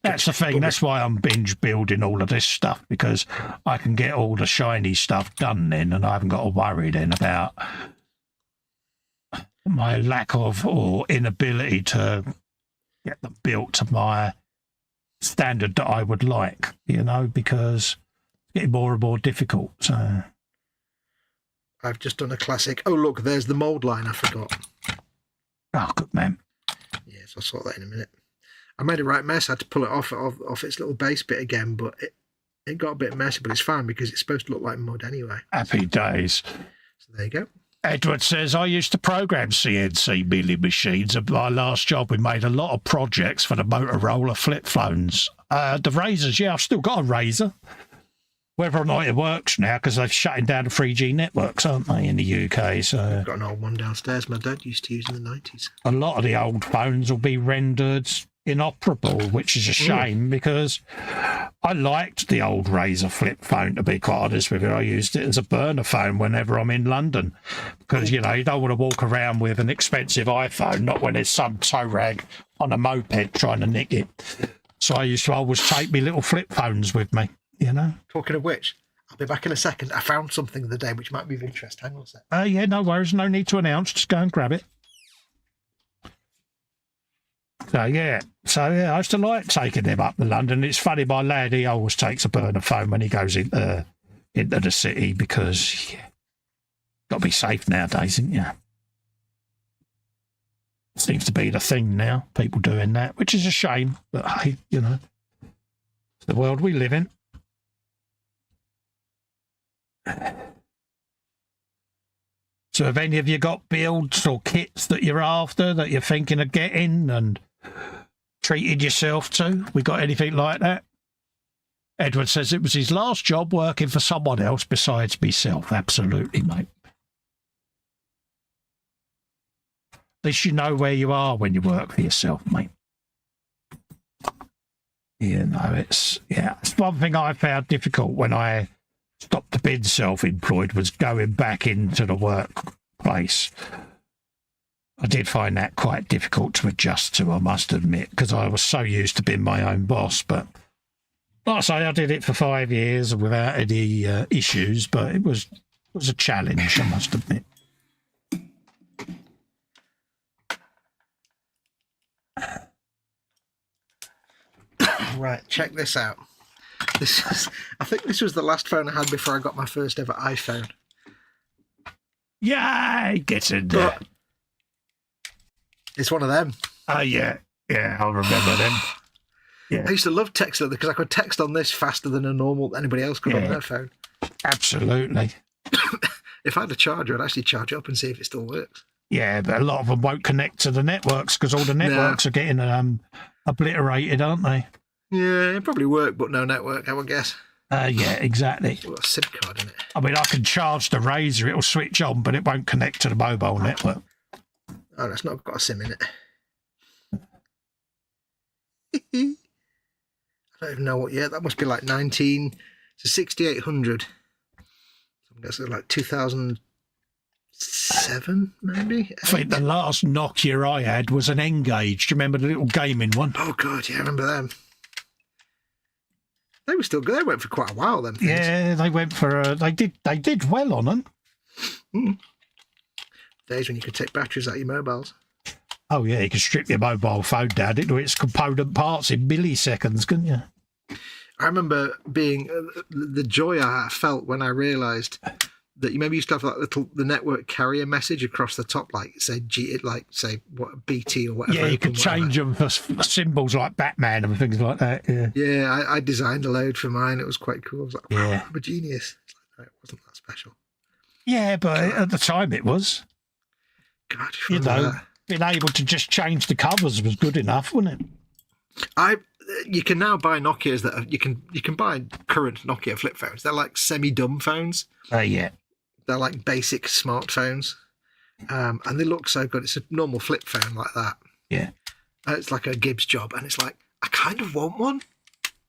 That's the thing. That's why I'm binge building all of this stuff, because I can get all the shiny stuff done then, and I haven't got to worry then about my lack of or inability to get them built to my standard that I would like, because it's getting more and more difficult. So I've just done a classic. Oh, look, there's the mould line I forgot. Oh, good man. Yes, I'll sort that in a minute. I made a right mess. I had to pull it off its little base bit again, but it got a bit messy, but it's fine because it's supposed to look like mud anyway. Happy days. So there you go. Edward says, I used to program CNC milling machines. At my last job, we made a lot of projects for the Motorola flip phones. The razors, I've still got a razor. Whether or not it works now, because they're shutting down the 3G networks, aren't they, in the UK? So I've got an old one downstairs my dad used to use in the 90s. a lot of the old phones will be rendered inoperable, which is a shame because I liked the old Razor flip phone, to be quite honest with you. I used it as a burner phone whenever I'm in London because, you know, you don't want to walk around with an expensive iPhone, not when there's some tow rag on a moped trying to nick it. So I used to always take my little flip phones with me, you know. Talking of which, I'll be back in a second. I found something the other day which might be of interest. Hang on a sec. Yeah, no worries. No need to announce. Just go and grab it. So yeah, I used to like taking them up to London. It's funny, my lad, he always takes a burner phone when he goes into the city because got to be safe nowadays, isn't you? Seems to be the thing now, people doing that, which is a shame. But hey, you know, it's the world we live in. So have any of you got builds or kits that you're after, that you're thinking of getting and treated yourself to? We got anything like that? Edward says it was his last job working for someone else besides myself. Absolutely, mate. At least you know where you are when you work for yourself, mate. You know, it's one thing I found difficult when I stopped to being self-employed was going back into the workplace. I did find that quite difficult to adjust to, I must admit, because I was so used to being my own boss. But like I say, I did it for 5 years without any issues, but it was a challenge, I must admit. Right, check this out. I think this was the last phone I had before I got my first ever iPhone. Yeah, it gets in there. But it's one of them. Oh, yeah, I remember them. Yeah. I used to love texting because I could text on this faster than anybody else could on their phone. Absolutely. If I had a charger, I'd actually charge it up and see if it still works. Yeah, but a lot of them won't connect to the networks because all the networks are getting obliterated, aren't they? Yeah, it probably worked, but no network, I would guess. Yeah, exactly. It's got a SIM card in it. I mean, I can charge the Razor, it'll switch on, but it won't connect to the mobile network. Oh, that's not got a SIM in it. I don't even know what year. That must be like 6800. I'm guessing like 2007, maybe? I think the last Nokia I had was an N-Gage. Do you remember the little gaming one? Oh, God, yeah, I remember them. They were still good. They went for quite a while, them things. Yeah, they went for they did well on them. Days when you could take batteries out of your mobiles. Oh, yeah, you could strip your mobile phone down into its component parts in milliseconds, couldn't you? I remember being the joy I felt when I realised that you maybe used to have that the network carrier message across the top, like say what BT or whatever. Yeah, you could change them for symbols like Batman and things like that. Yeah, I designed a load for mine. It was quite cool. I was like, wow, I'm a genius. No, it wasn't that special. Yeah, but at the time it was. God, you know, being able to just change the covers was good enough, wasn't it? You can now buy Nokias that you can buy current Nokia flip phones. They're like semi-dumb phones. Yeah. They're like basic smartphones, and they look so good. It's a normal flip phone like that. Yeah. It's like a Gibbs job, and it's like I kind of want one.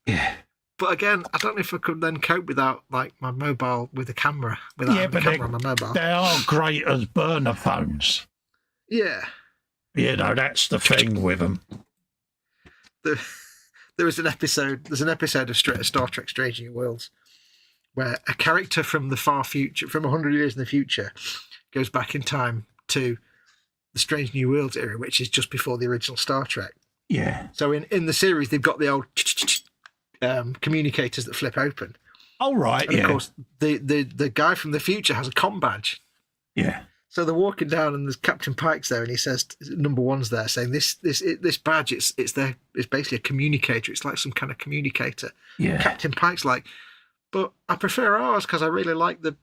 Yeah. But again, I don't know if I could then cope without like my mobile with a camera. Without a camera on my mobile. They are great as burner phones. Yeah. You know, that's the thing with them. There's an episode of Star Trek Strange New Worlds where a character from the far future, from 100 years in the future, goes back in time to the Strange New Worlds era, which is just before the original Star Trek. Yeah. So in the series, they've got the old communicators that flip open. Oh, right, and of course, the guy from the future has a comm badge. Yeah. So they're walking down, and there's Captain Pike's there, and he says, "Number one's there," saying, "This badge, it's basically a communicator. It's like some kind of communicator." Yeah. Captain Pike's like, "But I prefer ours because I really like the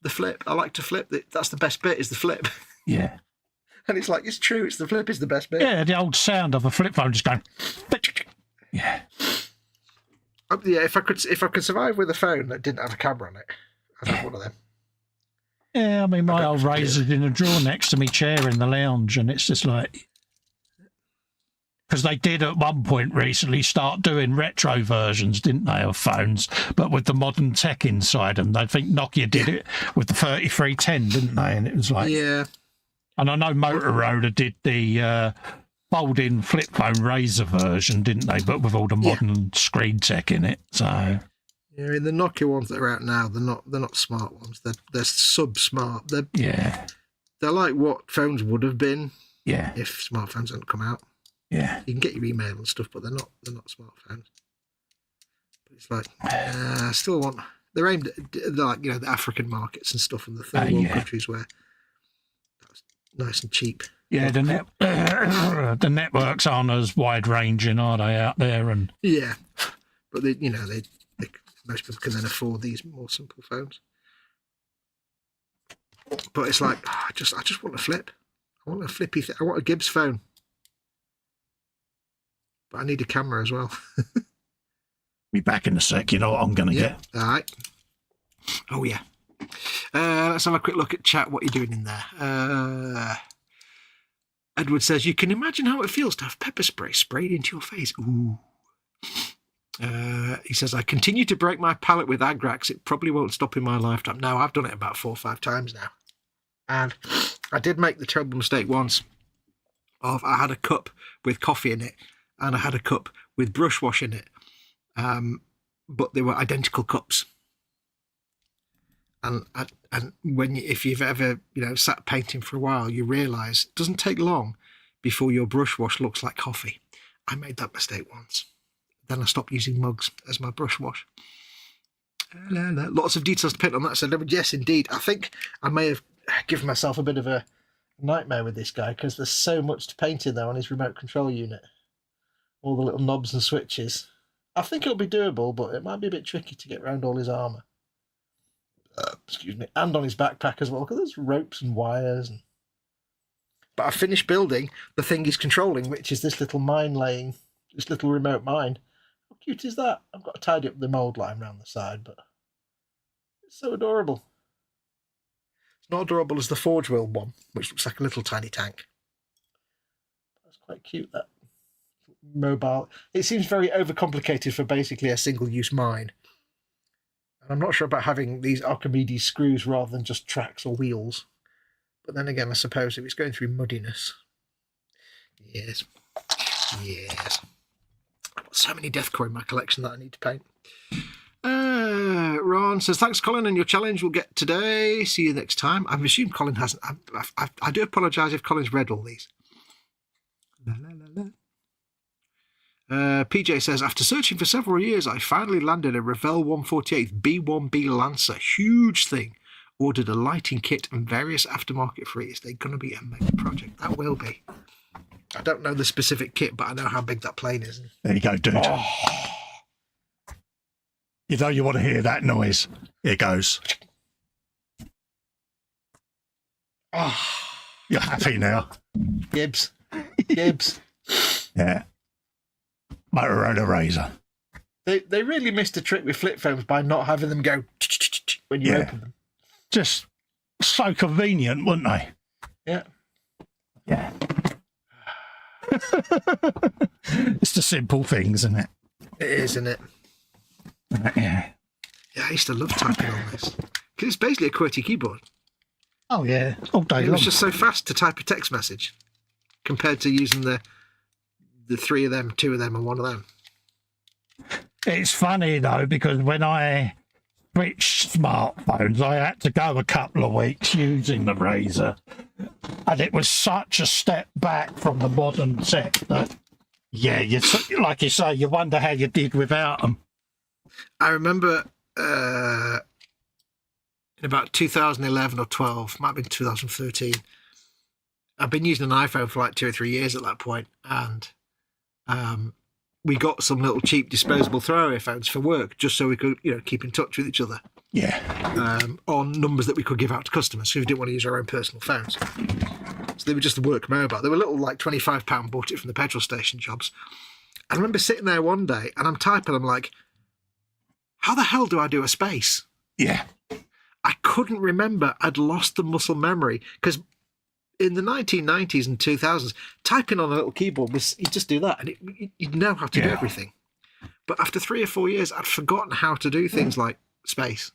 flip. I like to flip. That's the best bit is the flip." Yeah. And it's like, it's true. It's the flip is the best bit. Yeah, the old sound of a flip phone just going. Yeah. Yeah, if I could survive with a phone that didn't have a camera on it, I'd have one of them. Yeah, I mean, my old Razor's in a drawer next to me chair in the lounge, and it's just like... Because they did at one point recently start doing retro versions, didn't they, of phones, but with the modern tech inside them. I think Nokia did it with the 3310, didn't they? And it was like... Yeah. And I know Motorola did the fold-in flip phone Razor version, didn't they? But with all the modern screen tech in it, so... Yeah, I mean, the Nokia ones that are out now, they're not smart ones. They're sub-smart. They're like what phones would have been if smartphones hadn't come out. Yeah, you can get your email and stuff, but they're not smartphones. But it's like I still want. They're aimed at like the African markets and stuff, and the third world countries where that's nice and cheap. Yeah, the networks aren't as wide ranging, are they, out there? And but they most people can then afford these more simple phones. But it's like I just want a flip. I want a flippy. I want a Gibbs phone. But I need a camera as well. Be back in a sec. You know what I'm going to get. All right. Oh, yeah. Let's have a quick look at chat, what you're doing in there. Edward says, you can imagine how it feels to have pepper spray sprayed into your face. Ooh. He says, I continue to break my palette with Agrax. It probably won't stop in my lifetime. No, I've done it about 4 or 5 times now. And I did make the terrible mistake once of I had a cup with coffee in it, and I had a cup with brush wash in it, but they were identical cups. And if you've ever sat painting for a while, you realise it doesn't take long before your brush wash looks like coffee. I made that mistake once. Then I stopped using mugs as my brush wash. Lots of details to paint on that. So yes, indeed. I think I may have given myself a bit of a nightmare with this guy because there's so much to paint in there on his remote control unit. All the little knobs and switches. I think it'll be doable, but it might be a bit tricky to get around all his armour. Excuse me. And on his backpack as well, because there's ropes and wires. But I finished building the thing he's controlling, which is this little mine laying, this little remote mine. How cute is that? I've got to tidy up the mould line around the side, but it's so adorable. It's not adorable as the Forge World one, which looks like a little tiny tank. That's quite cute, that. Mobile. It seems very overcomplicated for basically a single-use mine. And I'm not sure about having these Archimedes screws rather than just tracks or wheels. But then again, I suppose if it's going through muddiness. Yes. I've got so many deathcore in my collection that I need to paint. Ron says, thanks, Colin, and your challenge we'll get today. See you next time. I've assumed Colin hasn't. I do apologise if Colin's read all these. PJ says, after searching for several years, I finally landed a Revell 148 B1B Lancer. Huge thing. Ordered a lighting kit and various aftermarket frees. They're going to be a mega project. That will be. I don't know the specific kit, but I know how big that plane is. There you go, dude. Oh. You know you want to hear that noise. Here goes. Oh. You're happy now. Gibbs. Yeah. Motorola Razor. They really missed a trick with flip phones by not having them go when you open them. Just so convenient, wouldn't they? Yeah. It's the simple things, isn't it? It is, isn't it? Yeah, I used to love typing on this. Because it's basically a QWERTY keyboard. Oh, yeah. All day long. It was just so fast to type a text message compared to using the 3 of them, 2 of them, and 1 of them. It's funny, though, because when I switched smartphones, I had to go a couple of weeks using the Razor. And it was such a step back from the modern tech that, like you say, you wonder how you did without them. I remember in about 2011 or 12, might have been 2013, I've been using an iPhone for like 2 or 3 years at that point, and we got some little cheap disposable throwaway phones for work, just so we could, keep in touch with each other. Yeah. On numbers that we could give out to customers who didn't want to use our own personal phones. So they were just the work mobile. They were little, like £25 bought it from the petrol station jobs. I remember sitting there one day and I'm typing, I'm like, how the hell do I do a space? Yeah. I couldn't remember. I'd lost the muscle memory because in the 1990s and 2000s, typing on a little keyboard was, you just do that and you'd know how to do everything. But after 3 or 4 years, I'd forgotten how to do things like space.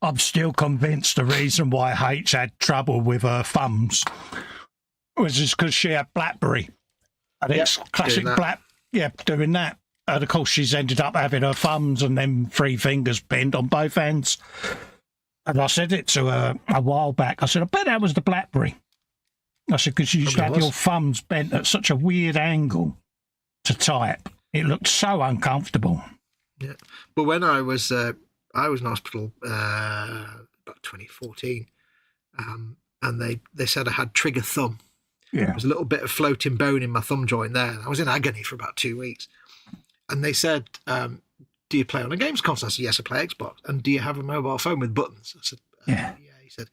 I'm still convinced the reason why H had trouble with her thumbs was just because she had BlackBerry. And it's classic doing that. And of course, she's ended up having her thumbs and then 3 fingers bent on both ends. And I said it to her a while back. I said, I bet that was the BlackBerry. I said, because you used to have your thumbs bent at such a weird angle to type. It looked so uncomfortable. Yeah. But when I was in hospital about 2014, and they said I had trigger thumb. Yeah. There was a little bit of floating bone in my thumb joint there. I was in agony for about 2 weeks. And they said, do you play on a games console? I said, yes, I play Xbox. And do you have a mobile phone with buttons? I said, yeah. He said,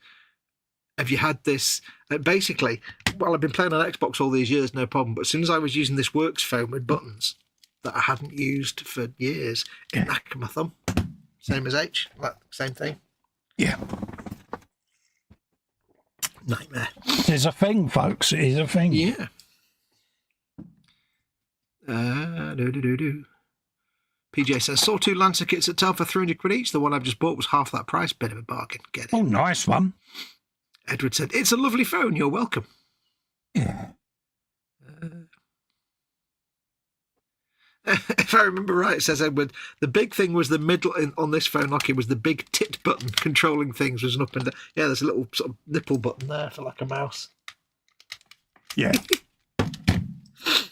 have you had this? Basically, well, I've been playing on Xbox all these years, no problem. But as soon as I was using this Works phone with buttons that I hadn't used for years, it knocked my thumb. Same as H, like same thing. Yeah. Nightmare. It's a thing, folks. It is a thing. Yeah. PJ says, saw 2 Lancer kits at TEL for 300 quid each. The one I've just bought was half that price. Bit of a bargain. Get it. Oh, nice one. Edward said, it's a lovely phone. You're welcome. Yeah. If I remember right, says Edward, the big thing was the middle on this phone, Nokia, was the big tit button controlling things. Was an up and down. Yeah, there's a little sort of nipple button there for like a mouse. Yeah.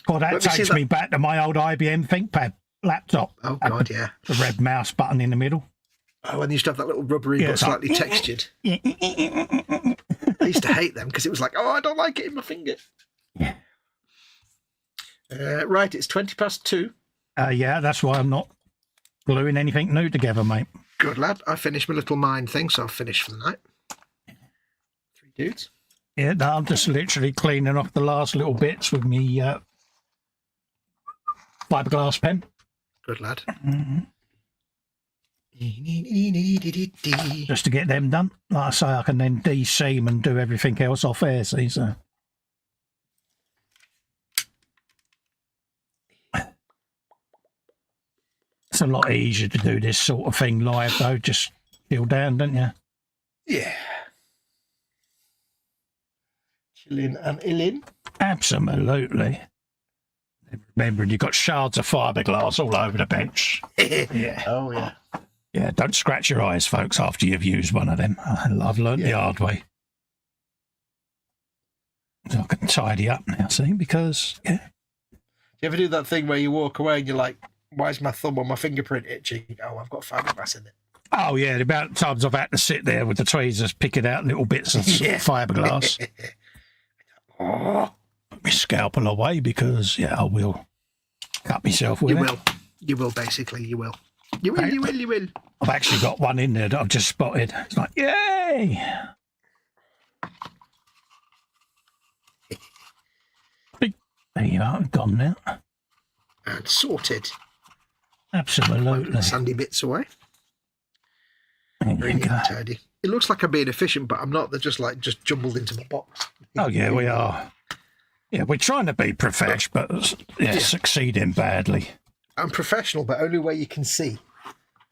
Well, that takes me back to my old IBM ThinkPad laptop. Oh, God, yeah. The red mouse button in the middle. Oh, and you used to have that little rubbery but slightly textured. I used to hate them because it was like, oh, I don't like it in my finger. Yeah. Right, it's 2:20. Yeah, that's why I'm not gluing anything new together, mate. Good lad. I finished my little mine thing, so I've finished for the night. 3 dudes. Yeah, no, I'm just literally cleaning off the last little bits with me fiberglass pen. Good lad. Mm-hmm. Just to get them done. Like I say, I can then de-seam and do everything else off air, see, so. It's a lot easier to do this sort of thing live, though. Just chill down, don't you? Yeah. Chilling and illing. Absolutely. Remembering you've got shards of fiberglass all over the bench. Yeah. Oh, yeah. Yeah, don't scratch your eyes, folks, after you've used one of them. I've learned the hard way. So I can tidy up now, see, because, Do you ever do that thing where you walk away and you're like, why is my thumb on my fingerprint itching? Oh, I've got fiberglass in it. Oh, yeah, the amount of times I've had to sit there with the tweezers picking out little bits of fiberglass. Oh. Put my scalpel away because, I will cut myself with it. You will, basically, you will. You will. I've actually got one in there that I've just spotted. It's like, yay! There you are, gone now. And sorted. Absolutely. Sandy bits away. Very tidy. It looks like I'm being efficient, but I'm not. They're just jumbled into my box. Oh, yeah, we are. Yeah, we're trying to be professional, but succeeding badly. I'm professional, but only where you can see.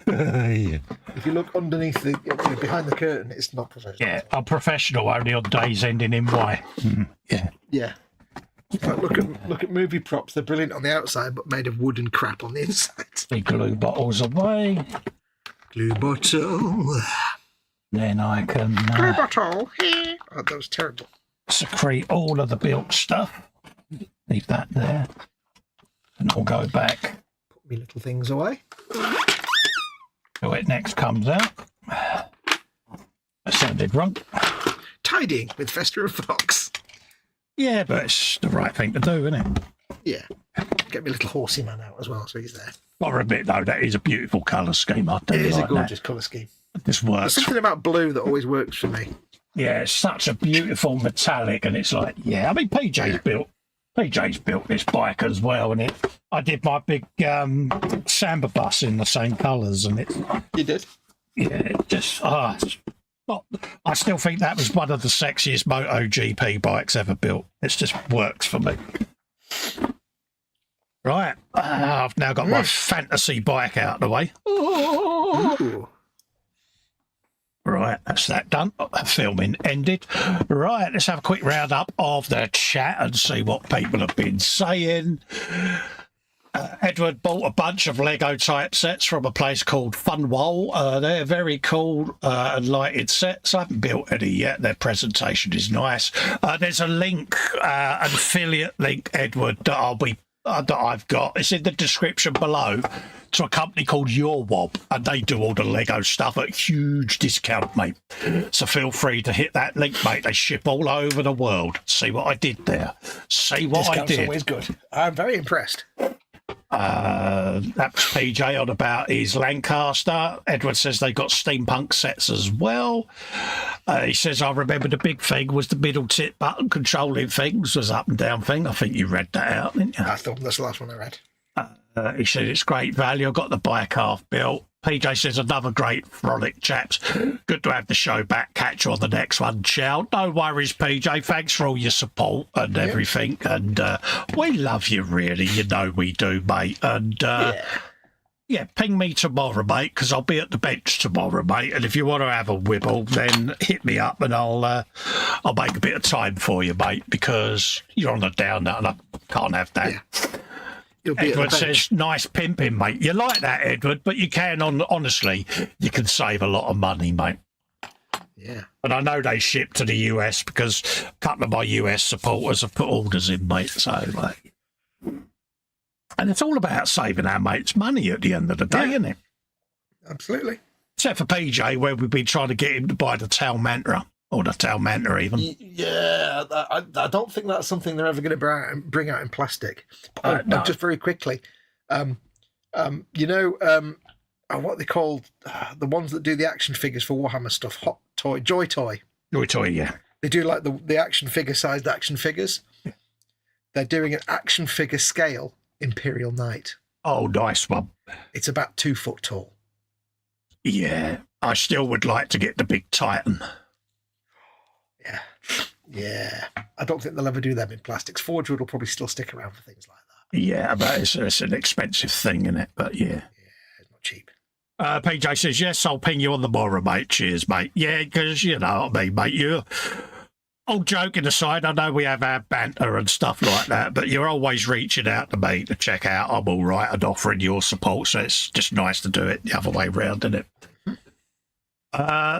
Yeah. If you look underneath behind the curtain, it's not professional. Yeah, I'm professional only on days ending in Y. Yeah. Yeah. Like, look at movie props. They're brilliant on the outside, but made of wood and crap on the inside. The glue bottles away. Glue bottle. Then I can... glue bottle. Oh, that was terrible. Secrete all of the built stuff. Leave that there. And I'll go back. Put me little things away. So it next comes out. That sounded wrong. Tidying with Festa and Foxx. Yeah, but it's the right thing to do, isn't it? Yeah. Get me a little horsey man out as well, so he's there. Got to admit, though, that is a beautiful colour scheme. It is a gorgeous colour scheme. This works. There's something about blue that always works for me. Yeah, it's such a beautiful metallic, and it's like, I mean, PJ's built PJ's built this bike as well, and I did my big Samba bus in the same colours, and it. You did? Yeah, it just I still think that was one of the sexiest MotoGP bikes ever built. It just works for me. Right, I've now got my fantasy bike out of the way. Ooh. Right, that's that done. Filming ended. Right, let's have a quick roundup of the chat and see what people have been saying. Edward bought a bunch of Lego type sets from a place called Funwall. They're very cool and lighted sets. I haven't built any yet. Their presentation is nice. There's a link, an affiliate link, Edward, that I've got. It's in the description below, to a company called YWOBB, and they do all the Lego stuff at huge discount, mate. So feel free to hit that link, mate. They ship all over the world. See what I did there. See what I did. Discount's always good. I'm very impressed. That's PJ on about his Lancaster. Edward says they got steampunk sets as well. He says, I remember the big thing was the middle tip button controlling things, was up and down thing. I think you read that out, didn't you? That's the last one I read. He said it's great value. I got the bike half built. PJ says another great frolic, chaps. Good to have the show back. Catch you on the next one, Chow. No worries, PJ. Thanks for all your support and everything. And we love you, really. You know we do, mate. And yeah, ping me tomorrow, mate, because I'll be at the bench tomorrow, mate. And if you want to have a wibble, then hit me up and I'll make a bit of time for you, mate, because you're on the down and I can't have that. Yeah. Edward says, nice pimping, mate. You like that, Edward, but you can, honestly, you can save a lot of money, mate. Yeah. And I know they ship to the US because a couple of my US supporters have put orders in, mate. So, like, and it's all about saving our mates money at the end of the day, isn't it? Absolutely. Except for PJ, where we've been trying to get him to buy the Tail Manta. Or the Tail Manta, even. Yeah, I don't think that's something they're ever going to bring out in plastic. But no. Just very quickly, you know, what they called the ones that do the action figures for Warhammer stuff, Hot Toy, Joy Toy. Joy Toy, yeah. They do like the action figure sized action figures. Yeah. They're doing an action figure scale Imperial Knight. Oh, nice one. It's about 2 foot tall. Yeah, I still would like to get the big Titan. Yeah. I don't think they'll ever do them in plastics. Forge Wood will probably still stick around for things like that. Yeah, but it's an expensive thing, isn't it? But yeah, it's not cheap. PJ says, yes, I'll ping you on the morrow, mate. Cheers, mate. Yeah, because you know what I mean, mate. You're all joking aside. I know we have our banter and stuff like that, but you're always reaching out to me to check out I'm all right and offering your support. So it's just nice to do it the other way round, isn't it?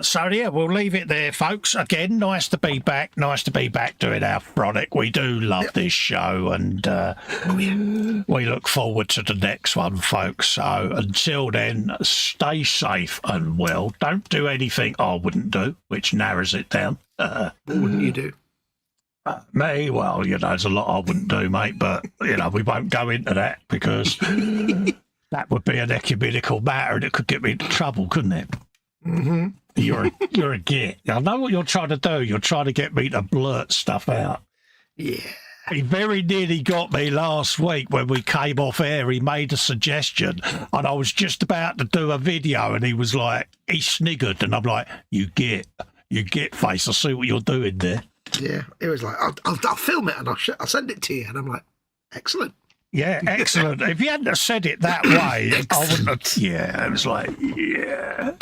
So yeah, we'll leave it there, folks. Again, nice to be back. Nice to be back doing our Frolic. We do love this show, and we look forward to the next one, folks. So until then, stay safe and well. Don't do anything I wouldn't do, which narrows it down. What wouldn't you do? Me? Well, you know, there's a lot I wouldn't do, mate, but, you know, we won't go into that because that would be an ecumenical matter and it could get me into trouble, couldn't it? Mm-hmm. You're a git. I know what you're trying to do. You're trying to get me to blurt stuff out. Yeah. He very nearly got me last week when we came off air. He made a suggestion and I was just about to do a video and he was like, he sniggered and I'm like, you git face. I see what you're doing there. Yeah. It was like, I'll film it and I'll send it to you. And I'm like, excellent. Yeah, excellent. If you hadn't have said it that way, I wouldn't have. Yeah, it was like, yeah.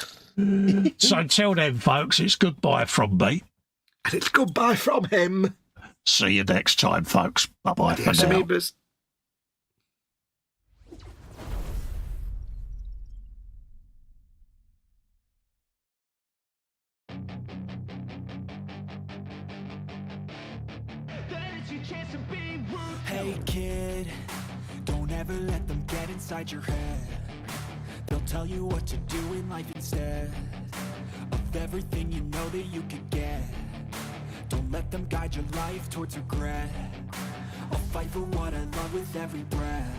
So until then, folks, it's goodbye from me. And it's goodbye from him. See you next time, folks. Bye-bye for now. Amoebas. Hey kid, don't ever let them get inside your head. They'll tell you what to do in life instead of everything you know that you could get. Don't let them guide your life towards regret. I'll fight for what I love with every breath.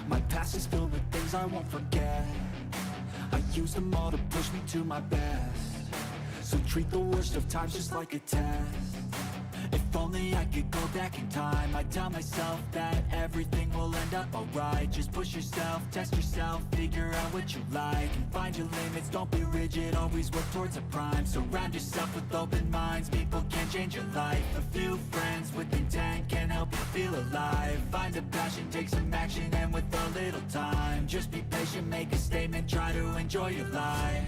My past is filled with things I won't forget. I use them all to push me to my best. So treat the worst of times just like a test. If only I could go back in time, I'd tell myself that everything will end up alright. Just push yourself, test yourself, figure out what you like, and find your limits, don't be rigid, always work towards a prime. Surround yourself with open minds, people can change your life. A few friends with intent can help you feel alive. Find a passion, take some action, and with a little time, just be patient, make a statement, try to enjoy your life.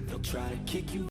They'll try to kick you